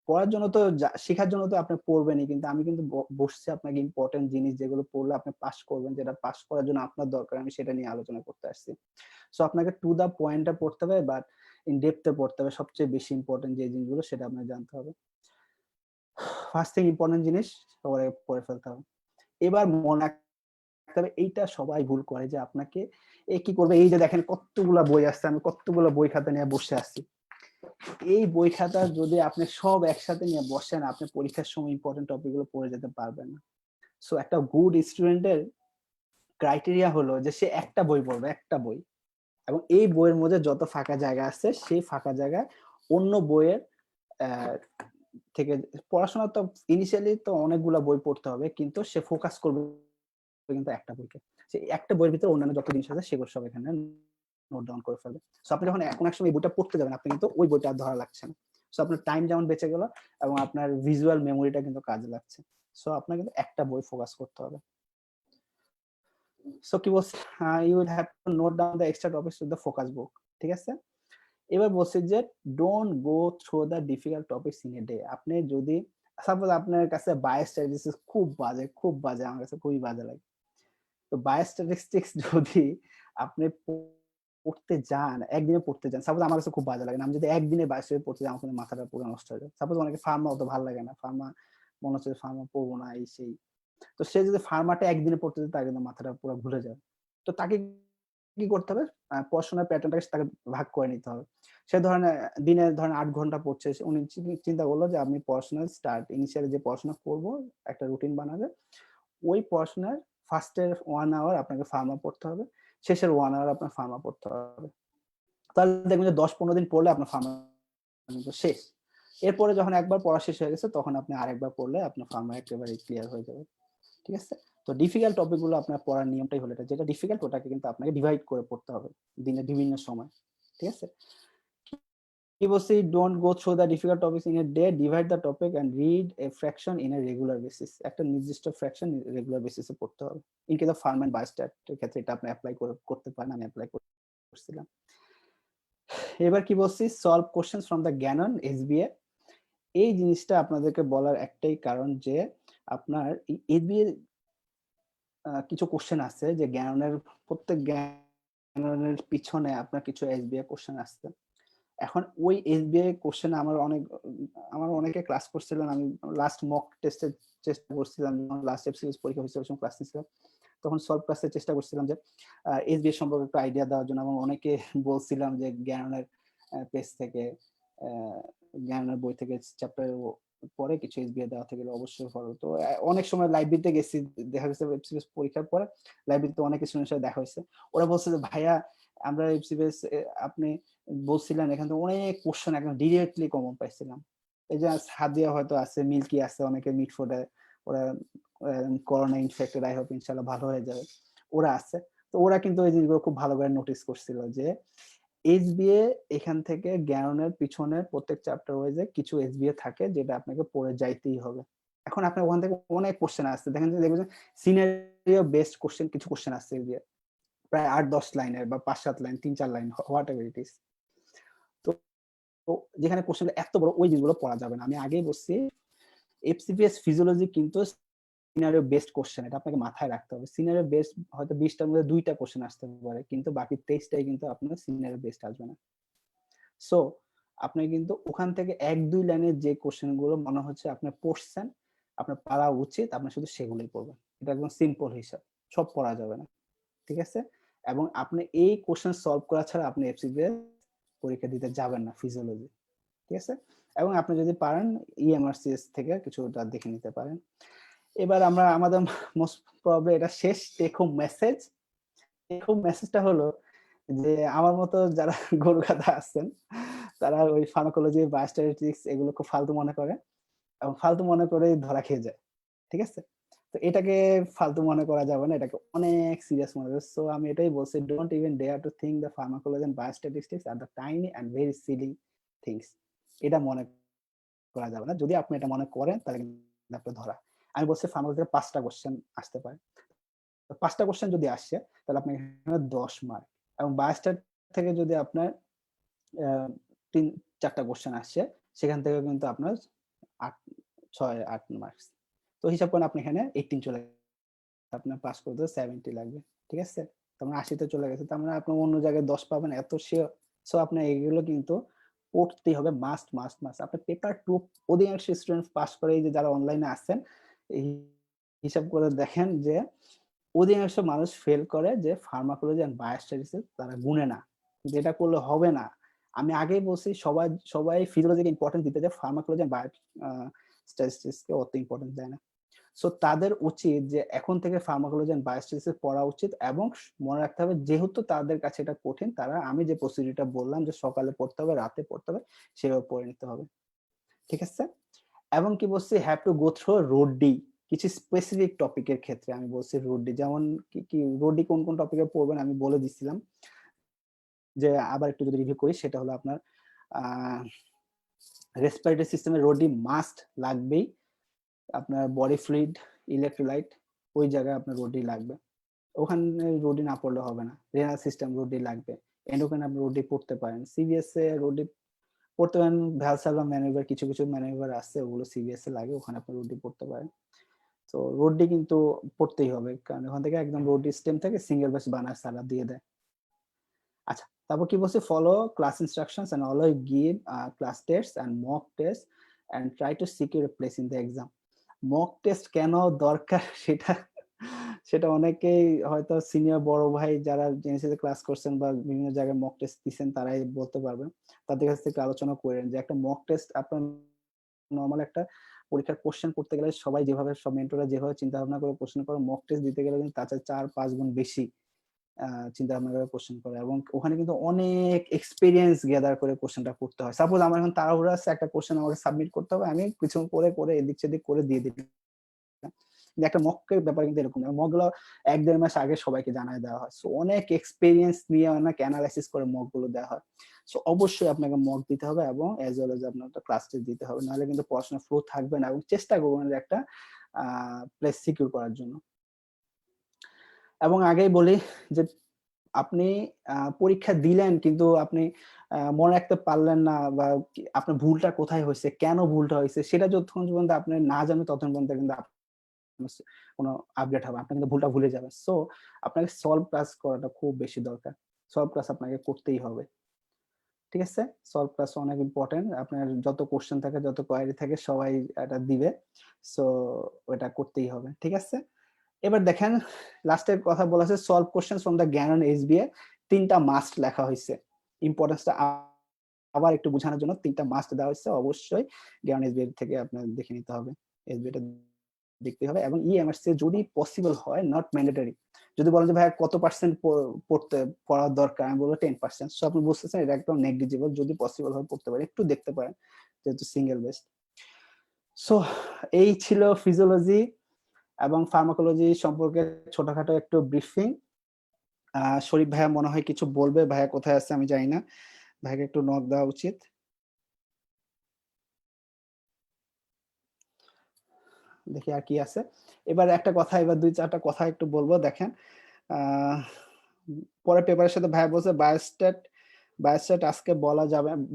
পড়ার জন্য তো, শেখার জন্য তো আপনি পড়বেনই, কিন্তু আমি কিন্তু বসছি আপনাকে ইম্পর্টেন্ট জিনিস যেগুলো পড়লে আপনি পাস করবেন, যেটা পাস করার জন্য আপনার দরকার, আমি সেটা নিয়ে আলোচনা করতে আসছি। সো আপনাকে টু দা পয়েন্টটা পড়তে হবে, বাট ইন ডেপথে পড়তে হবে। সবচেয়ে বেশি ইম্পর্টেন্ট যে জিনিসগুলো সেটা আপনাকে জানতে হবে। ফার্স্ট থিং ইম্পর্টেন্ট জিনিস সবার আগে পড়ে ফেলতে হবে। এবার মনে রাখতে হবে, এইটা সবাই ভুল করে যে আপনাকে কি করবে, এই যে দেখেন কতগুলা বই আসছে, আমি কতগুলো বই খাতা নিয়ে বসে আছি। এই বই খাতা যদি আপনি সব একসাথে নিয়ে বসেন, আপনি পরীক্ষার সময় ইম্পর্টেন্ট টপিক গুলো পড়ে যেতে পারবেন না। সো একটা গুড স্টুডেন্টের ক্রাইটেরিয়া হলো যে সে একটা বই পড়বে, একটা বই, এবং এই বইয়ের মধ্যে যত ফাঁকা জায়গা আছে সেই ফাঁকা জায়গায় অন্য বইয়ের থেকে পড়াশোনা তো ইনিশিয়ালি তো অনেকগুলা বই পড়তে হবে, কিন্তু সে ফোকাস করবে কিন্তু একটা বইকে। সেই একটা বইয়ের ভিতরে অন্যান্য যত জিনিস আছে সেগুলো সব এখানে নোট ডাউন করে ফেলবে। সো আপনি যখন এক সময় এই বইটা পড়তে যাবেন, আপনি কিন্তু ওই বইটা আর ধরা লাগছে না। সো আপনার টাইম যেমন বেঁচে গেল, এবং আপনার ভিজুয়াল মেমোরিটা কিন্তু কাজে লাগছে। সো আপনার কিন্তু একটা বই ফোকাস করতে হবে। সো কি বলছে, you will have to note down the extra topics with the focus book. ঠিক আছে? এবার বলছে যে don't go through the difficult topics in a day. আপনি যদি সাপোজ আপনার কাছে বায়োস্ট্যাটিস্টিক্স খুব বাজে, খুব বাজে, আমার কাছে খুবই বাজে লাগে, তো বায়োস্ট্যাটিস্টিক্স যদি আপনি পড়তে যান, একদিনে পড়তে যান, সাপোজ আমার কাছে খুব বাজে লাগে না, আমি যদি একদিনে বায়োস্ট্যাটিস্টিক্স পড়তে যাই, আমার কিন্তু মাথাটা পুরো নষ্ট হয়ে যায়। সাপোজ অনেকে ফার্মা অত ভালো লাগে না, ফার্মা মনে হচ্ছে ফার্মা পড়বো না, এই সেই। তো সে যদি ফার্মাটা একদিনে পড়তে যায়, তার কিন্তু মাথাটা পুরো ঘুরে যায়। তো তাকে কি করতে হবে, পড়াশোনার প্যাটার্নটাকে তাকে ভাগ করে নিতে হবে। সে ধরেন দিনে ধরেন ৮ ঘন্টা পড়ছে, উনি চিন্তা করলো যে আমি পড়াশোনার স্টার্ট ইনিশিয়ালি যে পড়াশোনা করব, একটা রুটিন বানাবে। ওই পড়াশোনার ফার্স্টের 1 আওয়ার আপনাকে ফার্মা পড়তে হবে, শেষের 1 আওয়ার আপনার ফার্মা পড়তে হবে। তাহলে দেখবেন যে ১০-১৫ দিন পড়লে আপনার ফার্মা কিন্তু শেষ। এরপরে যখন একবার পড়া শেষ হয়ে গেছে, তখন আপনি আরেকবার পড়লে আপনার ফার্মা একেবারে ক্লিয়ার হয়ে যাবে। ঠিক আছে? তো ডিফিকাল্ট টপিক গুলো আপনার পড়ার নিয়মটাই হলো এটা, যেটা ডিফিকাল্ট ওটাকে কিন্তু আপনাকে ডিভাইড করে পড়তে হবে দিনের বিভিন্ন সময়। ঠিক আছে? কি বলছি, don't go through the difficult topics in a day, divide the topic and read a fraction in a regular basis. একটা নির্দিষ্ট ফ্র্যাকশন রেগুলার বেসিসে পড়তে হবে। In case of pharm and biostat এর ক্ষেত্রে এটা আপনি অ্যাপ্লাই করতে পারেন, আমি অ্যাপ্লাই করছিলাম। এবার কি বলছি, সলভ কোশ্চেনস ফ্রম দ্য জ্ঞানন এসবিএ। এই জিনিসটা আপনাদেরকে বলার একটাই কারণ যে আপনার এসবিএ কিছু কোশ্চেন আছে যে জ্ঞানের, প্রত্যেক জ্ঞানের পিছনে আপনার কিছু এসবিআই কোশ্চেন আসছে। এখন ওই এসবিআই কোশ্চেন আমার অনেকে ক্লাস করছিলেন, আমি লাস্ট মক টেস্টে চেষ্টা করছিলাম, লাস্ট এফসিএস পরীক্ষা হয়েছিল তখন ক্লাস নিছিলাম, তখন সলভ ক্লাসে চেষ্টা করছিলাম যে এসবিআই সম্পর্কে একটু আইডিয়া দেওয়ার জন্য, এবং অনেকে বলছিলাম যে জ্ঞানের পেজ থেকে, জ্ঞানের বই থেকে চ্যাপ্টার পরে কিছু এসবিআই দেওয়া থেকে অবশ্যই ফলো। তো অনেক সময় লাইব্রেরিতে গেছি, দেখা গেছে এফসিএস পরীক্ষার পরে লাইব্রেরিতে অনেক স্টুডেন্টের সাথে দেখা হয়েছে, ওরা বলছে যে ভাইয়া আমরা এফসিএস আপনি বলছিলেন এখান থেকে অনেক কোশ্চেন একদম ডিরেক্টলি কমন পাইছিলাম। এই যে হাদিয়া হয়তো আছে, মিল্কি আছে, অনেকে মিটফোর্ডে, ওরা করোনা ইনফেক্টেড, আই হোপ ইনশাআল্লাহ ভালো হয়ে যাবে, ওরা আছে। তো ওরা কিন্তু এই জিনিসগুলো খুব ভালো করে নোটিস করছিল যে এসবিএ এখান থেকে জ্ঞানের পিছনে প্রত্যেক চ্যাপ্টার ওয়াইজে কিছু এসবিএ থাকে যেটা আপনাকে পড়ে যাইতেই হবে। এখন আপনার ওখান থেকে অনেক কোশ্চেন আসছে, দেখেন যে দেখবেন সিনারিও বেসড কোশ্চেন, কিছু কোশ্চেন আসছে এসবিএ। প্রায় 8-10 লাইনের বা 5-7 line, 3-4 line, whatever it is. তো তো যেখানে কোশ্চেনটা এত বড় ওই জিনিসগুলো পড়া যাবে না। আমি আগেই বলছি এফসিপিএস ফিজিওলজি কিন্তু সিনারিও বেসড কোশ্চেন, এটা আপনাকে মাথায় রাখতে হবে। সিনারিও বেসড হয়তো 20 টার মধ্যে 2টা কোশ্চেন আসতে পারে, কিন্তু বাকি 23 টাই কিন্তু আপনার সিনারিও বেসড আসবে না। সো আপনি কিন্তু ওখান থেকে 1-2 লাইনের যে কোশ্চেন গুলো মনে হচ্ছে আপনি পড়ছেন, আপনার পারা উচিত, আপনি শুধু সেগুলোই পড়বেন। এটা একদম সিম্পল হিসাব। সব পড়া যাবে না। ঠিক আছে? এবং আপনি এই কোশ্চেন সলভ করা ছাড়া আপনি এফসিপিএস পরীক্ষা দিতে যাবেন না ফিজিওলজি। ঠিক আছে? এবং আপনি যদি পারেন ইএমআরসিএস থেকে কিছুটা দেখে নিতে পারেন। এবার আমরা আমাদের মোস্ট প্রবাবলি এটা শেষ take home message. Take home মেসেজটা হলো যে আমার মতো যারা গরু গাধা আছেন তারা ওই ফার্মাকোলজি, বায়োস্ট্যাটিস্টিক্স এগুলো খুব ফালতু মনে করে এবং ফালতু মনে করেই ধরা খেয়ে যায়। ঠিক আছে? তো এটাকে ফালতু মনে করা যাবে না। এটাকে অনেক সিরিয়াস মনে করবে। সো আমি এটাই বলছি, don't even dare to think the pharmacology and biostatistics আর the tiny and very silly things. এটা মনে করা যাবে না। যদি আপনি এটা মনে করেন তাহলে কিন্তু আপনি ধরা। আমি বলছি ফার্মাকোলজি থেকে 5 টা কোশ্চেন আসতে পারে। তো 5 টা কোশ্চেন যদি আসে তাহলে আপনার এখানে 10 মার্ক, এবং বায়োস্ট্যাট থেকে যদি আপনার 3-4 টা কোশ্চেন আসছে সেখান থেকে কিন্তু আপনার 8 6-8 মার্কস। তো হিসাব করেন আপনি এখানে 18 চলে গেছে। আপনার পাস করতে 70 লাগবে। ঠিক আছে? তার মানে 80 তে চলে গেছে। তার মানে আপনি অন্য জায়গায় 10 পাবেন এত শিওর। সো আপনার এগুলো কিন্তু পড়তেই হবে, মাস্ট মাস্ট মাস্ট। আপনি পেপার 2 অধিকাংশ স্টুডেন্ট পাস করে, এই যে যারা অনলাইনে আছেন, এই হিসাব করে দেখেন যে অধিকাংশ মানুষ ফেল করে যে ফার্মাকোলজি এন্ড বায়োস্ট্যাটিস্টিক্স তারা গুনে না। কিন্তু এটা করলে হবে না। আমি আগেই বলছি সবাই সবাই ফিজিওলজিকে ইম্পর্টেন্স দিতে যায়, ফার্মাকোলজি এন্ড বায়ো স্ট্যাটিস্টিক্স কে অত ইম্পর্টেন্স দেয় না। সো তাদের উচিত যে এখন থেকে ফার্মাকোলজি এন্ড বায়োস্ট্যাটিস্টিক্স পড়া উচিত, এবং মনে রাখতে হবে যেহেতু তাদের কাছে এটা কঠিন, তারা আমি যে প্রসিডিউরটা বললাম যে সকালে পড়তে হবে, রাতে পড়তে হবে, সেভাবে পড়ে নিতে হবে। ঠিক আছে? এবং কি বলছি, have to go through road D. কিছু স্পেসিফিক টপিকের ক্ষেত্রে আমি বলছি রোড ডি, যেমন কি রোড ডি কোন কোন টপিকে পড়বেন আমি বলে দিছিলাম। যে আবার একটু যদি রিভিউ করি, সেটা হলো আপনার রেসপিরেটরি সিস্টেমে রোড ডি মাস্ট লাগবেই। আপনার বডি ফ্লুইড, ইলেকট্রোলাইট, ওই জায়গায় আপনার রোড ডি লাগবে। ওখানে রোড ডি না পড়লে হবে না। রেনাল সিস্টেম রোড ডি লাগবে। এন্ডোক্রাইন আপনি রোড ডি পড়তে পারেন। সিভিএস এ রোড ডি পড়তে পারেন। ভ্যালসালভা ম্যানুভার, কিছু কিছু ম্যানুভার আছে ওগুলো সিভিএস এ লাগে, ওখানে আপনি রোড ডি পড়তে পারেন। তো রোড ডি কিন্তু পড়তেই হবে, কারণ ওখান থেকে একদম রোড ডি স্টেম থেকে সিঙ্গেল বেস বানার সালা দিয়ে দেয়। আচ্ছা, তারপর কি বলছে, follow class instructions and always give class test and mock test and try to secure a place in the exam. Mock test কেন দরকার সেটা সেটা অনেকেই হয়তো সিনিয়র বড় ভাই যারা জেনেসিসে ক্লাস করছেন বা বিভিন্ন জায়গায় মক টেস্ট দিচ্ছেন তারাই বলতে পারবেন। তাদের কাছ থেকে আলোচনা করেন যে একটা মক টেস্ট আপনার নরমাল একটা পরীক্ষার কোশ্চেন করতে গেলে সবাই যেভাবে, সব মেন্টররা যেভাবে চিন্তা ভাবনা করে কোশ্চেন করে, মক টেস্ট দিতে গেলে কিন্তু তার চেয়ে 4-5 গুণ বেশি চিন্তা ভাবনা করে কোশ্চেন করে, এবং ওখানে কিন্তু অনেক এক্সপেরিয়েন্স গ্যাদার করে কোশ্চেনটা করতে হয়। সাপোজ আমার এখন তাড়াহুড়ো আছে, একটা কোশ্চেন আমাকে সাবমিট করতে হবে, আমি কিছু করে করে এদিক সেদিক করে দিয়ে দিই। একটা মকের ব্যাপার কিন্তু এরকম না। মক গুলো 1-1.5 মাস আগে সবাইকে জানায় দেওয়া হয়। সো অনেক এক্সপেরিয়েন্স নিয়ে অনেক এনালাইসিস করে মক গুলো দেওয়া হয়। সো অবশ্যই আপনাকে মক দিতে হবে এবং এজ ওয়েল এজ আপনার একটা ক্লাস টেস্ট দিতে হবে, নাহলে কিন্তু পড়াশোনার ফ্লো থাকবে না, এবং চেষ্টা করবেন যে একটা প্লেস সিকিউর করার জন্য। এবং আগেই বলি যে আপনি পরীক্ষা দিলেন কিন্তু আপনি মনে রাখতে পারলেন না, বা আপনার ভুলটা কোথায় হয়েছে, কেন ভুলটা হয়েছে, সেটা যতক্ষণ পর্যন্ত আপনি না জানেন ততক্ষণ পর্যন্ত কিন্তু কোনো আপডেট হবে, আপনি কিন্তু ভুলটা ভুলে যাবেন। সো আপনাকে সলভ ক্লাস করাটা খুব বেশি দরকার। সলভ ক্লাস আপনাকে করতেই হবে। ঠিক আছে? সলভ ক্লাস অনেক ইম্পর্টেন্ট। আপনার যত কোশ্চেন থাকে, যত কোয়েরি থাকে সবাই এটা দিবে। সো ওটা করতেই হবে। ঠিক আছে? এবার দেখেন লাস্টের কথা বলা আছে, সলভ কোশ্চেন ফ্রম দ্য জ্ঞানন এসবিএ। 3টা মাস্ট লেখা হয়েছে। ইম্পর্টেন্সটা আবার একটু বোঝানোর জন্য 3টা মাস্ট দেওয়া হয়েছে। অবশ্যই জ্ঞানন এসবিএ থেকে আপনার দেখে নিতে হবে। এসবিএটা দেখতে হবে, এবং ইএমআরসি যদি পসিবল হয়, নট ম্যান্ডেটরি। যদি বলেন যে ভাই কত পার্সেন্ট পড়ার দরকার, আমি বলবো 10%। সো আপনি বুঝতেছেন এটা একদম নেগলিজিবল। যদি পসিবল হয় পড়তে পারেন, একটু দেখতে পারেন যেহেতু সিঙ্গেল বেসড। সো এই ছিল ফিজিওলজি এবং ফার্মাকোলজি সম্পর্কে ছোটখাটো একটু ব্রিফিং। শরীফ ভাইয়া মনে হয় কিছু বলবে। ভাইয়া কোথায় আছে আমি জানি না, ভাইয়াকে একটু নক দেওয়া উচিত। দেখি আর কি আছে। এবার একটা কথা, এবার 2-4টা কথা একটু বলবো। দেখেন পরের পেপারের সাথে ভাইয়া বলছে বায়োস্ট্যাট আজকে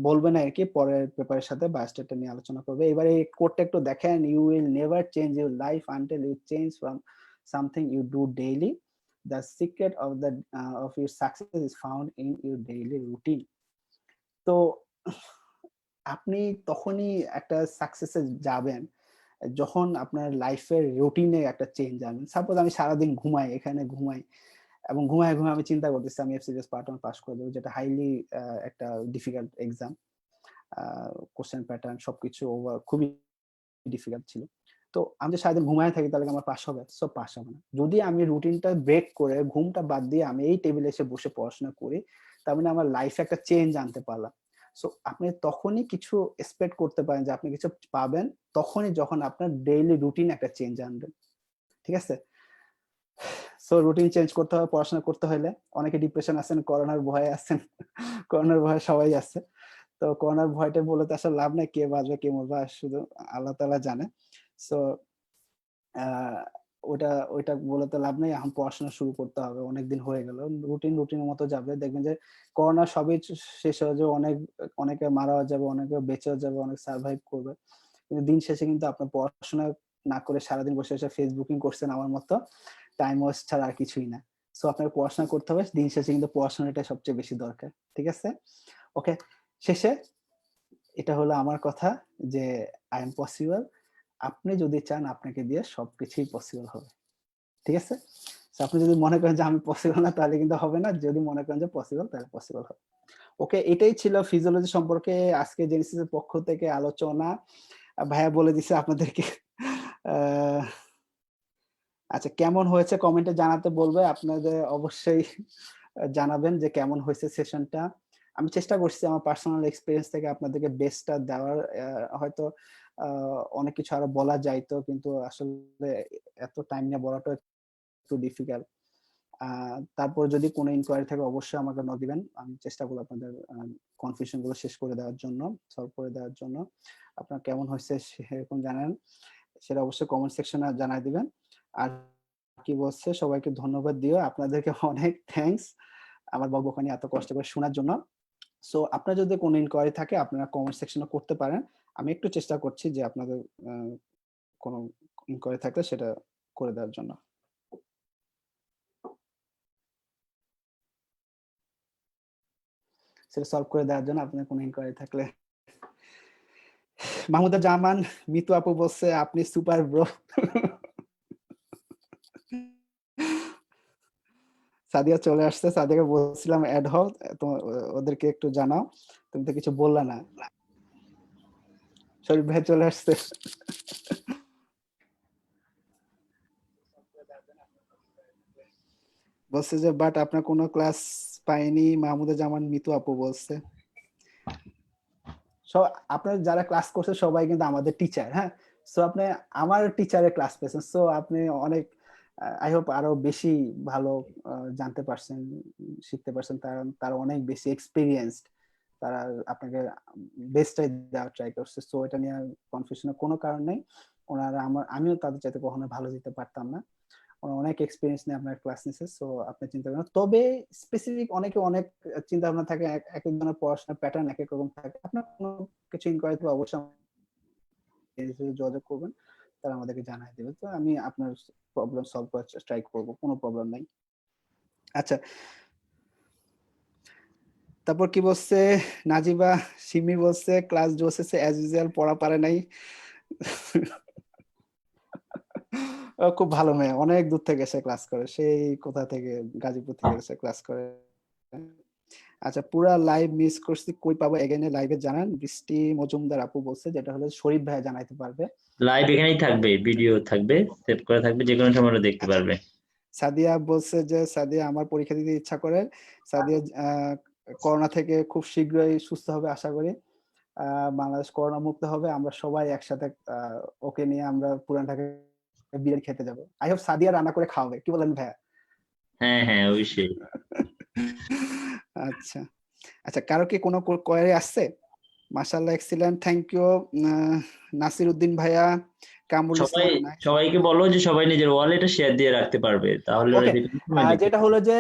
বলবে না আর কি, পরের পেপারের সাথে বায়োস্ট্যাটটা নিয়ে আলোচনা করবে। এবারে এই কোডটা একটু দেখেন, you will never change your life until you change from something you do daily, the secret of your success is found in your daily routine. তো আপনি তখনই একটা সাকসেসে যাবেন যখন আপনার লাইফের রুটিনে একটা চেঞ্জ আনবেন। সাপোজ আমি সারাদিন ঘুমাই, এখানে ঘুমাই, এবং ঘুমায় আমি চিন্তা করতেছি আমি এফসিডিএস পার্ট 1 পাস করে দেবো, যেটা হাইলি একটা ডিফিকাল্ট এক্সাম, কোশ্চেন প্যাটার্ন সবকিছু ওভার খুবই ডিফিকাল্ট ছিল। তো আমি যে সারাদিন ঘুমায় থাকি তাহলে আমার পাস হবে? সব পাস হবে না। যদি আমি রুটিনটা ব্রেক করে ঘুমটা বাদ দিয়ে আমি এই টেবিলে এসে বসে পড়াশোনা করি, তার মানে আমার লাইফে একটা চেঞ্জ আনতে পারলাম। সো আপনি তখনই কিছু এক্সপেক্ট করতে পারেন যে আপনি কিছু পাবেন তখনই যখন আপনার ডেইলি রুটিন একটা চেঞ্জ আনবেন। ঠিক আছে? সো রুটিন চেঞ্জ করতে হবে পড়াশোনা করতে হলে। অনেকে ডিপ্রেশন আছেন, করোনার ভয়ে আছেন, করোনার ভয়ে সবাই আছে। তো করোনার ভয়টা বলে তো আসলে লাভ নাই, কে বাঁচবে কে মরবে শুধু আল্লাহ তাআলা জানে। সো ওইটা বলে তো লাভ নেই, এখন পড়াশোনা শুরু করতে হবে, অনেকদিন হয়ে গেল, রুটিনের মতো যাবে। দেখবেন যে করোনা সবই শেষ হয়ে যাবে, অনেকে মারাও যাবে, অনেকে বেঁচেও যাবে, অনেক সার্ভাইভ করবে, কিন্তু দিন শেষে কিন্তু আপনার পড়াশোনা না করে সারাদিন বসে বসে ফেসবুকিং করছেন আমার মতো, টাইম ওয়েস্ট ছাড়া আর কিছুই না। সো আপনাকে পড়াশোনা করতে হবে, দিন শেষে কিন্তু পড়াশোনাটা সবচেয়ে বেশি দরকার। ঠিক আছে? ওকে, শেষে এটা হলো আমার কথা যে আই এম পসিবল। আপনি যদি চান আপনাকে দিয়ে সবকিছুই পসিবল হবে। ঠিক আছে? সো আপনি যদি মনে করেন যে আমি পসিবল না তাহলে কিন্তু হবে না, যদি মনে করেন যে পসিবল তাহলে পসিবল হবে। ওকে, এটাই ছিল ফিজিওলজি সম্পর্কে আজকে জেনেসিসের পক্ষ থেকে আলোচনা। ভাইয়া বলে দিছে আপনাদেরকে। আচ্ছা, কেমন হয়েছে কমেন্টে জানাতে বলবে। আপনাদের অবশ্যই জানাবেন যে কেমন হয়েছে সেশনটা। আমি চেষ্টা করছি আমার পার্সোনাল এক্সপেরিয়েন্স থেকে আপনাদেরকে বেস্টটা দেওয়ার। হয়তো অনেক কিছু আরো বলা যাইতো, কিন্তু আসলে এত টাইম নিয়ে বলাটা একটু ডিফিকাল্ট। তারপর যদি কোনো ইনকোয়ারি থাকে অবশ্যই আমাকে নক দিবেন। আমি চেষ্টা করব আপনাদের কনফিউশন গুলো শেষ করে দেওয়ার জন্য, সলভ করে দেওয়ার জন্য। আপনার কেমন হয়েছে সেরকম জানান, সেটা অবশ্যই কমেন্ট সেকশনে জানাই দিবেন। আর কি বলছে, সবাইকে ধন্যবাদ দিও। আপনাদেরকে অনেক থ্যাঙ্কস আমার বকবকানি এত কষ্ট করে শোনার জন্য। সো আপনার যদি কোনো ইনকোয়ারি থাকে আপনারা কমেন্ট সেকশনে করতে পারেন। আমি একটু চেষ্টা করছি যে আপনাদের কোনো ইনকোয়ারি থাকলে সেটা করে দেওয়ার জন্য। সেটা সলভ করে দেওয়ার জন্য আপনার কোনো ইনকোয়ারি থাকলে। মাহমুদা জামান মিতু আপু বলছে আপনি সুপার ব্রো। সাদিয়া চলে আসছে, সাদিয়াকে বলছিলাম অ্যাড হও, তো ওদেরকে একটু জানাও, তুমি তো কিছু বললা না। শরীফ ভাই চলে আসছে। বলছে যে বাট আপনার কোনো ক্লাস পাইনি, মাহমুদা জামান মিতু আপু বলছে। সব আপনার যারা ক্লাস করছে সবাই কিন্তু আমাদের টিচার, হ্যাঁ। সো আপনি আমার টিচারের ক্লাস পেয়েছেন, সো আপনি অনেক আই হোপ আরো বেশি ভালো জানতে পারছেন, শিখতে পারছেন। তারা অনেক বেশি এক্সপিরিয়েন্সড, তারা আপনাকে বেস্টটাই দেওয়ার ট্রাই করছে। সো এটা নিয়ে কনফিউশনের কোনো কারণ নেই। ওনারা আমিও তাদের চাইতে কখনো ভালো দিতে পারতাম না। অনেক এক্সপিরিয়েন্স নিয়ে আপনার ক্লাস নিচ্ছে, সো আপনি চিন্তা করেন। তবে স্পেসিফিক অনেকে অনেক চিন্তা ভাবনা থাকে, এক একজনের পড়াশোনার প্যাটার্ন এক এক রকম থাকে। আপনার কোনো কিছু ইনকোয়ারি থাকলে অবশ্যই যোগাযোগ করবেন, তারা আমাদেরকে জানাই দেবে। তো আমি আপনার প্রবলেম সলভ করার ট্রাই করব, কোনো প্রবলেম নাই। আচ্ছা, তারপর কি বলছে নাজিবা সিমি বলছে ক্লাস জোসেসে অ্যাজ ইউজুয়াল পড়া পারে নাই। খুব ভালো মেয়ে, অনেক দূর থেকে এসে ক্লাস করে, সেই কোথা থেকে গাজীপুর থেকে এসে ক্লাস করে। আচ্ছা, পুরা লাইভ মিস করছি, কই পাবো এগেইন লাইভে জানান। বৃষ্টি মজুমদার আপু বলছে, যেটা হলো শরীফ ভাই জানাইতে পারবে। লাইভ এখানেই থাকবে, ভিডিও থাকবে, সেভ করা থাকবে, যে কোনো সময় ওরা দেখতে আচ্ছা, পারবে। সাদিয়া বলছে যে সাদিয়া আমার পরীক্ষা দিতে ইচ্ছা করে। সাদিয়া করোনা থেকে খুব শীঘ্রই সুস্থ হবে আশা করি। বাংলাদেশ করোনা মুক্ত হবে, আমরা সবাই একসাথে ওকে নিয়ে আমরা পুরান ঢাকায় বিরিয়ানি খেতে যাবো। আই হোপ সাদিয়া রান্না করে খাওয়াবে, কি বলেন ভাইয়া? হ্যাঁ হ্যাঁ, অবশ্যই। আচ্ছা আচ্ছা, কারো কি কোনো কোয়ারি আসছে? মাশাআল্লাহ, excellent, thank you Nasir Uddin ভাইয়া, কামরুল সবাই ইসলাম, নাইস। সবাইকে বলো যে সবাই নিজের ওয়ালেটে শেয়ার দিয়ে রাখতে পারবে, তাহলে ওরা ওকে, যে কোনো সময় দেখতে যেটা পাবে। হলো যে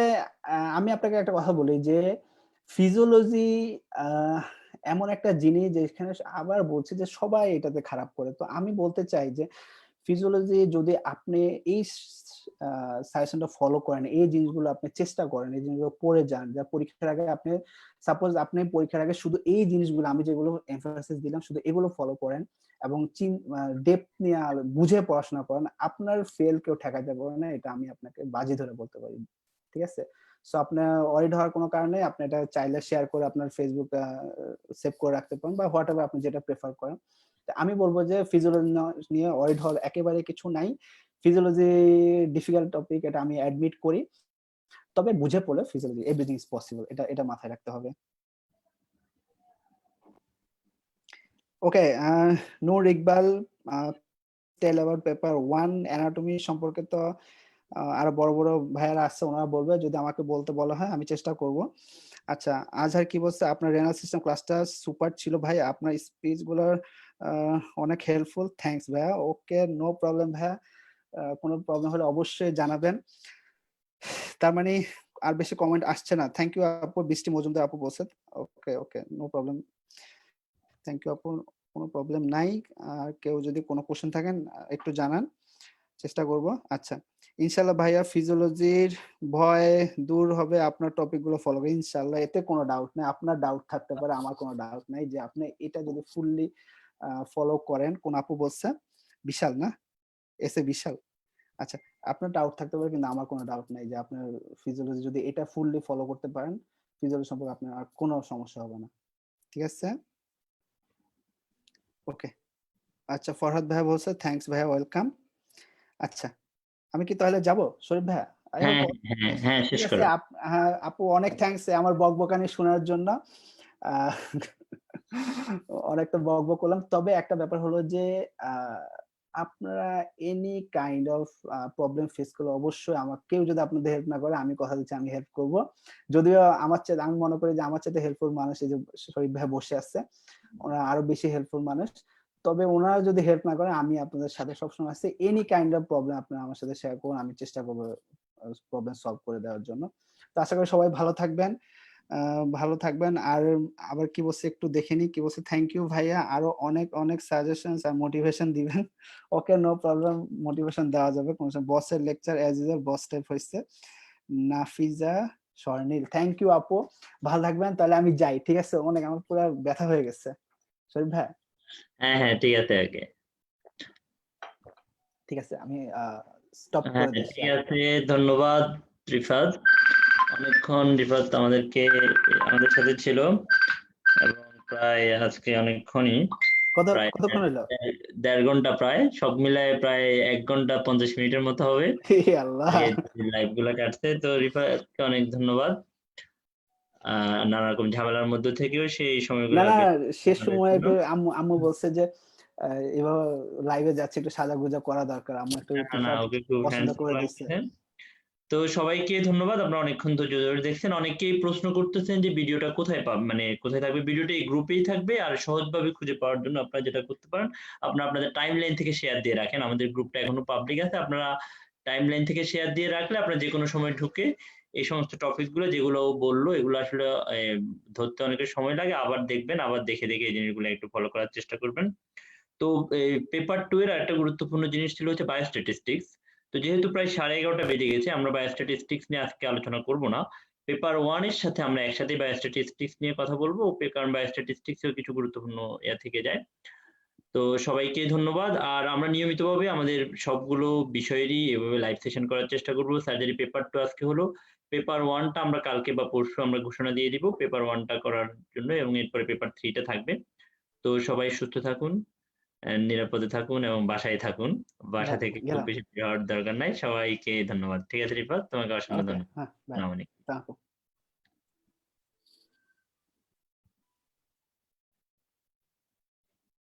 আমি আপনাকে একটা কথা বলি যে ফিজিওলজি এমন একটা জিনিস যেখানে আবার বলছি যে সবাই এটাতে খারাপ করে। তো আমি বলতে চাই যে ফিজিওলজি যদি আপনি এই সাজেশনটা ফলো করেন, এই জিনিসগুলো আপনি চেষ্টা করেন, এই জিনিসগুলো পড়ে যান, যা পরীক্ষার আগে আপনি সাপোজ আপনি পরীক্ষার আগে শুধু এই জিনিসগুলো আমি যেগুলো এমফাসিস দিলাম শুধু এগুলো ফলো করেন এবং ডেপথ নিয়ে বুঝে পড়াশোনা করেন, আপনার ফেল কেউ ঠেকাতে পারবে না, এটা আমি আপনাকে বাজি ধরে বলতে পারি। ঠিক আছে? সো আপনার ওয়ারিড হওয়ার কোনো কারণে আপনি এটা চাইলে শেয়ার করে আপনার ফেসবুক সেভ করে রাখতে পারেন বা হোয়াট এভার আপনি যেটা প্রেফার করেন। আমি বলবো যে ফিজিওলজি নিয়ে ওয়ারিড হওয়ার একেবারে কিছু নাই। ফিজিওলজি ডিফিকাল্ট টপিক, এটা আমি অ্যাডমিট করি। তবে বুঝে পড়লে ফিজিওলজি এভরিথিং ইজ পসিবল, এটা মাথায় রাখতে হবে। Okay, Noor Iqbal, tell about paper 1 anatomy সম্পর্কে তো আরো বড় বড় ভাইয়ারা আছে, ওনারা বলবে। যদি আমাকে বলতে বলা হয় আমি চেষ্টা করব। আচ্ছা, আজহার কি বলছে, আপনার রেনাল সিস্টেম ক্লাসটা সুপার ছিল ভাই, আপনার স্পিচ গুলোর অনেক হেল্পফুল, থ্যাঙ্কস ভাইয়া। ওকে, নো প্রবলেম ভাইয়া, কোনো প্রবলেম হলে অবশ্যই জানাবেন। তার মানে আর বেশি কমেন্ট আসছে না। থ্যাংক ইউ আপু, বৃষ্টি মজুমদার আপু বলছে। ওকে ওকে, নো প্রবলেম, থ্যাংক ইউ আপু, কোনো প্রবলেম নাই। আর কেউ যদি কোনো কোশ্চেন থাকেন একটু জানান, চেষ্টা করব। আচ্ছা, ইনশাল্লাহ ভাইয়া ফিজিওলজির ভয় দূর হবে আপনার টপিক গুলো ফলো করে, ইনশাল্লাহ, এতে কোনো ডাউট নেই। আপনার ডাউট থাকতে পারে, আমার কোনো ডাউট নাই যে আপনি এটা যদি ফুললি ফলো করেন। কোন আপু বলছে? বিশাল না, এসে বিশাল। আচ্ছা, আপনার ডাউট থাকতে পারে কিন্তু আমার কোনো ডাউট নাই যে আপনার ফিজিওলজি যদি এটা ফুললি ফলো করতে পারেন, ফিজিওলজি সম্পর্কে আপনার আর কোনো সমস্যা হবে না। ঠিক আছে? ওকে, আচ্ছা, ফরহাদ ভাইয়া বলছে থ্যাঙ্কস ভাইয়া, ওয়েলকাম। আচ্ছা, আমি কি তাহলে যাব শরীফ ভাইয়া? I hope. হ্যাঁ হ্যাঁ হ্যাঁ, ঠিক শেষ আছে, করো। হ্যাঁ আপু, অনেক থ্যাঙ্কস আমার বকবকানি শোনার জন্য। আহ, অনেক তো বকবক করলাম, তবে একটা ব্যাপার হলো যে আপনারা any kind of problem face করলে অবশ্যই আমাকে, কেউ যদি আপনাদের হেল্প না করে, আমি কথা দিচ্ছি আমি হেল্প করব। যদিও আমার চেয়ে, আমি মনে করি যে আমার চেয়ে হেল্পফুল মানুষ এই যে শরীফ ভাই বসে আছে, ওনারা আরো বেশি হেল্পফুল মানুষ। তবে ওনারা যদি হেল্প না করে, আমি আপনাদের সাথে সবসময় আছি। এনি কাইন্ড অফ প্রবলেম আপনারা আমার সাথে শেয়ার করুন, আমি চেষ্টা করবো প্রবলেম সলভ করে দেওয়ার জন্য। তো আশা করি সবাই ভালো থাকবেন, ভালো থাকবেন। আর আবার কি বলছে একটু দেখে নি, কি বলছে, থ্যাংক ইউ ভাইয়া, আরো অনেক অনেক সাজেশন আর মোটিভেশন দিবেন। ওকে, নো প্রবলেম, মোটিভেশন দেওয়া যাবে। কোন বসের লেকচার অ্যাজ ইউজুয়াল, বস টাইপ হয়েছে। নাফিজা স্বর্ণিল, থ্যাংক ইউ আপু, ভালো থাকবেন। তাহলে আমি যাই, ঠিক আছে? অনেক আমার পুরো ব্যথা হয়ে গেছে শরীফ ভাই। হ্যাঁ হ্যাঁ, ঠিক আছে ওকে। ঠিক আছে, আমি স্টপ হ্যাঁ করে দিচ্ছি। ঠিক আছে, ধন্যবাদ রিফাত। অনেকক্ষণ রিফাত আমাদের সাথে ছিল, এবং প্রায় আজকে অনেকক্ষণই, প্রায় কতক্ষণ হলো? 1.5 ঘন্টা, প্রায় সব মিলায় প্রায় 1 ঘন্টা 50 মিনিটের মতো হবে হে আল্লাহ। লাইভ গুলা কাটছে। তো রিফাতকে অনেক ধন্যবাদ, নানা রকম ঝামেলার মধ্যে থেকেও সেই না সময়গুলো না, শেষ আমাদের সময় জন্য। একটু আম্মু আম্মু বলছে যে এভাবে লাইভে যাচ্ছে, একটু সাজাগুজা করা দরকার। আম্মু একটু না না, পোশাক ওকে খুব পছন্দ হ্যান্ডসাম করে দিচ্ছে। লাগছে। তো সবাইকে ধন্যবাদ, আপনারা অনেকক্ষণ ধৈর্য ধরে দেখছেন। অনেকেই প্রশ্ন করতেছেন যে ভিডিওটা কোথায় পাবেন, মানে কোথায় থাকবে ভিডিওটা। এই গ্রুপেই থাকবে। আর সহজভাবে খুঁজে পাওয়ার জন্য আপনারা যেটা করতে পারেন, আপনারা আপনাদের টাইমলাইন থেকে শেয়ার দিয়ে রাখেন। আমাদের গ্রুপটা এখনো পাবলিক আছে, আপনারা টাইমলাইন থেকে শেয়ার দিয়ে রাখলে আপনারা যে কোনো সময় ঢুকে এই সমস্ত টপিক গুলো যেগুলো ও বললো, এগুলো আসলে ধরতে অনেকের সময় লাগে, আবার দেখবেন, আবার দেখে দেখে এই জিনিসগুলো একটু ফলো করার চেষ্টা করবেন। তো পেপার 2 এর আরেকটা গুরুত্বপূর্ণ জিনিস ছিল হচ্ছে বায়োস্ট্যাটিস্টিক্স। তো যেহেতু প্রায় 11:30 বেজে গেছে, আমরা বায়োস্ট্যাটিস্টিক্স নিয়ে আজকে আলোচনা করব না। পেপার 1 এর সাথে আমরা একসাথে বায়োস্ট্যাটিস্টিক্স নিয়ে কথা বলবো। কারণ বায়োস্ট্যাটিস্টিক্স এও কিছু গুরুত্বপূর্ণ থেকে যায়। তো সবাইকে ধন্যবাদ। আর আমরা নিয়মিতভাবে আমাদের সবগুলো বিষয়েরই এভাবে লাইভ সেশন করার চেষ্টা করব। সার্জারি পেপার 2 আজকে হলো। পেপার 1 টা আমরা কালকে বা পরশু আমরা ঘোষণা দিয়ে দিব পেপার 1 টা করার জন্য, এবং এরপরে পেপার 3 টা থাকবে। তো সবাই সুস্থ থাকুন, নিরাপদে থাকুন এবং বাসায় থাকুন। বাসা বাই, থেকে খুব গেলাম। বেশি বের হওয়ার দরকার নাই। সবাইকে ধন্যবাদ। ঠিক আছে রিফাত, তোমাকে অসংখ্য ওকে, ধন্যবাদ। হ্যাঁ, বাই। আসসালামু আলাইকুম।